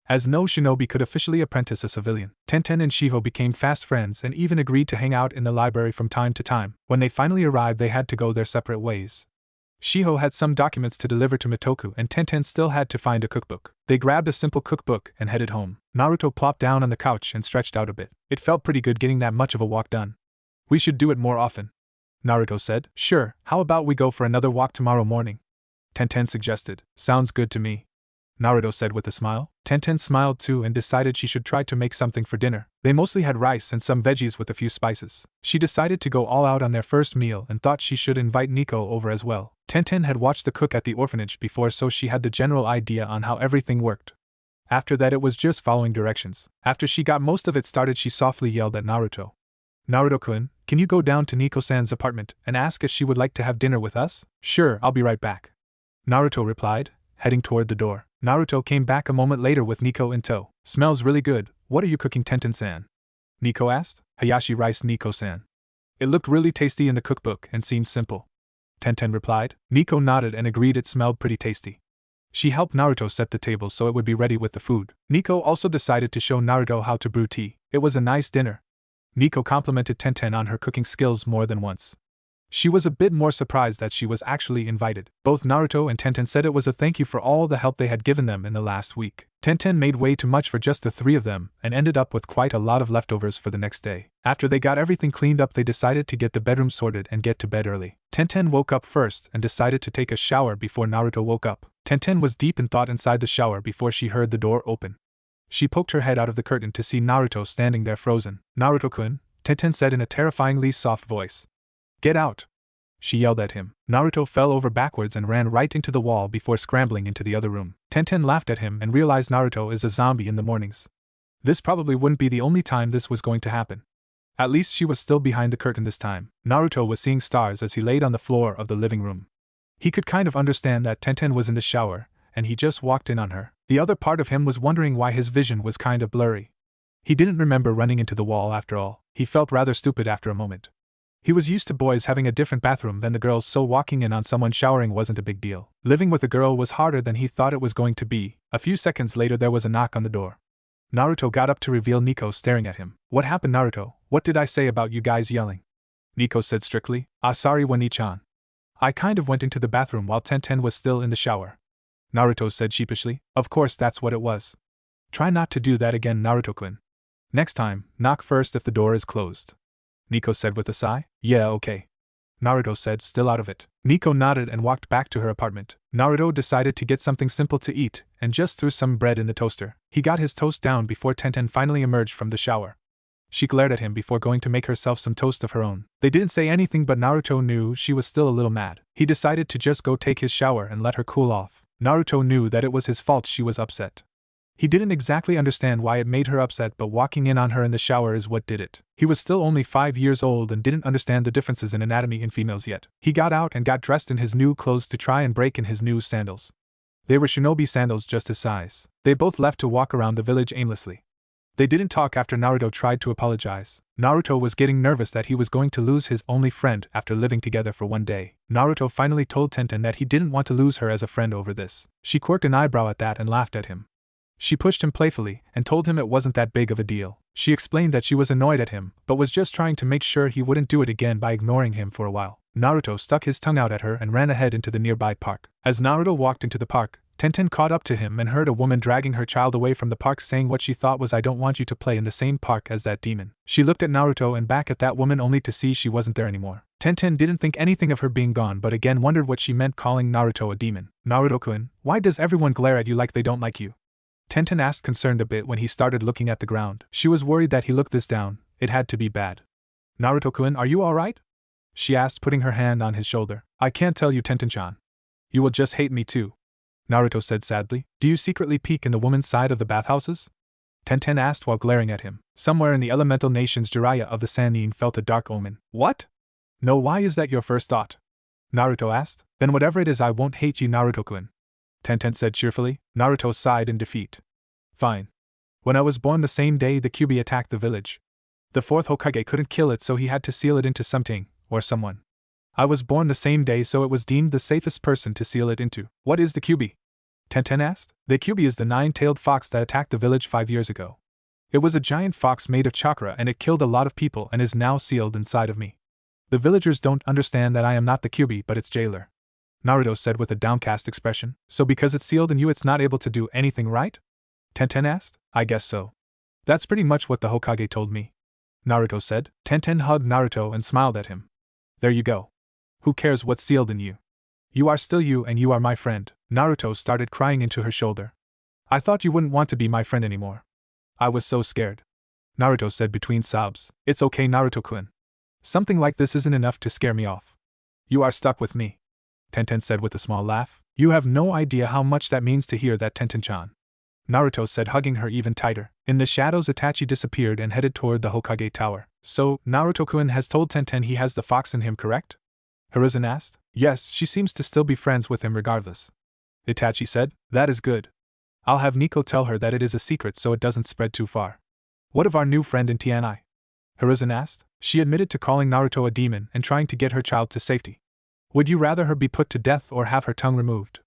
As no shinobi could officially apprentice a civilian, Tenten and Shiho became fast friends and even agreed to hang out in the library from time to time. When they finally arrived, they had to go their separate ways. Shiho had some documents to deliver to Mitoku and Tenten still had to find a cookbook. They grabbed a simple cookbook and headed home. Naruto plopped down on the couch and stretched out a bit. It felt pretty good getting that much of a walk done. We should do it more often. Naruto said. Sure, how about we go for another walk tomorrow morning? Tenten suggested. Sounds good to me. Naruto said with a smile. Tenten smiled too and decided she should try to make something for dinner. They mostly had rice and some veggies with a few spices. She decided to go all out on their first meal and thought she should invite Niko over as well. Tenten had watched the cook at the orphanage before, so she had the general idea on how everything worked. After that it was just following directions. After she got most of it started, she softly yelled at Naruto. Naruto-kun, can you go down to Niko-san's apartment and ask if she would like to have dinner with us? Sure, I'll be right back. Naruto replied, heading toward the door. Naruto came back a moment later with Niko in tow. Smells really good. What are you cooking, Tenten-san? Niko asked. Hayashi rice, Niko-san. It looked really tasty in the cookbook and seemed simple. Tenten replied. Niko nodded and agreed it smelled pretty tasty. She helped Naruto set the table so it would be ready with the food. Niko also decided to show Naruto how to brew tea. It was a nice dinner. Niko complimented Tenten on her cooking skills more than once. She was a bit more surprised that she was actually invited. Both Naruto and Tenten said it was a thank you for all the help they had given them in the last week. Tenten made way too much for just the three of them and ended up with quite a lot of leftovers for the next day. After they got everything cleaned up, they decided to get the bedroom sorted and get to bed early. Tenten woke up first and decided to take a shower before Naruto woke up. Tenten was deep in thought inside the shower before she heard the door open. She poked her head out of the curtain to see Naruto standing there frozen. "Naruto-kun," Tenten said in a terrifyingly soft voice. "Get out!" she yelled at him. Naruto fell over backwards and ran right into the wall before scrambling into the other room. Tenten laughed at him and realized Naruto is a zombie in the mornings. This probably wouldn't be the only time this was going to happen. At least she was still behind the curtain this time. Naruto was seeing stars as he laid on the floor of the living room. He could kind of understand that Tenten was in the shower, and he just walked in on her. The other part of him was wondering why his vision was kind of blurry. He didn't remember running into the wall after all. He felt rather stupid after a moment. He was used to boys having a different bathroom than the girls, so walking in on someone showering wasn't a big deal. Living with a girl was harder than he thought it was going to be. A few seconds later there was a knock on the door. Naruto got up to reveal Niko staring at him. "What happened, Naruto? What did I say about you guys yelling?" Niko said strictly. Sorry, Wani-chan. I kind of went into the bathroom while Tenten was still in the shower." Naruto said sheepishly. "Of course that's what it was. Try not to do that again, Naruto-kun. Next time, knock first if the door is closed." Niko said with a sigh. "Yeah, okay," Naruto said, still out of it. Niko nodded and walked back to her apartment. Naruto decided to get something simple to eat, and just threw some bread in the toaster. He got his toast down before Tenten finally emerged from the shower. She glared at him before going to make herself some toast of her own. They didn't say anything, but Naruto knew she was still a little mad. He decided to just go take his shower and let her cool off. Naruto knew that it was his fault she was upset. He didn't exactly understand why it made her upset, but walking in on her in the shower is what did it. He was still only 5 years old and didn't understand the differences in anatomy in females yet. He got out and got dressed in his new clothes to try and break in his new sandals. They were shinobi sandals just his size. They both left to walk around the village aimlessly. They didn't talk after Naruto tried to apologize. Naruto was getting nervous that he was going to lose his only friend after living together for one day. Naruto finally told Tenten that he didn't want to lose her as a friend over this. She quirked an eyebrow at that and laughed at him. She pushed him playfully and told him it wasn't that big of a deal. She explained that she was annoyed at him, but was just trying to make sure he wouldn't do it again by ignoring him for a while. Naruto stuck his tongue out at her and ran ahead into the nearby park. As Naruto walked into the park, Tenten caught up to him and heard a woman dragging her child away from the park, saying what she thought was, "I don't want you to play in the same park as that demon." She looked at Naruto and back at that woman only to see she wasn't there anymore. Tenten didn't think anything of her being gone, but again wondered what she meant calling Naruto a demon. "Naruto-kun, why does everyone glare at you like they don't like you?" Tenten asked, concerned a bit when he started looking at the ground. She was worried that he looked this down. It had to be bad. "Naruto-kun, are you alright?" she asked, putting her hand on his shoulder. "I can't tell you, Tenten-chan. You will just hate me too," Naruto said sadly. "Do you secretly peek in the woman's side of the bathhouses?" Tenten asked while glaring at him. Somewhere in the elemental nations, Jiraiya of the Sannin felt a dark omen. "What? No, why is that your first thought?" Naruto asked. "Then whatever it is, I won't hate you, Naruto-kun," Tenten said cheerfully. Naruto sighed in defeat. "Fine. When I was born the same day the Kyuubi attacked the village. The fourth Hokage couldn't kill it, so he had to seal it into something, or someone. I was born the same day, so it was deemed the safest person to seal it into." "What is the Kyuubi?" Tenten asked. "The Kyuubi is the 9-tailed fox that attacked the village 5 years ago. It was a giant fox made of chakra, and it killed a lot of people and is now sealed inside of me. The villagers don't understand that I am not the Kyuubi but its jailer," Naruto said with a downcast expression. "So because it's sealed in you, it's not able to do anything, right?" Tenten asked. "I guess so. That's pretty much what the Hokage told me," Naruto said. Tenten hugged Naruto and smiled at him. "There you go. Who cares what's sealed in you? You are still you, and you are my friend." Naruto started crying into her shoulder. "I thought you wouldn't want to be my friend anymore. I was so scared," Naruto said between sobs. "It's okay, Naruto-kun. Something like this isn't enough to scare me off. You are stuck with me," Tenten said with a small laugh. "You have no idea how much that means to hear that, Tenten-chan," Naruto said, hugging her even tighter. In the shadows, Itachi disappeared and headed toward the Hokage Tower. "So, Naruto-kun has told Tenten he has the fox in him, correct?" Hiruzen asked. "Yes, she seems to still be friends with him regardless," Itachi said. "That is good. I'll have Niko tell her that it is a secret so it doesn't spread too far." "What of our new friend in Tianai?" Hiruzen asked. She admitted to calling Naruto a demon and trying to get her child to safety. "Would you rather her be put to death or have her tongue removed?"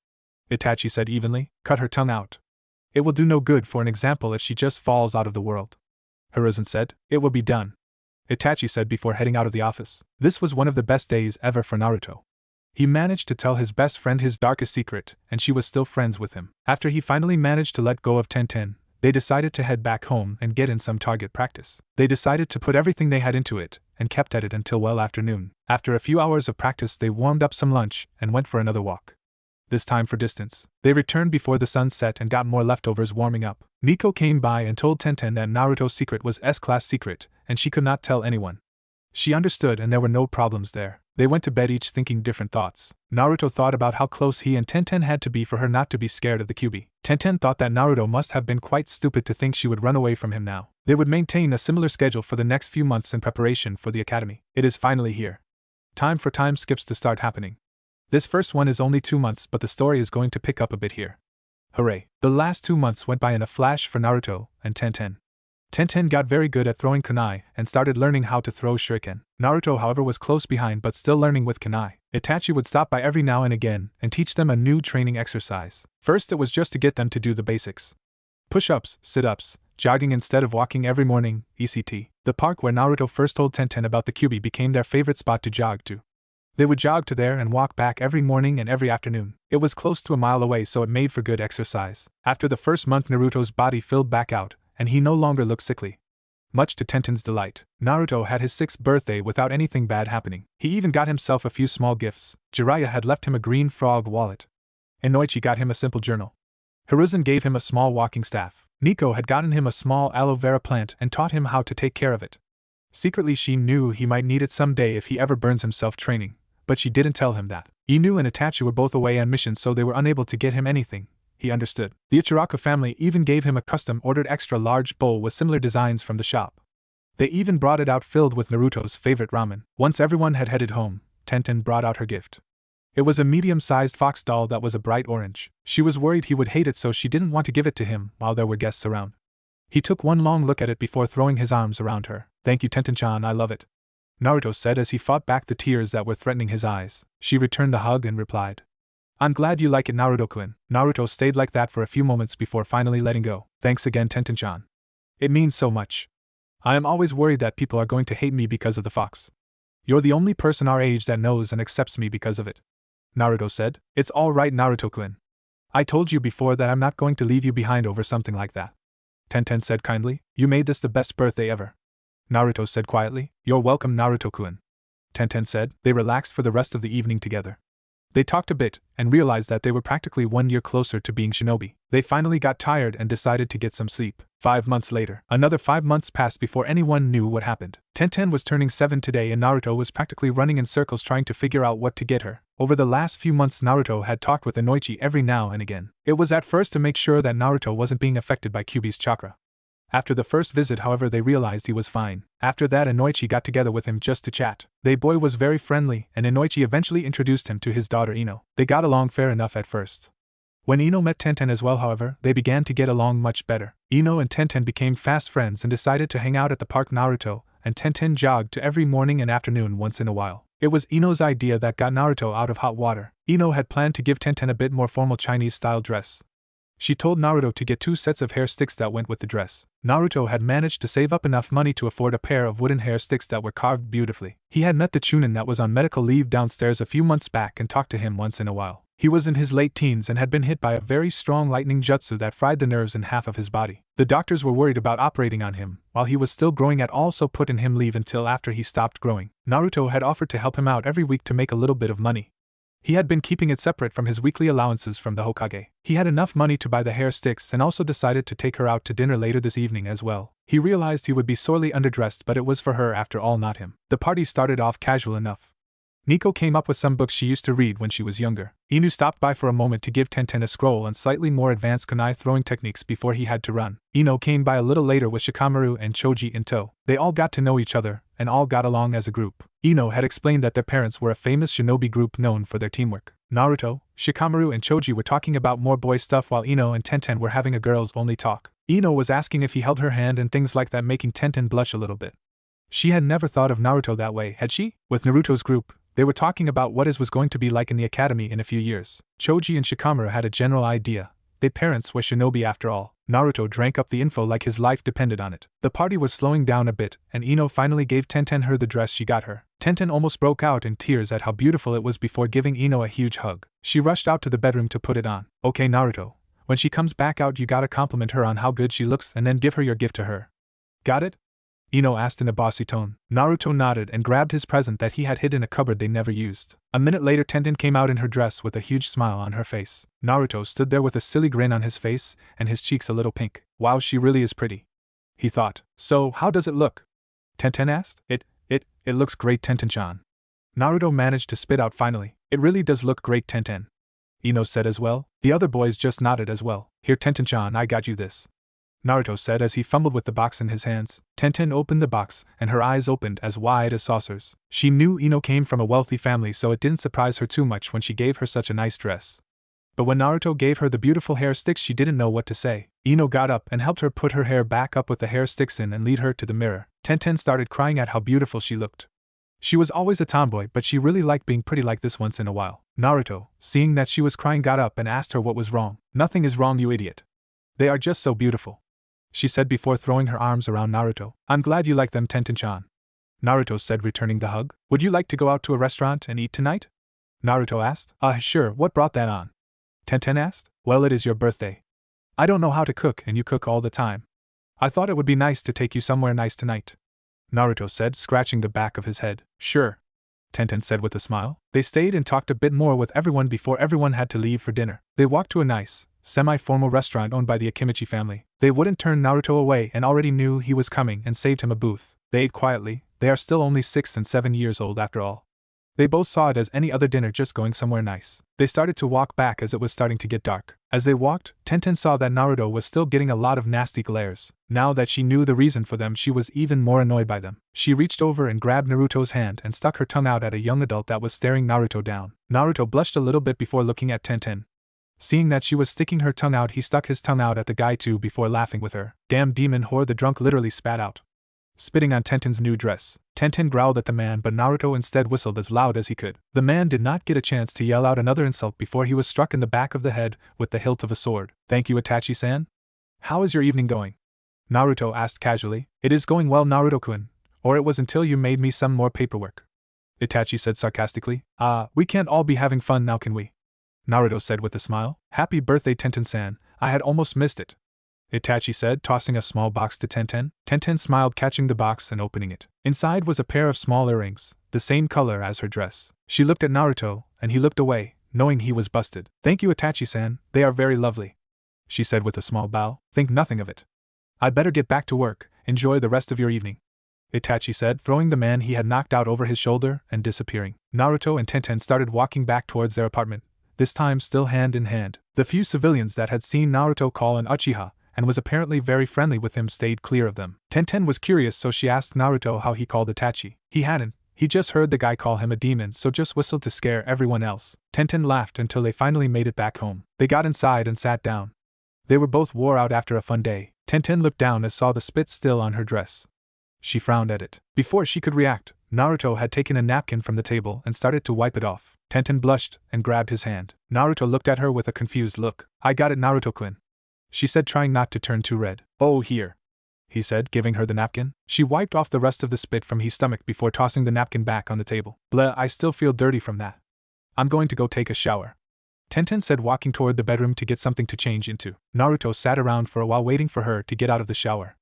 Itachi said evenly. "Cut her tongue out. It will do no good for an example if she just falls out of the world," Hiruzen said. "It will be done," Itachi said before heading out of the office. This was one of the best days ever for Naruto. He managed to tell his best friend his darkest secret, and she was still friends with him. After he finally managed to let go of Tenten, they decided to head back home and get in some target practice. They decided to put everything they had into it, and kept at it until well after noon. After a few hours of practice, they warmed up some lunch and went for another walk. this time for distance. They returned before the sun set and got more leftovers warming up. Niko came by and told Tenten that Naruto's secret was S-class secret, and she could not tell anyone. She understood and there were no problems there. They went to bed each thinking different thoughts. Naruto thought about how close he and Tenten had to be for her not to be scared of the Kyuubi. Tenten thought that Naruto must have been quite stupid to think she would run away from him now. They would maintain a similar schedule for the next few months in preparation for the academy. It is finally here. Time for time skips to start happening. This first one is only 2 months, but the story is going to pick up a bit here. Hooray! The last 2 months went by in a flash for Naruto and Tenten. Tenten got very good at throwing kunai and started learning how to throw shuriken. Naruto, however, was close behind but still learning with kunai. Itachi would stop by every now and again and teach them a new training exercise. First, it was just to get them to do the basics. Push-ups, sit-ups, jogging instead of walking every morning, etc. The park where Naruto first told Tenten about the Kyuubi became their favorite spot to jog to. They would jog to there and walk back every morning and every afternoon. It was close to a mile away, so it made for good exercise. After the first month, Naruto's body filled back out, and he no longer looked sickly. Much to Tenten's delight, Naruto had his 6th birthday without anything bad happening. He even got himself a few small gifts. Jiraiya had left him a green frog wallet. Enochi got him a simple journal. Hiruzen gave him a small walking staff. Niko had gotten him a small aloe vera plant and taught him how to take care of it. Secretly, she knew he might need it someday if he ever burns himself training, but she didn't tell him that. Inu and Itachi were both away on missions, so they were unable to get him anything. He understood. The Ichiraku family even gave him a custom-ordered extra-large bowl with similar designs from the shop. They even brought it out filled with Naruto's favorite ramen. Once everyone had headed home, Tenten brought out her gift. It was a medium-sized fox doll that was a bright orange. She was worried he would hate it, so she didn't want to give it to him while there were guests around. He took one long look at it before throwing his arms around her. "Thank you, Tenten-chan, I love it," Naruto said as he fought back the tears that were threatening his eyes. She returned the hug and replied, "I'm glad you like it, Naruto-kun." Naruto stayed like that for a few moments before finally letting go. "Thanks again, Tenten-chan. It means so much. I am always worried that people are going to hate me because of the fox. You're the only person our age that knows and accepts me because of it," Naruto said. "It's all right, Naruto-kun. I told you before that I'm not going to leave you behind over something like that," Tenten said kindly. "You made this the best birthday ever," Naruto said quietly. "You're welcome, Naruto-kun," Tenten said. They relaxed for the rest of the evening together. They talked a bit, and realized that they were practically 1 year closer to being shinobi. They finally got tired and decided to get some sleep. 5 months later, another 5 months passed before anyone knew what happened. Tenten was turning 7 today and Naruto was practically running in circles trying to figure out what to get her. Over the last few months, Naruto had talked with Enochi every now and again. It was at first to make sure that Naruto wasn't being affected by Kyuubi's chakra. After the first visit, however, they realized he was fine. After that, Enochi got together with him just to chat. The boy was very friendly, and Enochi eventually introduced him to his daughter Ino. They got along fair enough at first. When Ino met Tenten as well, however, they began to get along much better. Ino and Tenten became fast friends and decided to hang out at the park. Naruto and Tenten jogged to every morning and afternoon once in a while. It was Ino's idea that got Naruto out of hot water. Ino had planned to give Tenten a bit more formal Chinese-style dress. She told Naruto to get 2 sets of hair sticks that went with the dress. Naruto had managed to save up enough money to afford a pair of wooden hair sticks that were carved beautifully. He had met the Chunin that was on medical leave downstairs a few months back and talked to him once in a while. He was in his late teens and had been hit by a very strong lightning jutsu that fried the nerves in half of his body. The doctors were worried about operating on him while he was still growing at all, so put in him leave until after he stopped growing. Naruto had offered to help him out every week to make a little bit of money. He had been keeping it separate from his weekly allowances from the Hokage. He had enough money to buy the hair sticks and also decided to take her out to dinner later this evening as well. He realized he would be sorely underdressed, but it was for her after all, not him. The party started off casual enough. Niko came up with some books she used to read when she was younger. Inu stopped by for a moment to give Tenten a scroll and slightly more advanced kunai throwing techniques before he had to run. Ino came by a little later with Shikamaru and Choji in tow. They all got to know each other, and all got along as a group. Ino had explained that their parents were a famous shinobi group known for their teamwork. Naruto, Shikamaru and Choji were talking about more boy stuff while Ino and Tenten were having a girls-only talk. Ino was asking if he held her hand and things like that, making Tenten blush a little bit. She had never thought of Naruto that way, had she? With Naruto's group, they were talking about what it was going to be like in the academy in a few years. Choji and Shikamaru had a general idea. Their parents were shinobi after all. Naruto drank up the info like his life depended on it. The party was slowing down a bit, and Ino finally gave Tenten her the dress she got her. Tenten almost broke out in tears at how beautiful it was before giving Ino a huge hug. She rushed out to the bedroom to put it on. "Okay, Naruto. When she comes back out, you gotta compliment her on how good she looks and then give her your gift to her. Got it?" Ino asked in a bossy tone. Naruto nodded and grabbed his present that he had hid in a cupboard they never used. A minute later Tenten came out in her dress with a huge smile on her face. Naruto stood there with a silly grin on his face and his cheeks a little pink. Wow, she really is pretty, he thought. So, how does it look? Tenten asked. It looks great, Tenten-chan. Naruto managed to spit out finally. It really does look great, Tenten. Ino said as well. The other boys just nodded as well. Here, Tenten-chan, I got you this, Naruto said as he fumbled with the box in his hands. Tenten opened the box, and her eyes opened as wide as saucers. She knew Ino came from a wealthy family, so it didn't surprise her too much when she gave her such a nice dress. But when Naruto gave her the beautiful hair sticks, she didn't know what to say. Ino got up and helped her put her hair back up with the hair sticks in and lead her to the mirror. Tenten started crying at how beautiful she looked. She was always a tomboy, but she really liked being pretty like this once in a while. Naruto, seeing that she was crying, got up and asked her what was wrong. Nothing is wrong, you idiot. They are just so beautiful, she said before throwing her arms around Naruto. I'm glad you like them, Tenten-chan, Naruto said, returning the hug. Would you like to go out to a restaurant and eat tonight? Naruto asked. Sure, what brought that on? Tenten asked. Well, it is your birthday. I don't know how to cook and you cook all the time. I thought it would be nice to take you somewhere nice tonight, Naruto said, scratching the back of his head. Sure, Tenten said with a smile. They stayed and talked a bit more with everyone before everyone had to leave for dinner. They walked to a nice, semi-formal restaurant owned by the Akimichi family. They wouldn't turn Naruto away and already knew he was coming and saved him a booth. They ate quietly. They are still only 6 and 7 years old after all. They both saw it as any other dinner, just going somewhere nice. They started to walk back as it was starting to get dark. As they walked, Tenten saw that Naruto was still getting a lot of nasty glares. Now that she knew the reason for them, she was even more annoyed by them. She reached over and grabbed Naruto's hand and stuck her tongue out at a young adult that was staring Naruto down. Naruto blushed a little bit before looking at Tenten. Seeing that she was sticking her tongue out, he stuck his tongue out at the guy too before laughing with her. Damn demon whore, the drunk literally spat out, spitting on Tenten's new dress. Tenten growled at the man, but Naruto instead whistled as loud as he could. The man did not get a chance to yell out another insult before he was struck in the back of the head with the hilt of a sword. Thank you, Itachi-san. How is your evening going? Naruto asked casually. It is going well, Naruto-kun, or it was until you made me some more paperwork, Itachi said sarcastically. We can't all be having fun now, can we? Naruto said with a smile. Happy birthday, Tenten-san. I had almost missed it, Itachi said, tossing a small box to Tenten. Tenten smiled, catching the box and opening it. Inside was a pair of small earrings, the same color as her dress. She looked at Naruto, and he looked away, knowing he was busted. Thank you, Itachi-san, they are very lovely, she said with a small bow. Think nothing of it. I'd better get back to work. Enjoy the rest of your evening, Itachi said, throwing the man he had knocked out over his shoulder and disappearing. Naruto and Tenten started walking back towards their apartment, this time still hand in hand. The few civilians that had seen Naruto call an Uchiha and was apparently very friendly with him stayed clear of them. Tenten was curious, so she asked Naruto how he called Itachi. He hadn't. He just heard the guy call him a demon, so just whistled to scare everyone else. Tenten laughed until they finally made it back home. They got inside and sat down. They were both wore out after a fun day. Tenten looked down and saw the spit still on her dress. She frowned at it. Before she could react, Naruto had taken a napkin from the table and started to wipe it off. Tenten blushed and grabbed his hand. Naruto looked at her with a confused look. I got it, Naruto-kun, she said, trying not to turn too red. Oh, here, he said, giving her the napkin. She wiped off the rest of the spit from his stomach before tossing the napkin back on the table. Bleh, I still feel dirty from that. I'm going to go take a shower, Tenten said, walking toward the bedroom to get something to change into. Naruto sat around for a while waiting for her to get out of the shower.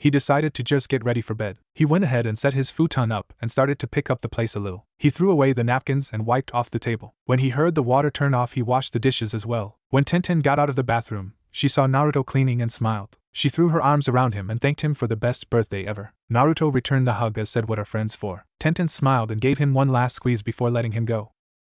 He decided to just get ready for bed. He went ahead and set his futon up and started to pick up the place a little. He threw away the napkins and wiped off the table. When he heard the water turn off, he washed the dishes as well. When Tenten got out of the bathroom, she saw Naruto cleaning and smiled. She threw her arms around him and thanked him for the best birthday ever. Naruto returned the hug as said, what are friends for? Tenten smiled and gave him one last squeeze before letting him go.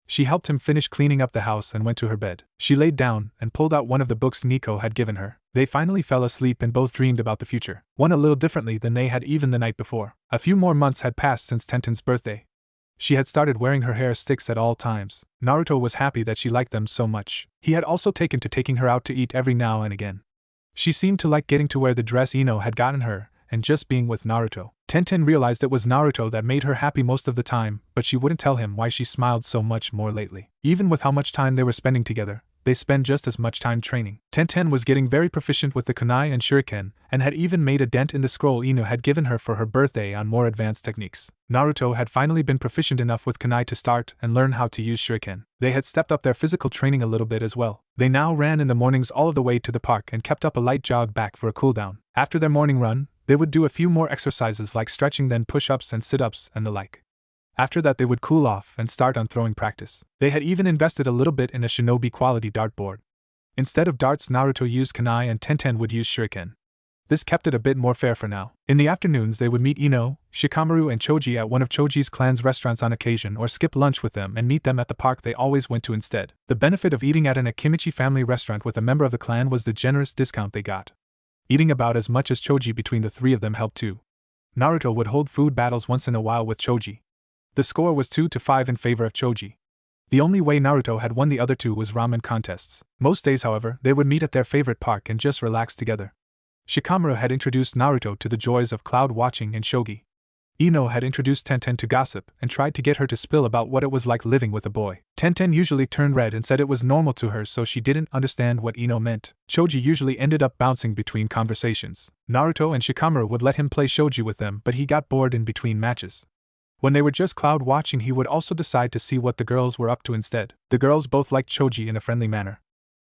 She helped him finish cleaning up the house and went to her bed. She laid down and pulled out one of the books Niko had given her. They finally fell asleep and both dreamed about the future, one a little differently than they had even the night before. A few more months had passed since Tenten's birthday. She had started wearing her hair sticks at all times. Naruto was happy that she liked them so much. He had also taking her out to eat every now and again. She seemed to like getting to wear the dress Ino had gotten her, and just being with Naruto. Tenten realized it was Naruto that made her happy most of the time, but she wouldn't tell him why she smiled so much more lately. Even with how much time they were spending together, they spent just as much time training. Tenten was getting very proficient with the kunai and shuriken, and had even made a dent in the scroll Ino had given her for her birthday on more advanced techniques. Naruto had finally been proficient enough with kunai to start and learn how to use shuriken. They had stepped up their physical training a little bit as well. They now ran in the mornings all of the way to the park and kept up a light jog back for a cooldown. After their morning run, They would do a few more exercises like stretching, then push-ups and sit-ups and the like. After that they would cool off and start on throwing practice. They had even invested a little bit in a shinobi quality dartboard. Instead of darts, Naruto used kunai and Tenten would use shuriken. This kept it a bit more fair for now. In the afternoons they would meet Ino, Shikamaru and Choji at one of Choji's clan's restaurants on occasion, or skip lunch with them and meet them at the park they always went to instead. The benefit of eating at an Akimichi family restaurant with a member of the clan was the generous discount they got. Eating about as much as Choji between the three of them helped too. Naruto would hold food battles once in a while with Choji. The score was 2-5 in favor of Choji. The only way Naruto had won the other two was ramen contests. Most days, however, they would meet at their favorite park and just relax together. Shikamaru had introduced Naruto to the joys of cloud watching and shogi. Ino had introduced Tenten to gossip and tried to get her to spill about what it was like living with a boy. Tenten usually turned red and said it was normal to her, so she didn't understand what Ino meant. Choji usually ended up bouncing between conversations. Naruto and Shikamaru would let him play shogi with them, but he got bored in between matches. When they were just cloud watching, he would also decide to see what the girls were up to instead. The girls both liked Choji in a friendly manner.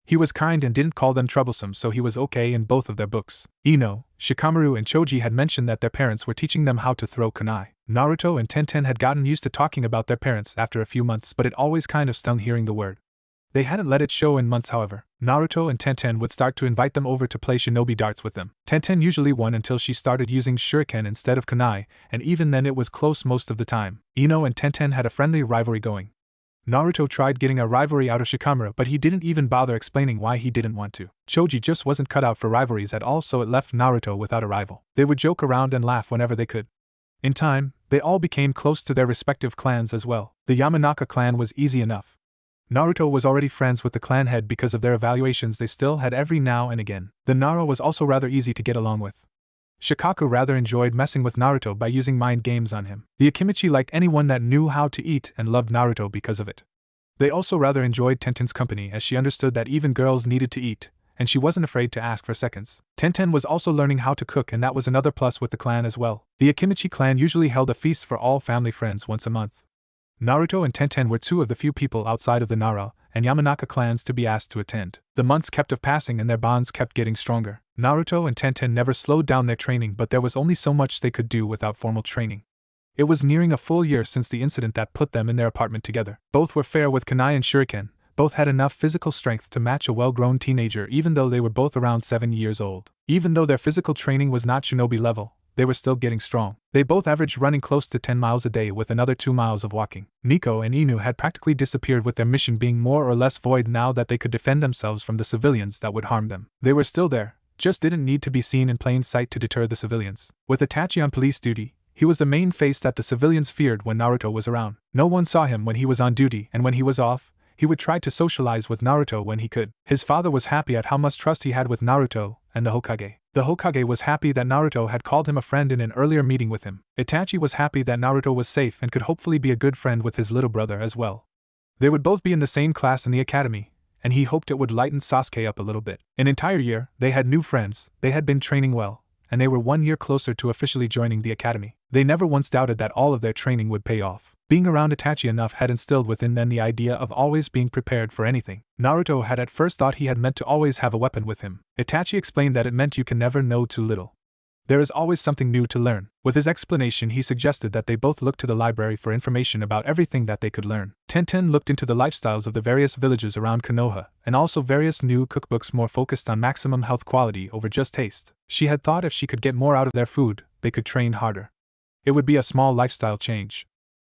He was kind and didn't call them troublesome, so he was okay in both of their books. Ino, Shikamaru and Choji had mentioned that their parents were teaching them how to throw kunai. Naruto and Tenten had gotten used to talking about their parents after a few months, but it always kind of stung hearing the word. They hadn't let it show in months, however. Naruto and Tenten would start to invite them over to play shinobi darts with them. Tenten usually won until she started using shuriken instead of kunai, and even then it was close most of the time. Ino and Tenten had a friendly rivalry going. Naruto tried getting a rivalry out of Shikamaru, but he didn't even bother explaining why he didn't want to. Choji just wasn't cut out for rivalries at all, so it left Naruto without a rival. They would joke around and laugh whenever they could. In time, they all became close to their respective clans as well. The Yamanaka clan was easy enough. Naruto was already friends with the clan head because of their evaluations they still had every now and again. The Nara was also rather easy to get along with. Shikaku rather enjoyed messing with Naruto by using mind games on him. The Akimichi liked anyone that knew how to eat and loved Naruto because of it. They also rather enjoyed Tenten's company, as she understood that even girls needed to eat, and she wasn't afraid to ask for seconds. Tenten was also learning how to cook, and that was another plus with the clan as well. The Akimichi clan usually held a feast for all family friends once a month. Naruto and Tenten were two of the few people outside of the Nara and Yamanaka clans to be asked to attend. The months kept passing and their bonds kept getting stronger. Naruto and Tenten never slowed down their training, but there was only so much they could do without formal training. It was nearing a full year since the incident that put them in their apartment together. Both were fair with kunai and shuriken, both had enough physical strength to match a well-grown teenager even though they were both around 7 years old. Even though their physical training was not shinobi level, they were still getting strong. They both averaged running close to 10 miles a day with another 2 miles of walking. Niko and Inu had practically disappeared, with their mission being more or less void now that they could defend themselves from the civilians that would harm them. They were still there, just didn't need to be seen in plain sight to deter the civilians. With Itachi on police duty, he was the main face that the civilians feared when Naruto was around. No one saw him when he was on duty, and when he was off, he would try to socialize with Naruto when he could. His father was happy at how much trust he had with Naruto and the Hokage. The Hokage was happy that Naruto had called him a friend in an earlier meeting with him. Itachi was happy that Naruto was safe and could hopefully be a good friend with his little brother as well. They would both be in the same class in the academy, and he hoped it would lighten Sasuke up a little bit. An entire year, they had new friends, they had been training well, and they were 1 year closer to officially joining the academy. They never once doubted that all of their training would pay off. Being around Itachi enough had instilled within them the idea of always being prepared for anything. Naruto had at first thought he had meant to always have a weapon with him. Itachi explained that it meant you can never know too little. There is always something new to learn. With his explanation, he suggested that they both look to the library for information about everything that they could learn. Tenten looked into the lifestyles of the various villages around Konoha, and also various new cookbooks more focused on maximum health quality over just taste. She had thought if she could get more out of their food, they could train harder. It would be a small lifestyle change.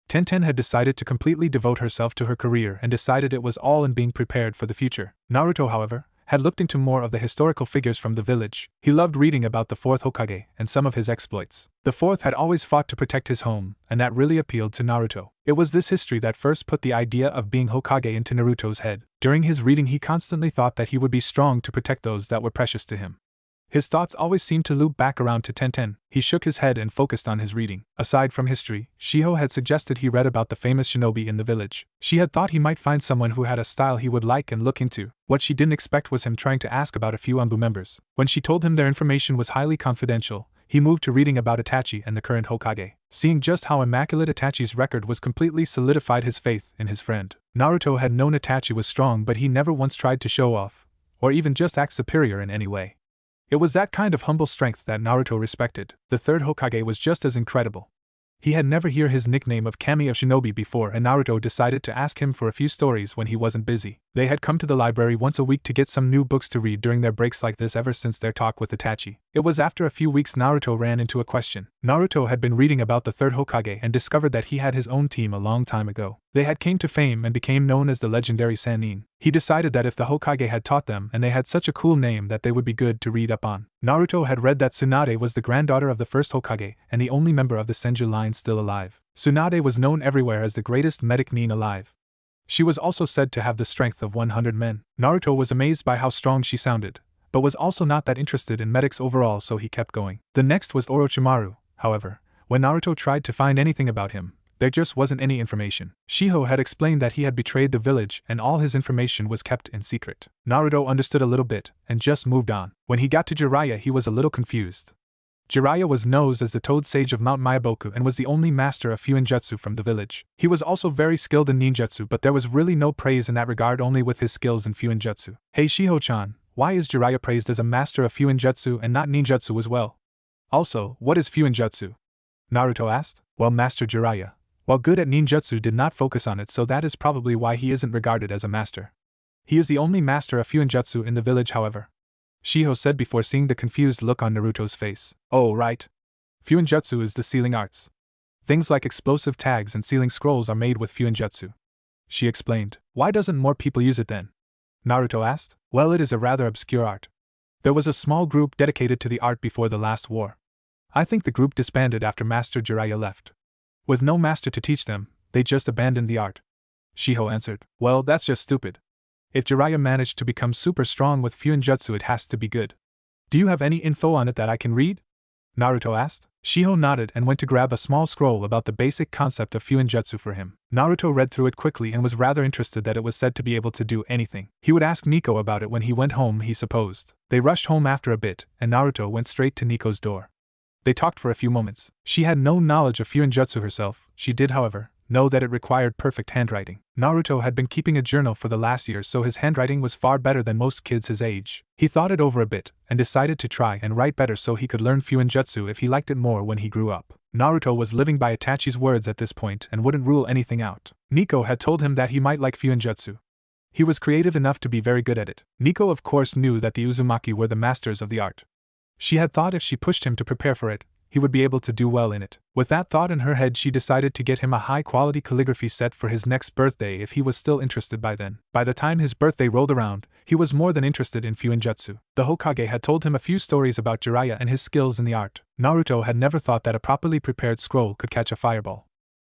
Tenten had decided to completely devote herself to her career and decided it was all in being prepared for the future. Naruto, however, had looked into more of the historical figures from the village. He loved reading about the fourth Hokage and some of his exploits. The fourth had always fought to protect his home, and that really appealed to Naruto. It was this history that first put the idea of being Hokage into Naruto's head. During his reading, he constantly thought that he would be strong to protect those that were precious to him. His thoughts always seemed to loop back around to Tenten. He shook his head and focused on his reading. Aside from history, Shiho had suggested he read about the famous shinobi in the village. She had thought he might find someone who had a style he would like and look into. What she didn't expect was him trying to ask about a few Anbu members. When she told him their information was highly confidential, he moved to reading about Itachi and the current Hokage. Seeing just how immaculate Itachi's record was completely solidified his faith in his friend. Naruto had known Itachi was strong, but he never once tried to show off, or even just act superior in any way. It was that kind of humble strength that Naruto respected. The third Hokage was just as incredible. He had never heard his nickname of Kami of Shinobi before, and Naruto decided to ask him for a few stories when he wasn't busy. They had come to the library once a week to get some new books to read during their breaks like this ever since their talk with Itachi. It was after a few weeks Naruto ran into a question. Naruto had been reading about the third Hokage and discovered that he had his own team a long time ago. They had came to fame and became known as the legendary Sannin. He decided that if the Hokage had taught them and they had such a cool name that they would be good to read up on. Naruto had read that Tsunade was the granddaughter of the first Hokage and the only member of the Senju line still alive. Tsunade was known everywhere as the greatest medic nin alive. She was also said to have the strength of 100 men. Naruto was amazed by how strong she sounded, but was also not that interested in medics overall, so he kept going. The next was Orochimaru. However, when Naruto tried to find anything about him, there just wasn't any information. Shiho had explained that he had betrayed the village and all his information was kept in secret. Naruto understood a little bit and just moved on. When he got to Jiraiya, he was a little confused. Jiraiya was known as the Toad Sage of Mount Myaboku and was the only master of Fuinjutsu from the village. He was also very skilled in ninjutsu, but there was really no praise in that regard, only with his skills in Fuinjutsu. Hey Shiho-chan, why is Jiraiya praised as a master of Fuinjutsu and not ninjutsu as well? Also, what is Fuinjutsu? Naruto asked. Well, Master Jiraiya, while good at ninjutsu, did not focus on it, so that is probably why he isn't regarded as a master. He is the only master of Fuinjutsu in the village, however, Shiho said before seeing the confused look on Naruto's face. Oh, right. Fuinjutsu is the sealing arts. Things like explosive tags and sealing scrolls are made with Fuinjutsu, she explained. Why doesn't more people use it then? Naruto asked. Well, it is a rather obscure art. There was a small group dedicated to the art before the last war. I think the group disbanded after Master Jiraiya left. With no master to teach them, they just abandoned the art, Shiho answered. Well, that's just stupid. If Jiraiya managed to become super strong with Fuinjutsu, it has to be good. Do you have any info on it that I can read? Naruto asked. Shiho nodded and went to grab a small scroll about the basic concept of Fuinjutsu for him. Naruto read through it quickly and was rather interested that it was said to be able to do anything. He would ask Niko about it when he went home, he supposed. They rushed home after a bit, and Naruto went straight to Niko's door. They talked for a few moments. She had no knowledge of Fuinjutsu herself. She did, however, know that it required perfect handwriting. Naruto had been keeping a journal for the last year, so his handwriting was far better than most kids his age. He thought it over a bit, and decided to try and write better so he could learn Fuinjutsu if he liked it more when he grew up. Naruto was living by Itachi's words at this point and wouldn't rule anything out. Niko had told him that he might like Fuinjutsu. He was creative enough to be very good at it. Niko of course knew that the Uzumaki were the masters of the art. She had thought if she pushed him to prepare for it, he would be able to do well in it. With that thought in her head, she decided to get him a high-quality calligraphy set for his next birthday if he was still interested by then. By the time his birthday rolled around, he was more than interested in Fuinjutsu. The Hokage had told him a few stories about Jiraiya and his skills in the art. Naruto had never thought that a properly prepared scroll could catch a fireball.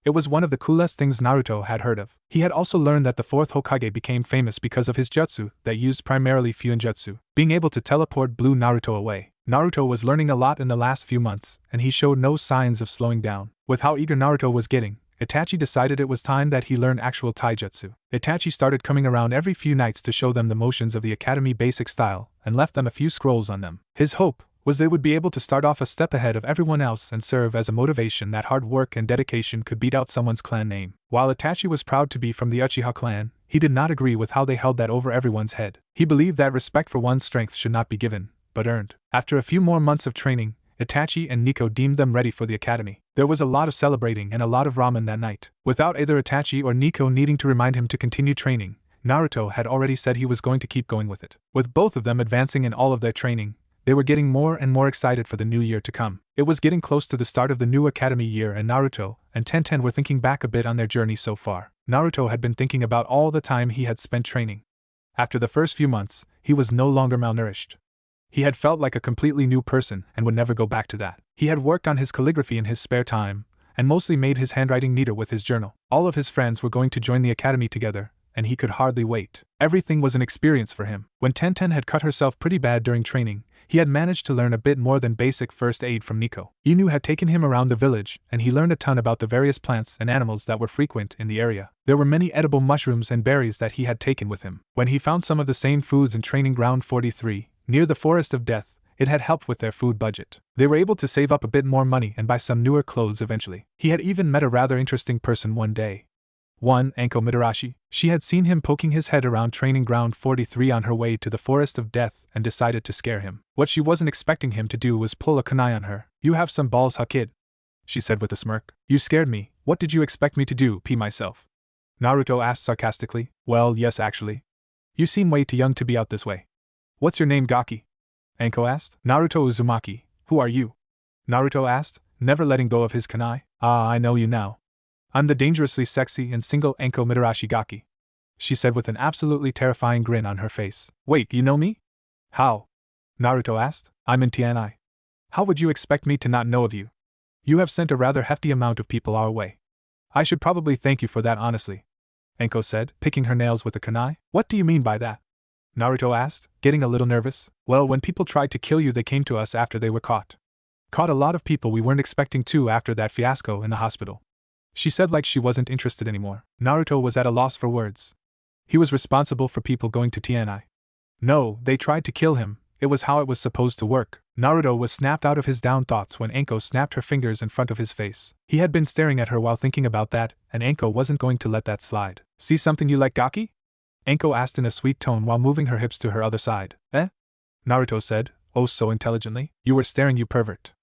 It was one of the coolest things Naruto had heard of. He had also learned that the fourth Hokage became famous because of his jutsu that used primarily Fuinjutsu. Being able to teleport blew Naruto away. Naruto was learning a lot in the last few months, and he showed no signs of slowing down. With how eager Naruto was getting, Itachi decided it was time that he learn actual taijutsu. Itachi started coming around every few nights to show them the motions of the academy basic style, and left them a few scrolls on them. His hope was they would be able to start off a step ahead of everyone else and serve as a motivation that hard work and dedication could beat out someone's clan name. While Itachi was proud to be from the Uchiha clan, he did not agree with how they held that over everyone's head. He believed that respect for one's strength should not be given, but earned. After a few more months of training, Itachi and Niko deemed them ready for the academy. There was a lot of celebrating and a lot of ramen that night. Without either Itachi or Niko needing to remind him to continue training, Naruto had already said he was going to keep going with it. With both of them advancing in all of their training, they were getting more and more excited for the new year to come. It was getting close to the start of the new academy year, and Naruto and Tenten were thinking back a bit on their journey so far. Naruto had been thinking about all the time he had spent training. After the first few months, he was no longer malnourished. He had felt like a completely new person and would never go back to that. He had worked on his calligraphy in his spare time, and mostly made his handwriting neater with his journal. All of his friends were going to join the academy together, and he could hardly wait. Everything was an experience for him. When Tenten had cut herself pretty bad during training, he had managed to learn a bit more than basic first aid from Niko. Inu had taken him around the village, and he learned a ton about the various plants and animals that were frequent in the area. There were many edible mushrooms and berries that he had taken with him. When he found some of the same foods in Training Ground 43, near the Forest of Death, it had helped with their food budget. They were able to save up a bit more money and buy some newer clothes eventually. He had even met a rather interesting person one day. 1. Anko Mitarashi. She had seen him poking his head around training ground 43 on her way to the Forest of Death and decided to scare him. What she wasn't expecting him to do was pull a kunai on her. You have some balls, huh, kid? She said with a smirk. You scared me. What did you expect me to do, pee myself? Naruto asked sarcastically. Well, yes actually. You seem way too young to be out this way. What's your name, Gaki? Anko asked. Naruto Uzumaki. Who are you? Naruto asked, never letting go of his kunai. Ah, I know you now. I'm the dangerously sexy and single Anko Mitarashi Gaki, she said with an absolutely terrifying grin on her face. Wait, you know me? How? Naruto asked. I'm in TNI. How would you expect me to not know of you? You have sent a rather hefty amount of people our way. I should probably thank you for that honestly, Anko said, picking her nails with a kunai. What do you mean by that? Naruto asked, getting a little nervous. Well, when people tried to kill you they came to us after they were caught. Caught a lot of people we weren't expecting to after that fiasco in the hospital. She said like she wasn't interested anymore. Naruto was at a loss for words. He was responsible for people going to TNI. No, they tried to kill him. It was how it was supposed to work. Naruto was snapped out of his down thoughts when Anko snapped her fingers in front of his face. He had been staring at her while thinking about that, and Anko wasn't going to let that slide. See something you like, Gaki? Anko asked in a sweet tone while moving her hips to her other side. Eh? Naruto said, oh so intelligently. You were staring, you pervert,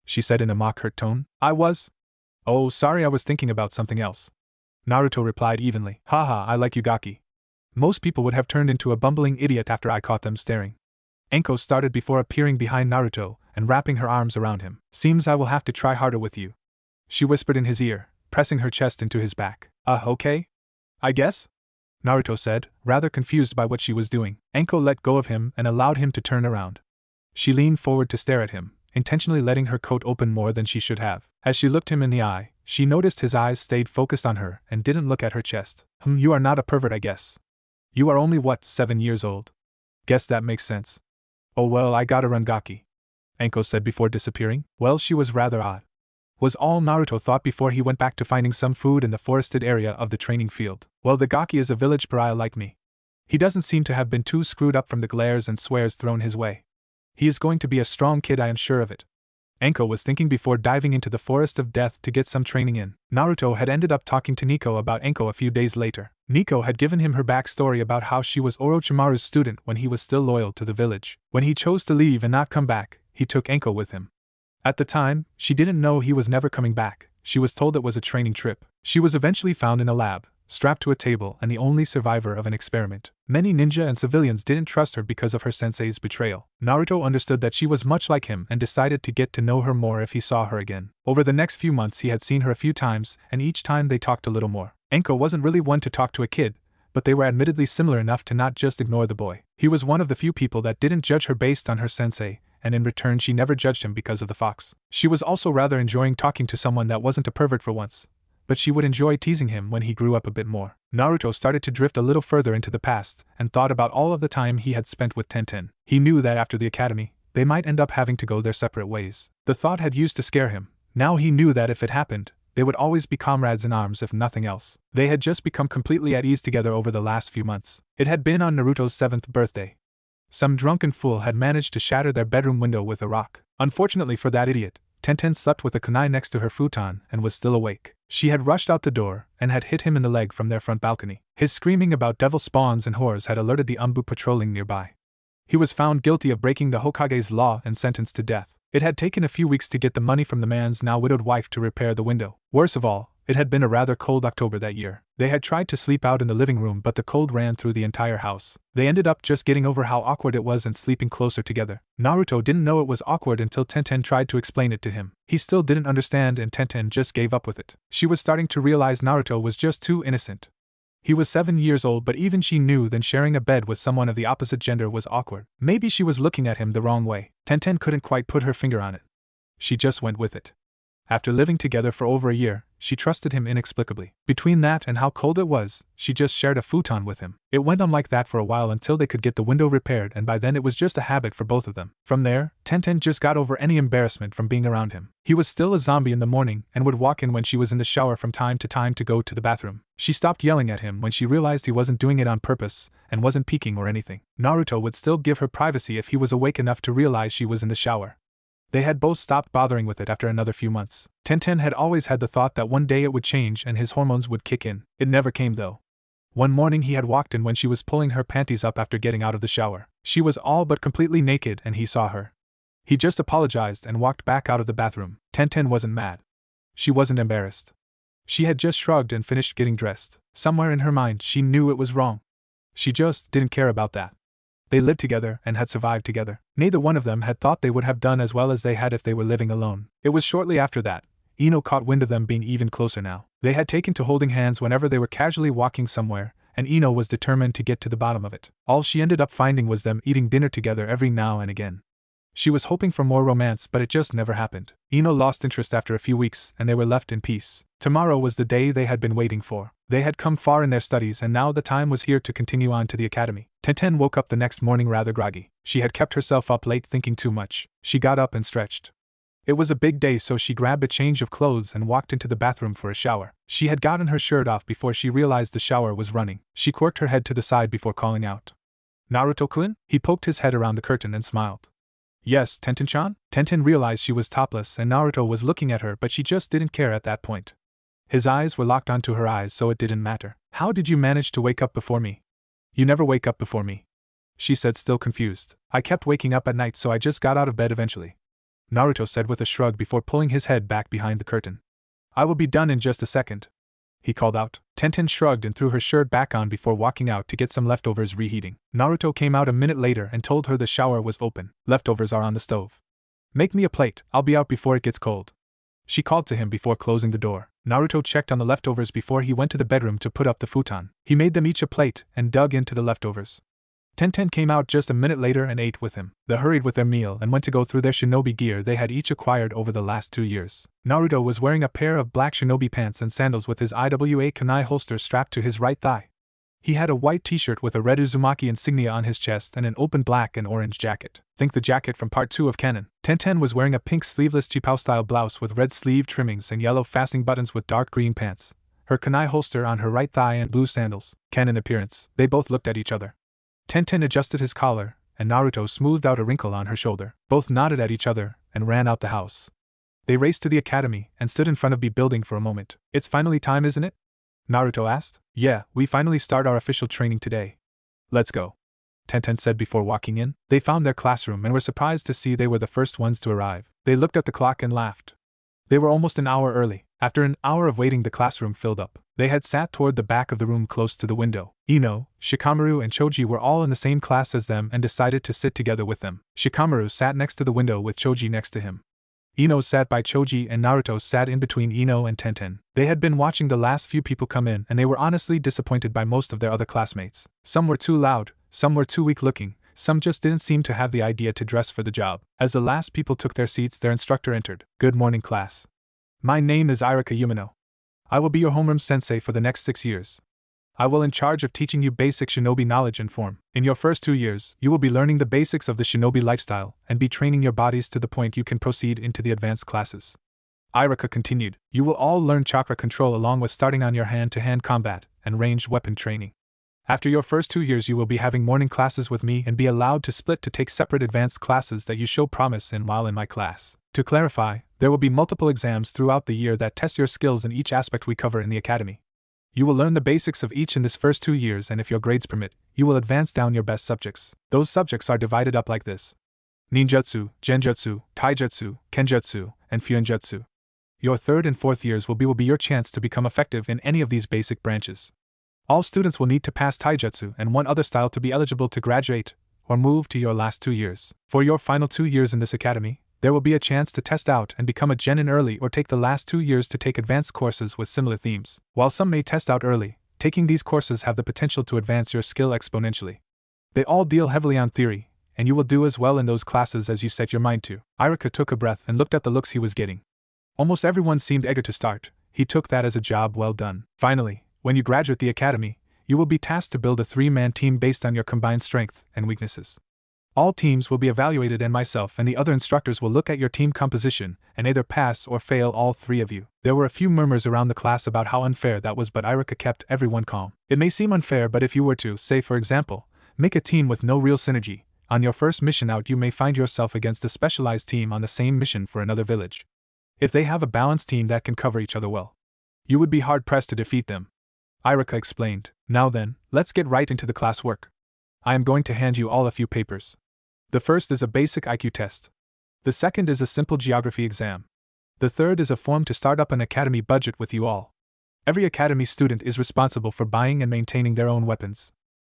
she said in a mock-hurt tone. I was? Oh, sorry, I was thinking about something else. Naruto replied evenly. Haha, I like you, Gaki. Most people would have turned into a bumbling idiot after I caught them staring. Anko started before appearing behind Naruto and wrapping her arms around him. Seems I will have to try harder with you, she whispered in his ear, pressing her chest into his back. Okay? I guess? Naruto said, rather confused by what she was doing. Anko let go of him and allowed him to turn around. She leaned forward to stare at him, intentionally letting her coat open more than she should have. As she looked him in the eye, she noticed his eyes stayed focused on her and didn't look at her chest. You are not a pervert, I guess. You are only, 7 years old? Guess that makes sense. Oh well, I gotta run, Gaki, Anko said before disappearing. Well, she was rather odd, was all Naruto thought before he went back to finding some food in the forested area of the training field. Well, the Gaki is a village pariah like me. He doesn't seem to have been too screwed up from the glares and swears thrown his way. He is going to be a strong kid, I am sure of it, Anko was thinking before diving into the Forest of Death to get some training in. Naruto had ended up talking to Niko about Anko a few days later. Niko had given him her backstory about how she was Orochimaru's student when he was still loyal to the village. When he chose to leave and not come back, he took Anko with him. At the time, she didn't know he was never coming back. She was told it was a training trip. She was eventually found in a lab, strapped to a table and the only survivor of an experiment. Many ninja and civilians didn't trust her because of her sensei's betrayal. Naruto understood that she was much like him and decided to get to know her more if he saw her again. Over the next few months he had seen her a few times, and each time they talked a little more. Anko wasn't really one to talk to a kid, but they were admittedly similar enough to not just ignore the boy. He was one of the few people that didn't judge her based on her sensei, and in return she never judged him because of the fox. She was also rather enjoying talking to someone that wasn't a pervert for once, but she would enjoy teasing him when he grew up a bit more. Naruto started to drift a little further into the past and thought about all of the time he had spent with Tenten. He knew that after the academy, they might end up having to go their separate ways. The thought had used to scare him. Now he knew that if it happened, they would always be comrades in arms if nothing else. They had just become completely at ease together over the last few months. It had been on Naruto's 7th birthday. Some drunken fool had managed to shatter their bedroom window with a rock. Unfortunately for that idiot, Tenten slept with a kunai next to her futon and was still awake. She had rushed out the door and had hit him in the leg from their front balcony. His screaming about devil spawns and whores had alerted the Umbu patrolling nearby. He was found guilty of breaking the Hokage's law and sentenced to death. It had taken a few weeks to get the money from the man's now widowed wife to repair the window. Worse of all, it had been a rather cold October that year. They had tried to sleep out in the living room, but the cold ran through the entire house. They ended up just getting over how awkward it was and sleeping closer together. Naruto didn't know it was awkward until Tenten tried to explain it to him. He still didn't understand and Tenten just gave up with it. She was starting to realize Naruto was just too innocent. He was 7 years old, but even she knew then sharing a bed with someone of the opposite gender was awkward. Maybe she was looking at him the wrong way. Tenten couldn't quite put her finger on it. She just went with it. After living together for over a year, she trusted him inexplicably. Between that and how cold it was, she just shared a futon with him. It went on like that for a while until they could get the window repaired, and by then it was just a habit for both of them. From there, Tenten just got over any embarrassment from being around him. He was still a zombie in the morning and would walk in when she was in the shower from time to time to go to the bathroom. She stopped yelling at him when she realized he wasn't doing it on purpose and wasn't peeking or anything. Naruto would still give her privacy if he was awake enough to realize she was in the shower. They had both stopped bothering with it after another few months. Tenten had always had the thought that one day it would change and his hormones would kick in. It never came though. One morning he had walked in when she was pulling her panties up after getting out of the shower. She was all but completely naked and he saw her. He just apologized and walked back out of the bathroom. Tenten wasn't mad. She wasn't embarrassed. She had just shrugged and finished getting dressed. Somewhere in her mind she knew it was wrong. She just didn't care about that. They lived together and had survived together. Neither one of them had thought they would have done as well as they had if they were living alone. It was shortly after that Eno caught wind of them being even closer now. They had taken to holding hands whenever they were casually walking somewhere, and Eno was determined to get to the bottom of it. All she ended up finding was them eating dinner together every now and again. She was hoping for more romance, but it just never happened. Eno lost interest after a few weeks, and they were left in peace. Tomorrow was the day they had been waiting for. They had come far in their studies, and now the time was here to continue on to the academy. Tenten woke up the next morning rather groggy. She had kept herself up late thinking too much. She got up and stretched. It was a big day, so she grabbed a change of clothes and walked into the bathroom for a shower. She had gotten her shirt off before she realized the shower was running. She quirked her head to the side before calling out, "Naruto-kun?" He poked his head around the curtain and smiled. "Yes, Tenten-chan?" Tenten realized she was topless and Naruto was looking at her, but she just didn't care at that point. His eyes were locked onto her eyes, so it didn't matter. "How did you manage to wake up before me?" "You never wake up before me," she said, still confused. "I kept waking up at night, so I just got out of bed eventually," Naruto said with a shrug before pulling his head back behind the curtain. "I will be done in just a second," he called out. Tenten shrugged and threw her shirt back on before walking out to get some leftovers reheating. Naruto came out a minute later and told her the shower was open. "Leftovers are on the stove. Make me a plate, I'll be out before it gets cold," she called to him before closing the door. Naruto checked on the leftovers before he went to the bedroom to put up the futon. He made them each a plate and dug into the leftovers. Tenten came out just a minute later and ate with him. They hurried with their meal and went to go through their shinobi gear they had each acquired over the last 2 years. Naruto was wearing a pair of black shinobi pants and sandals with his IWA kunai holster strapped to his right thigh. He had a white t-shirt with a red Uzumaki insignia on his chest and an open black and orange jacket. Think the jacket from part 2 of Canon. Tenten was wearing a pink sleeveless Chipao-style blouse with red sleeve trimmings and yellow fastening buttons with dark green pants, her kunai holster on her right thigh and blue sandals. Canon appearance. They both looked at each other. Tenten adjusted his collar, and Naruto smoothed out a wrinkle on her shoulder. Both nodded at each other and ran out the house. They raced to the academy and stood in front of the building for a moment. "It's finally time, isn't it?" Naruto asked. "Yeah, we finally start our official training today." "Let's go," Tenten said before walking in. They found their classroom and were surprised to see they were the first ones to arrive. They looked at the clock and laughed. They were almost an hour early. After an hour of waiting, the classroom filled up. They had sat toward the back of the room close to the window. Eno, Shikamaru and Choji were all in the same class as them and decided to sit together with them. Shikamaru sat next to the window with Choji next to him. Eno sat by Choji and Naruto sat in between Eno and Tenten. They had been watching the last few people come in and they were honestly disappointed by most of their other classmates. Some were too loud, some were too weak looking, some just didn't seem to have the idea to dress for the job. As the last people took their seats, their instructor entered. "Good morning, class. My name is Irika Yumino. I will be your homeroom sensei for the next 6 years. I will in charge of teaching you basic shinobi knowledge and form. In your first 2 years, you will be learning the basics of the shinobi lifestyle and be training your bodies to the point you can proceed into the advanced classes." Irika continued. "You will all learn chakra control along with starting on your hand-to-hand combat and ranged weapon training. After your first 2 years, you will be having morning classes with me and be allowed to split to take separate advanced classes that you show promise in while in my class. To clarify, there will be multiple exams throughout the year that test your skills in each aspect we cover in the academy. You will learn the basics of each in this first 2 years, and if your grades permit, you will advance down your best subjects. Those subjects are divided up like this: ninjutsu, genjutsu, taijutsu, kenjutsu, and fuinjutsu. Your third and fourth years will be your chance to become effective in any of these basic branches. All students will need to pass taijutsu and one other style to be eligible to graduate or move to your last 2 years. For your final 2 years in this academy, there will be a chance to test out and become a genin early or take the last 2 years to take advanced courses with similar themes. While some may test out early, taking these courses have the potential to advance your skill exponentially. They all deal heavily on theory, and you will do as well in those classes as you set your mind to." Irika took a breath and looked at the looks he was getting. Almost everyone seemed eager to start. He took that as a job well done. "Finally, when you graduate the academy, you will be tasked to build a 3-man team based on your combined strength and weaknesses. All teams will be evaluated and myself and the other instructors will look at your team composition and either pass or fail all 3 of you." There were a few murmurs around the class about how unfair that was, but Irika kept everyone calm. "It may seem unfair, but if you were to, say for example, make a team with no real synergy, On your first mission out, you may find yourself against a specialized team on the same mission for another village. If they have a balanced team that can cover each other well, you would be hard-pressed to defeat them. Irika explained. Now then, let's get right into the classwork. I am going to hand you all a few papers. The first is a basic IQ test. The second is a simple geography exam. The third is a form to start up an academy budget with you all. Every academy student is responsible for buying and maintaining their own weapons.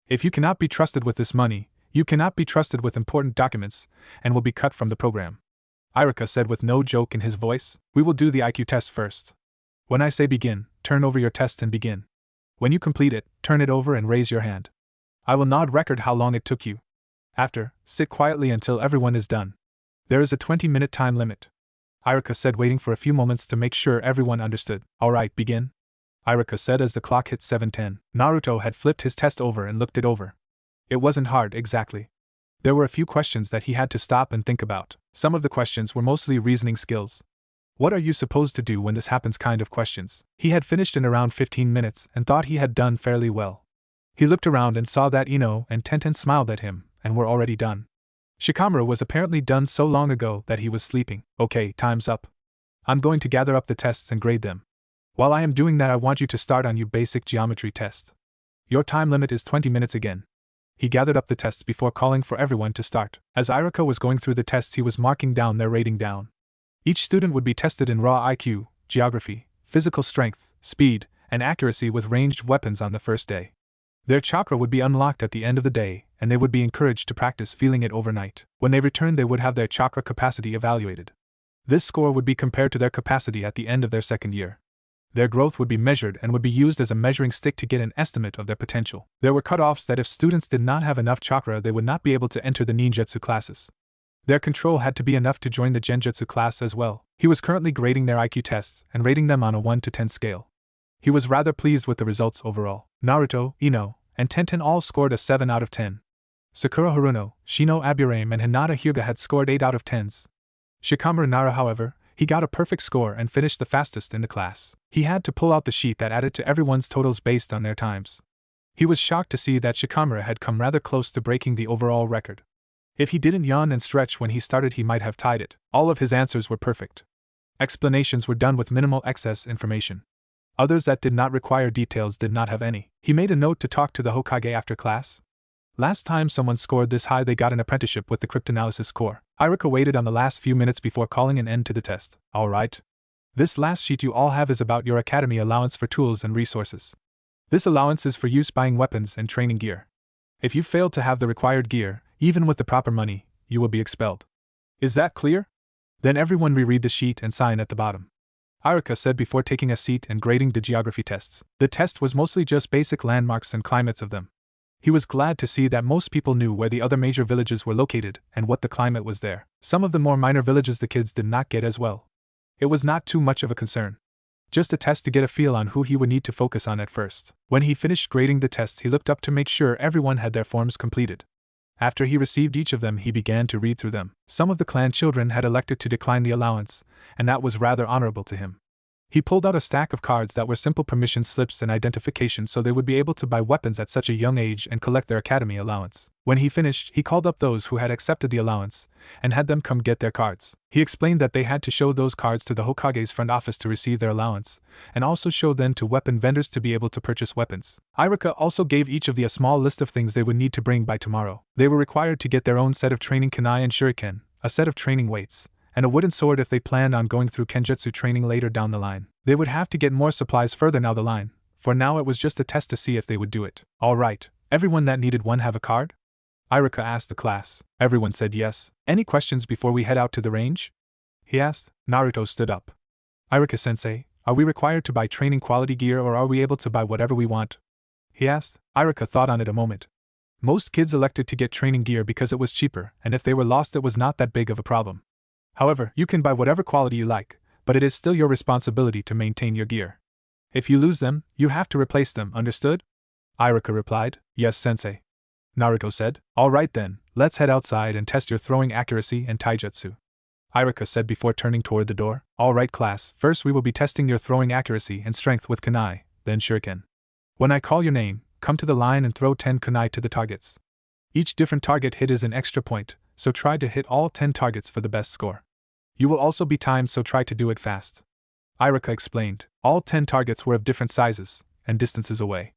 If you cannot be trusted with this money, you cannot be trusted with important documents, and will be cut from the program. Irika said with no joke in his voice. We will do the IQ test first. When I say begin, turn over your test and begin. When you complete it, turn it over and raise your hand. I will not record how long it took you. After, sit quietly until everyone is done. There is a 20-minute time limit. Irika said, waiting for a few moments to make sure everyone understood. Alright, begin. Irika said as the clock hit 7:10. Naruto had flipped his test over and looked it over. It wasn't hard, exactly. There were a few questions that he had to stop and think about. Some of the questions were mostly reasoning skills. What are you supposed to do when this happens kind of questions. He had finished in around 15 minutes and thought he had done fairly well. He looked around and saw that Enochi and Tenten smiled at him and were already done. Shikamaru was apparently done so long ago that he was sleeping. Okay, time's up. I'm going to gather up the tests and grade them. While I am doing that, I want you to start on your basic geometry test. Your time limit is 20 minutes again. He gathered up the tests before calling for everyone to start. As Irika was going through the tests, he was marking down their rating down. Each student would be tested in raw IQ, geography, physical strength, speed, and accuracy with ranged weapons on the first day. Their chakra would be unlocked at the end of the day, and they would be encouraged to practice feeling it overnight. When they returned, they would have their chakra capacity evaluated. This score would be compared to their capacity at the end of their second year. Their growth would be measured and would be used as a measuring stick to get an estimate of their potential. There were cutoffs that if students did not have enough chakra, they would not be able to enter the ninjutsu classes. Their control had to be enough to join the genjutsu class as well. He was currently grading their IQ tests and rating them on a 1 to 10 scale. He was rather pleased with the results overall. Naruto, Enochi, and Tenten all scored a 7 out of 10. Sakura Haruno, Shino Aburame, and Hinata Hyuga had scored 8 out of 10s. Shikamaru Nara, however, he got a perfect score and finished the fastest in the class. He had to pull out the sheet that added to everyone's totals based on their times. He was shocked to see that Shikamaru had come rather close to breaking the overall record. If he didn't yawn and stretch when he started, he might have tied it. All of his answers were perfect. Explanations were done with minimal excess information. Others that did not require details did not have any. He made a note to talk to the Hokage after class. Last time someone scored this high, they got an apprenticeship with the cryptanalysis core. Irika waited on the last few minutes before calling an end to the test. Alright. This last sheet you all have is about your academy allowance for tools and resources. This allowance is for use buying weapons and training gear. If you fail to have the required gear, even with the proper money, you will be expelled. Is that clear? Then everyone reread the sheet and sign at the bottom. Irika said before taking a seat and grading the geography tests. The test was mostly just basic landmarks and climates of them. He was glad to see that most people knew where the other major villages were located and what the climate was there. Some of the more minor villages the kids did not get as well. It was not too much of a concern. Just a test to get a feel on who he would need to focus on at first. When he finished grading the tests, he looked up to make sure everyone had their forms completed. After he received each of them, he began to read through them. Some of the clan children had elected to decline the allowance, and that was rather honorable to him. He pulled out a stack of cards that were simple permission slips and identification so they would be able to buy weapons at such a young age and collect their academy allowance. When he finished, he called up those who had accepted the allowance and had them come get their cards. He explained that they had to show those cards to the Hokage's front office to receive their allowance, and also show them to weapon vendors to be able to purchase weapons. Irika also gave each of them a small list of things they would need to bring by tomorrow. They were required to get their own set of training kunai and shuriken, a set of training weights, and a wooden sword if they planned on going through kenjutsu training later down the line. They would have to get more supplies further down the line. For now it was just a test to see if they would do it. Alright, everyone that needed one have a card? Irika asked the class. Everyone said yes. Any questions before we head out to the range? He asked. Naruto stood up. Irika-sensei, are we required to buy training quality gear or are we able to buy whatever we want? He asked. Irika thought on it a moment. Most kids elected to get training gear because it was cheaper, and if they were lost it was not that big of a problem. However, you can buy whatever quality you like, but it is still your responsibility to maintain your gear. If you lose them, you have to replace them, understood? Irika replied. Yes, sensei. Naruto said. Alright then, let's head outside and test your throwing accuracy and taijutsu. Irika said before turning toward the door. Alright class, first we will be testing your throwing accuracy and strength with kunai, then shuriken. When I call your name, come to the line and throw 10 kunai to the targets. Each different target hit is an extra point, so try to hit all 10 targets for the best score. You will also be timed, so try to do it fast. Irika explained. All 10 targets were of different sizes and distances away.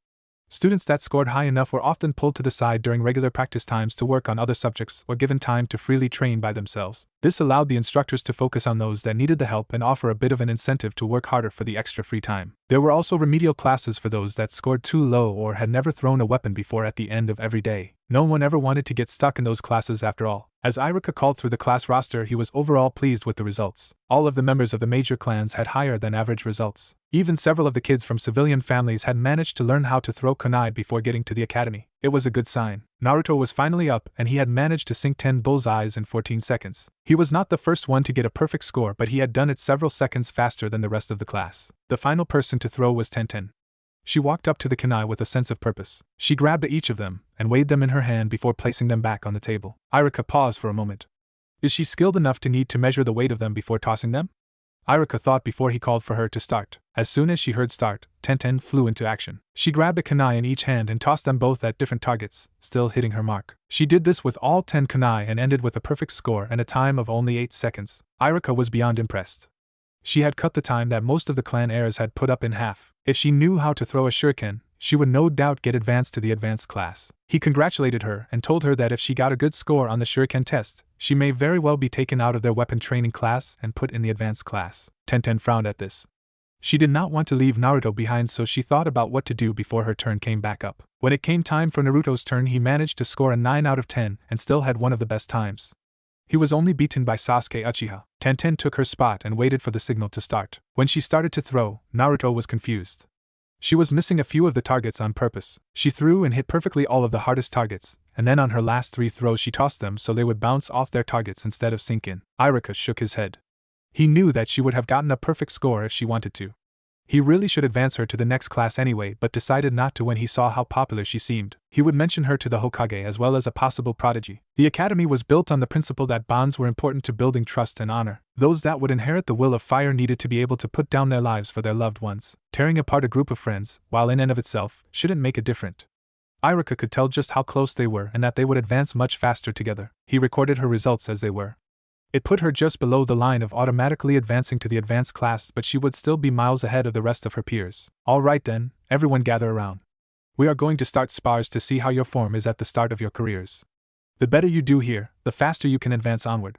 Students that scored high enough were often pulled to the side during regular practice times to work on other subjects or given time to freely train by themselves. This allowed the instructors to focus on those that needed the help and offer a bit of an incentive to work harder for the extra free time. There were also remedial classes for those that scored too low or had never thrown a weapon before at the end of every day. No one ever wanted to get stuck in those classes after all. As Irika called through the class roster, he was overall pleased with the results. All of the members of the major clans had higher than average results. Even several of the kids from civilian families had managed to learn how to throw kunai before getting to the academy. It was a good sign. Naruto was finally up, and he had managed to sink 10 bullseyes in 14 seconds. He was not the first one to get a perfect score, but he had done it several seconds faster than the rest of the class. The final person to throw was Tenten. She walked up to the kunai with a sense of purpose. She grabbed each of them and weighed them in her hand before placing them back on the table. Irika paused for a moment. Is she skilled enough to need to measure the weight of them before tossing them? Irika thought before he called for her to start. As soon as she heard start, Tenten flew into action. She grabbed a kunai in each hand and tossed them both at different targets, still hitting her mark. She did this with all 10 kunai and ended with a perfect score and a time of only 8 seconds. Irika was beyond impressed. She had cut the time that most of the clan heirs had put up in half. If she knew how to throw a shuriken, she would no doubt get advanced to the advanced class. He congratulated her and told her that if she got a good score on the shuriken test, she may very well be taken out of their weapon training class and put in the advanced class. Tenten frowned at this. She did not want to leave Naruto behind, so she thought about what to do before her turn came back up. When it came time for Naruto's turn, he managed to score a 9 out of 10 and still had one of the best times. He was only beaten by Sasuke Uchiha. Tenten took her spot and waited for the signal to start. When she started to throw, Naruto was confused. She was missing a few of the targets on purpose. She threw and hit perfectly all of the hardest targets, and then on her last 3 throws she tossed them so they would bounce off their targets instead of sink in. Irika shook his head. He knew that she would have gotten a perfect score if she wanted to. He really should advance her to the next class anyway, but decided not to when he saw how popular she seemed. He would mention her to the Hokage as well as a possible prodigy. The academy was built on the principle that bonds were important to building trust and honor. Those that would inherit the will of fire needed to be able to put down their lives for their loved ones. Tearing apart a group of friends, while in and of itself, shouldn't make a difference. Irika could tell just how close they were and that they would advance much faster together. He recorded her results as they were. It put her just below the line of automatically advancing to the advanced class, but she would still be miles ahead of the rest of her peers. All right then, everyone gather around. We are going to start spars to see how your form is at the start of your careers. The better you do here, the faster you can advance onward.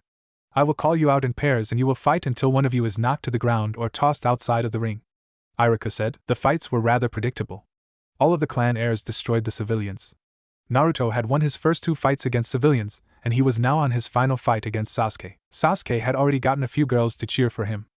I will call you out in pairs and you will fight until one of you is knocked to the ground or tossed outside of the ring. Irika said. The fights were rather predictable. All of the clan heirs destroyed the civilians. Naruto had won his first 2 fights against civilians, and he was now on his final fight against Sasuke. Sasuke had already gotten a few girls to cheer for him.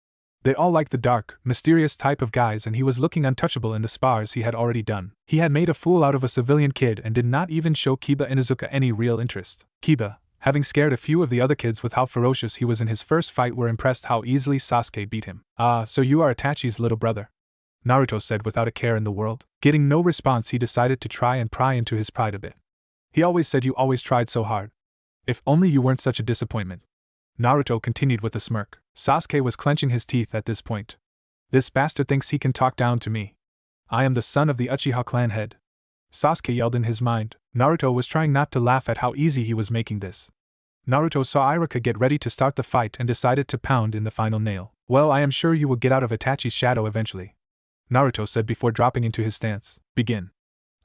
They all liked the dark, mysterious type of guys, and he was looking untouchable in the spars he had already done. He had made a fool out of a civilian kid and did not even show Kiba Inuzuka any real interest. Kiba, having scared a few of the other kids with how ferocious he was in his first fight, were impressed how easily Sasuke beat him. Ah, so you are Itachi's little brother? Naruto said without a care in the world. Getting no response, he decided to try and pry into his pride a bit. He always said you always tried so hard. If only you weren't such a disappointment. Naruto continued with a smirk. Sasuke was clenching his teeth at this point. This bastard thinks he can talk down to me. I am the son of the Uchiha clan head. Sasuke yelled in his mind. Naruto was trying not to laugh at how easy he was making this. Naruto saw Irika get ready to start the fight and decided to pound in the final nail. Well, I am sure you will get out of Itachi's shadow eventually, Naruto said before dropping into his stance. Begin,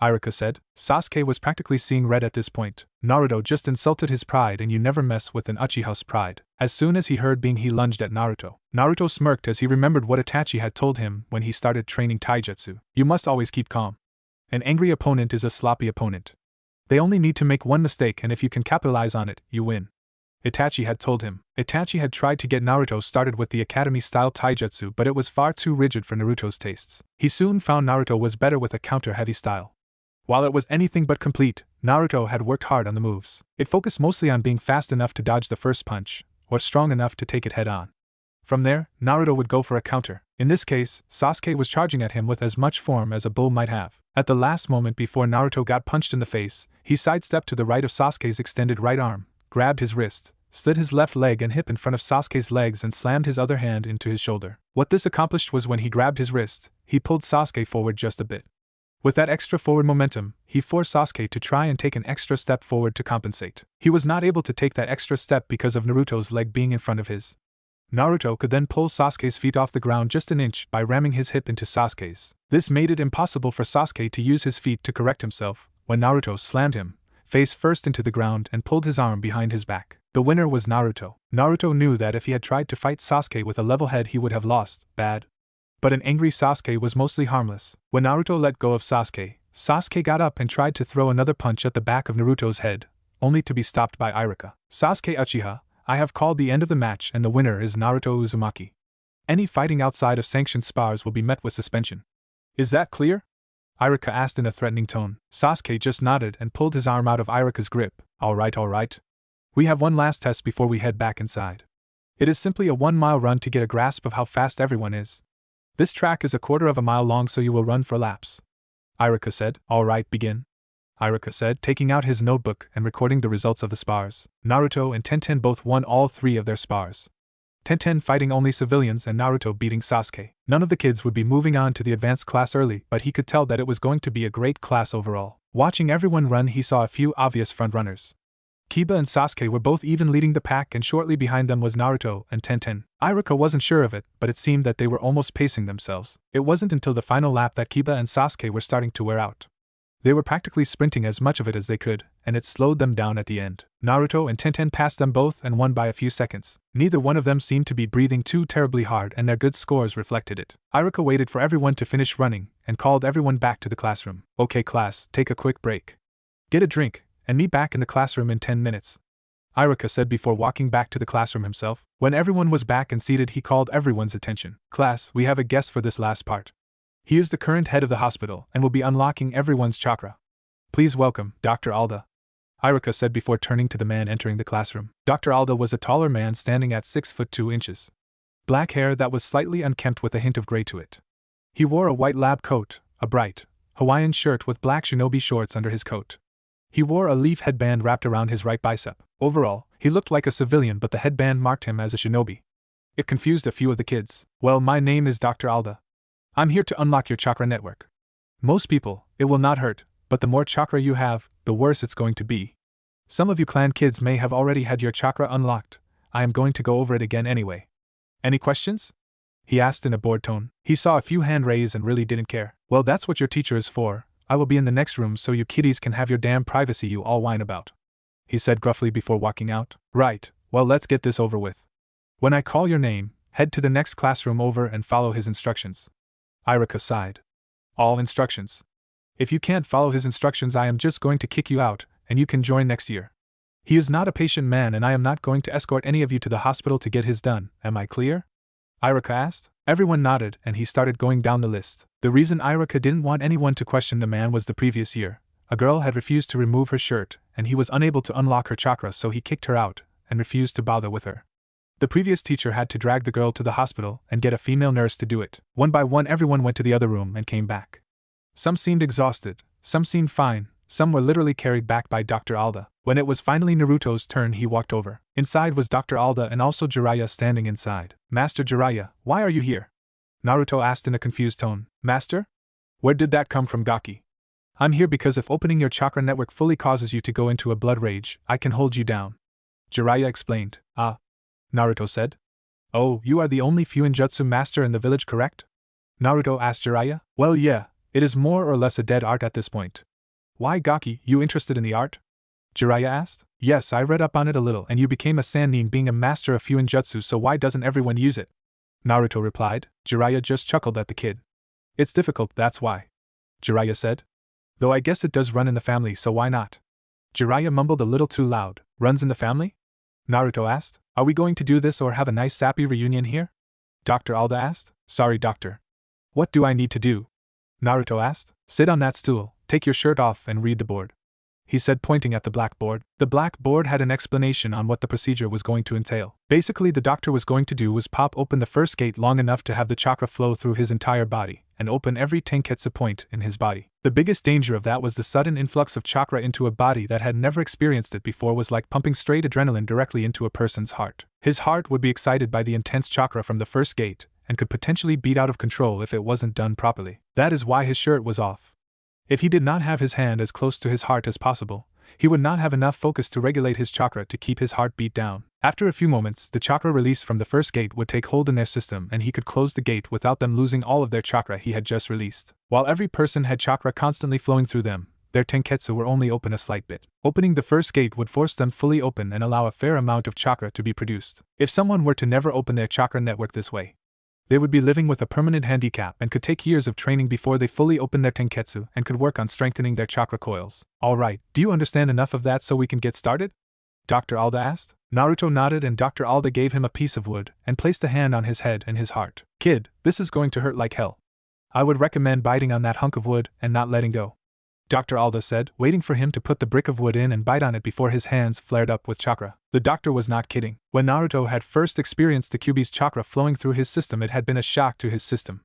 Irika said. Sasuke was practically seeing red at this point. Naruto just insulted his pride, and you never mess with an Uchiha's pride. As soon as he heard being, he lunged at Naruto. Naruto smirked as he remembered what Itachi had told him when he started training taijutsu. You must always keep calm. An angry opponent is a sloppy opponent. They only need to make one mistake, and if you can capitalize on it, you win, Itachi had told him. Itachi had tried to get Naruto started with the academy-style taijutsu, but it was far too rigid for Naruto's tastes. He soon found Naruto was better with a counter-heavy style. While it was anything but complete, Naruto had worked hard on the moves. It focused mostly on being fast enough to dodge the first punch, or strong enough to take it head-on. From there, Naruto would go for a counter. In this case, Sasuke was charging at him with as much form as a bull might have. At the last moment before Naruto got punched in the face, he sidestepped to the right of Sasuke's extended right arm, grabbed his wrist, slid his left leg and hip in front of Sasuke's legs and slammed his other hand into his shoulder. What this accomplished was when he grabbed his wrist, he pulled Sasuke forward just a bit. With that extra forward momentum, he forced Sasuke to try and take an extra step forward to compensate. He was not able to take that extra step because of Naruto's leg being in front of his. Naruto could then pull Sasuke's feet off the ground just an inch by ramming his hip into Sasuke's. This made it impossible for Sasuke to use his feet to correct himself when Naruto slammed him face first into the ground and pulled his arm behind his back. The winner was Naruto. Naruto knew that if he had tried to fight Sasuke with a level head he would have lost, bad. But an angry Sasuke was mostly harmless. When Naruto let go of Sasuke, Sasuke got up and tried to throw another punch at the back of Naruto's head, only to be stopped by Iruka. Sasuke Uchiha, I have called the end of the match and the winner is Naruto Uzumaki. Any fighting outside of sanctioned spars will be met with suspension. Is that clear? Iruka asked in a threatening tone. Sasuke just nodded and pulled his arm out of Iruka's grip. Alright. We have one last test before we head back inside. It is simply a 1-mile run to get a grasp of how fast everyone is. This track is a quarter of a mile long, so you will run for laps. Iruka said. Alright, begin. Iruka said, taking out his notebook and recording the results of the spars. Naruto and Tenten both won all 3 of their spars. Tenten fighting only civilians and Naruto beating Sasuke. None of the kids would be moving on to the advanced class early, but he could tell that it was going to be a great class overall. Watching everyone run, he saw a few obvious frontrunners. Kiba and Sasuke were both even leading the pack, and shortly behind them was Naruto and Tenten. Iruka wasn't sure of it, but it seemed that they were almost pacing themselves. It wasn't until the final lap that Kiba and Sasuke were starting to wear out. They were practically sprinting as much of it as they could, and it slowed them down at the end. Naruto and Tenten passed them both and won by a few seconds. Neither one of them seemed to be breathing too terribly hard, and their good scores reflected it. Iruka waited for everyone to finish running, and called everyone back to the classroom. Okay class, take a quick break. Get a drink, and meet back in the classroom in 10 minutes. Iruka said before walking back to the classroom himself. When everyone was back and seated, he called everyone's attention. Class, we have a guest for this last part. He is the current head of the hospital and will be unlocking everyone's chakra. Please welcome Dr. Alda. Iruka said before turning to the man entering the classroom. Dr. Alda was a taller man standing at 6 foot 2 inches. Black hair that was slightly unkempt with a hint of gray to it. He wore a white lab coat, a bright Hawaiian shirt with black shinobi shorts under his coat. He wore a leaf headband wrapped around his right bicep. Overall, he looked like a civilian, but the headband marked him as a shinobi. It confused a few of the kids. Well, my name is Dr. Alda. I'm here to unlock your chakra network. Most people, it will not hurt, but the more chakra you have, the worse it's going to be. Some of you clan kids may have already had your chakra unlocked. I am going to go over it again anyway. Any questions? He asked in a bored tone. He saw a few hand raised and really didn't care. Well, that's what your teacher is for. I will be in the next room so you kiddies can have your damn privacy you all whine about. He said gruffly before walking out. Right, well let's get this over with. When I call your name, head to the next classroom over and follow his instructions. Iruka sighed. All instructions. If you can't follow his instructions, I am just going to kick you out, and you can join next year. He is not a patient man, and I am not going to escort any of you to the hospital to get his done. Am I clear? Iruka asked. Everyone nodded, and he started going down the list. The reason Iruka didn't want anyone to question the man was the previous year. A girl had refused to remove her shirt, and he was unable to unlock her chakra, so he kicked her out and refused to bother with her. The previous teacher had to drag the girl to the hospital and get a female nurse to do it. One by one, everyone went to the other room and came back. Some seemed exhausted, some seemed fine, some were literally carried back by Dr. Alda. When it was finally Naruto's turn, he walked over. Inside was Dr. Alda and also Jiraiya standing inside. Master Jiraiya, why are you here? Naruto asked in a confused tone. Master? Where did that come from, Gaki? I'm here because if opening your chakra network fully causes you to go into a blood rage, I can hold you down. Jiraiya explained. Ah. Naruto said. Oh, you are the only Fuinjutsu master in the village, correct? Naruto asked Jiraiya. Well, yeah, it is more or less a dead art at this point. Why, Gaki, you interested in the art? Jiraiya asked. Yes, I read up on it a little, and you became a Sannin being a master of Fuinjutsu, so why doesn't everyone use it? Naruto replied. Jiraiya just chuckled at the kid. It's difficult, that's why. Jiraiya said. Though I guess it does run in the family, so why not? Jiraiya mumbled a little too loud. Runs in the family? Naruto asked. Are we going to do this or have a nice sappy reunion here? Dr. Alda asked. Sorry, doctor. What do I need to do? Naruto asked. Sit on that stool, take your shirt off and read the board. He said, pointing at the blackboard. The blackboard had an explanation on what the procedure was going to entail. Basically, the doctor was going to do was pop open the first gate long enough to have the chakra flow through his entire body, and open every tenketsu point in his body. The biggest danger of that was the sudden influx of chakra into a body that had never experienced it before was like pumping straight adrenaline directly into a person's heart. His heart would be excited by the intense chakra from the first gate, and could potentially beat out of control if it wasn't done properly. That is why his shirt was off. If he did not have his hand as close to his heart as possible, he would not have enough focus to regulate his chakra to keep his heartbeat down. After a few moments, the chakra released from the first gate would take hold in their system and he could close the gate without them losing all of their chakra he had just released. While every person had chakra constantly flowing through them, their tenketsu were only open a slight bit. Opening the first gate would force them fully open and allow a fair amount of chakra to be produced. If someone were to never open their chakra network this way, they would be living with a permanent handicap and could take years of training before they fully open their tenketsu and could work on strengthening their chakra coils. Alright, do you understand enough of that so we can get started? Dr. Alda asked. Naruto nodded and Dr. Alda gave him a piece of wood and placed a hand on his head and his heart. Kid, this is going to hurt like hell. I would recommend biting on that hunk of wood and not letting go, Dr. Alda said, waiting for him to put the brick of wood in and bite on it before his hands flared up with chakra. The doctor was not kidding. When Naruto had first experienced the Kyuubi's chakra flowing through his system, it had been a shock to his system.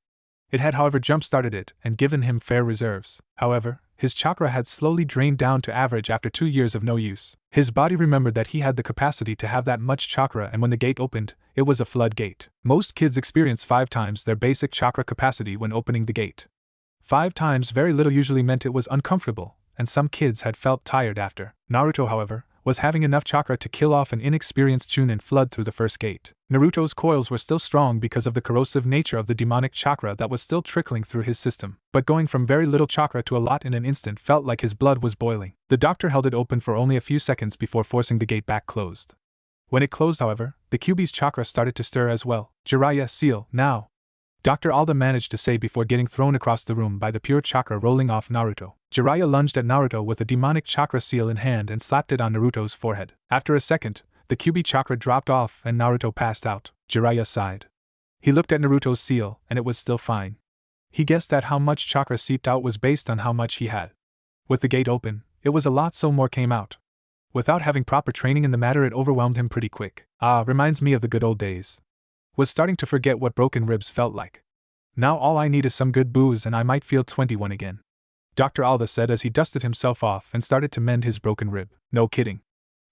It had, however, jump-started it and given him fair reserves. However, his chakra had slowly drained down to average after 2 years of no use. His body remembered that he had the capacity to have that much chakra, and when the gate opened, it was a floodgate. Most kids experience 5 times their basic chakra capacity when opening the gate. 5 times very little usually meant it was uncomfortable, and some kids had felt tired after. Naruto, however, was having enough chakra to kill off an inexperienced Chunin flood through the first gate. Naruto's coils were still strong because of the corrosive nature of the demonic chakra that was still trickling through his system, but going from very little chakra to a lot in an instant felt like his blood was boiling. The doctor held it open for only a few seconds before forcing the gate back closed. When it closed, however, the Kyuubi's chakra started to stir as well. Jiraiya, seal, now, Dr. Alda managed to say before getting thrown across the room by the pure chakra rolling off Naruto. Jiraiya lunged at Naruto with a demonic chakra seal in hand and slapped it on Naruto's forehead. After a second, the Kyuubi chakra dropped off and Naruto passed out. Jiraiya sighed. He looked at Naruto's seal, and it was still fine. He guessed that how much chakra seeped out was based on how much he had. With the gate open, it was a lot, so more came out. Without having proper training in the matter, it overwhelmed him pretty quick. Reminds me of the good old days. Was starting to forget what broken ribs felt like. Now all I need is some good booze and I might feel 21 again, Dr. Alda said as he dusted himself off and started to mend his broken rib. No kidding,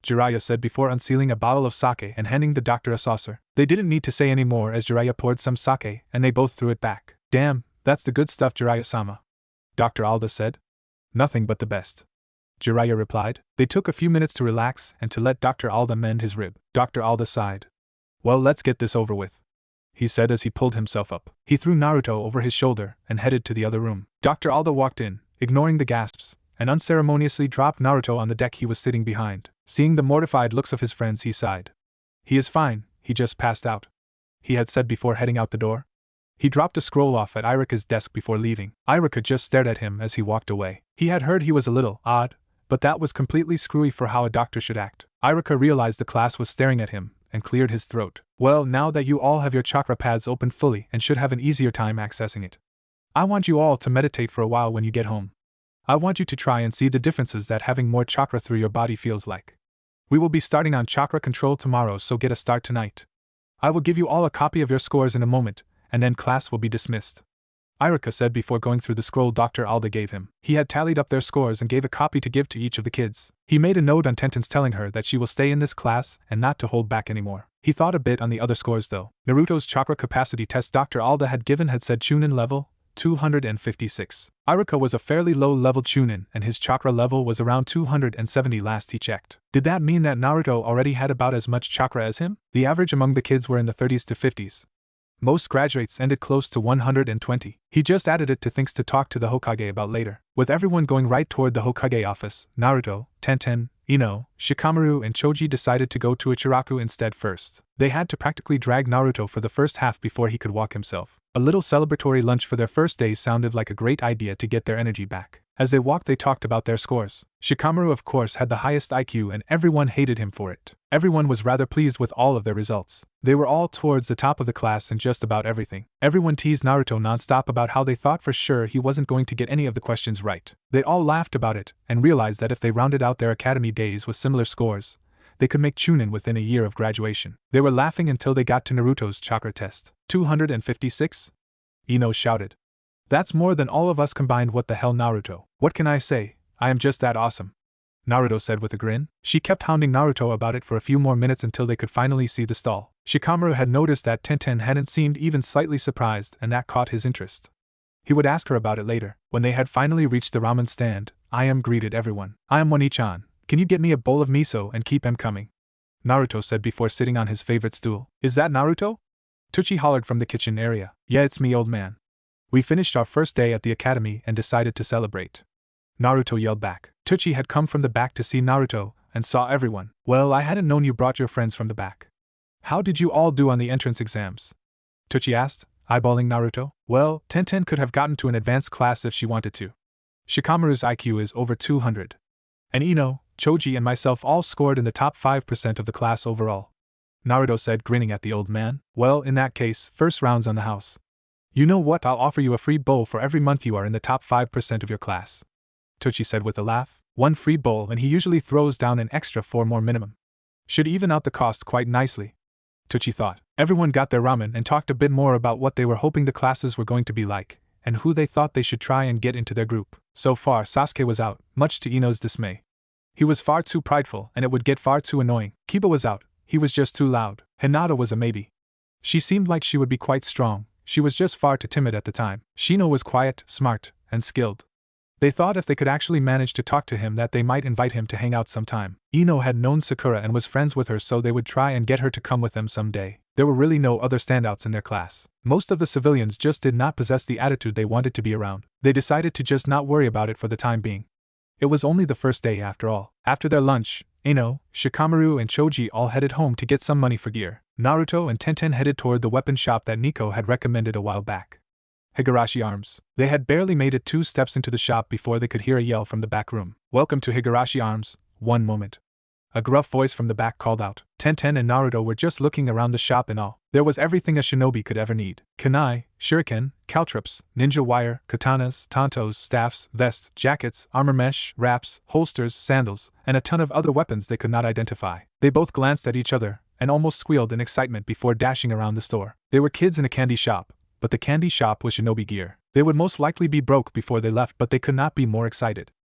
Jiraiya said before unsealing a bottle of sake and handing the doctor a saucer. They didn't need to say any more as Jiraiya poured some sake and they both threw it back. Damn, that's the good stuff, Jiraiya-sama, Dr. Alda said. Nothing but the best, Jiraiya replied. They took a few minutes to relax and to let Dr. Alda mend his rib. Dr. Alda sighed. Well, let's get this over with, he said as he pulled himself up. He threw Naruto over his shoulder and headed to the other room. Dr. Alda walked in, ignoring the gasps, and unceremoniously dropped Naruto on the deck he was sitting behind. Seeing the mortified looks of his friends, he sighed. He is fine, he just passed out, he had said before heading out the door. He dropped a scroll off at Irika's desk before leaving. Irika just stared at him as he walked away. He had heard he was a little odd, but that was completely screwy for how a doctor should act. Irika realized the class was staring at him and cleared his throat. Well, now that you all have your chakra pads open fully and should have an easier time accessing it, I want you all to meditate for a while when you get home. I want you to try and see the differences that having more chakra through your body feels like. We will be starting on chakra control tomorrow, so get a start tonight. I will give you all a copy of your scores in a moment, and then class will be dismissed, Irika said before going through the scroll Dr. Alda gave him. He had tallied up their scores and gave a copy to give to each of the kids. He made a note on Tenten's telling her that she will stay in this class and not to hold back anymore. He thought a bit on the other scores though. Naruto's chakra capacity test Dr. Alda had given had said Chunin level 256. Irika was a fairly low-level Chunin and his chakra level was around 270 last he checked. Did that mean that Naruto already had about as much chakra as him? The average among the kids were in the 30s to 50s. Most graduates ended close to 120. He just added it to things to talk to the Hokage about later. With everyone going right toward the Hokage office, Naruto, Tenten, Ino, Shikamaru and Choji decided to go to Ichiraku instead first. They had to practically drag Naruto for the first half before he could walk himself. A little celebratory lunch for their first day sounded like a great idea to get their energy back. As they walked they talked about their scores. Shikamaru of course had the highest IQ and everyone hated him for it. Everyone was rather pleased with all of their results. They were all towards the top of the class in just about everything. Everyone teased Naruto non-stop about how they thought for sure he wasn't going to get any of the questions right. They all laughed about it and realized that if they rounded out their academy days with similar scores, they could make Chunin within a year of graduation. They were laughing until they got to Naruto's chakra test. 256? Ino shouted. That's more than all of us combined. What the hell, Naruto? What can I say? I am just that awesome, Naruto said with a grin. She kept hounding Naruto about it for a few more minutes until they could finally see the stall. Shikamaru had noticed that Tenten hadn't seemed even slightly surprised and that caught his interest. He would ask her about it later. When they had finally reached the ramen stand, I am greeted everyone. I am One-chan. Can you get me a bowl of miso and keep him coming? Naruto said before sitting on his favorite stool. Is that Naruto? Tucci hollered from the kitchen area. Yeah, it's me, old man. We finished our first day at the academy and decided to celebrate. Naruto yelled back. Tucci had come from the back to see Naruto and saw everyone. Well, I hadn't known you brought your friends from the back. How did you all do on the entrance exams? Tucci asked, eyeballing Naruto. Well, Tenten could have gotten to an advanced class if she wanted to. Shikamaru's IQ is over 200. And Ino, Choji and myself all scored in the top 5% of the class overall. Naruto said, grinning at the old man. Well, in that case, first round's on the house. You know what, I'll offer you a free bowl for every month you are in the top 5% of your class. Tucci said with a laugh. One free bowl and he usually throws down an extra 4 more minimum. Should even out the cost quite nicely. Tucci thought. Everyone got their ramen and talked a bit more about what they were hoping the classes were going to be like, and who they thought they should try and get into their group. So far, Sasuke was out, much to Ino's dismay. He was far too prideful and it would get far too annoying. Kiba was out, he was just too loud. Hinata was a maybe. She seemed like she would be quite strong, she was just far too timid at the time. Shino was quiet, smart, and skilled. They thought if they could actually manage to talk to him that they might invite him to hang out sometime. Ino had known Sakura and was friends with her, so they would try and get her to come with them someday. There were really no other standouts in their class. Most of the civilians just did not possess the attitude they wanted to be around. They decided to just not worry about it for the time being. It was only the first day after all. After their lunch, Ino, Shikamaru and Choji all headed home to get some money for gear. Naruto and Tenten headed toward the weapon shop that Niko had recommended a while back. Higurashi Arms. They had barely made it 2 steps into the shop before they could hear a yell from the back room. Welcome to Higurashi Arms. One moment. A gruff voice from the back called out. Tenten and Naruto were just looking around the shop in awe. There was everything a shinobi could ever need. Kunai, shuriken, caltrops, ninja wire, katanas, tantos, staffs, vests, jackets, armor mesh, wraps, holsters, sandals, and a ton of other weapons they could not identify. They both glanced at each other and almost squealed in excitement before dashing around the store. They were kids in a candy shop, but the candy shop was shinobi gear. They would most likely be broke before they left, but they could not be more excited.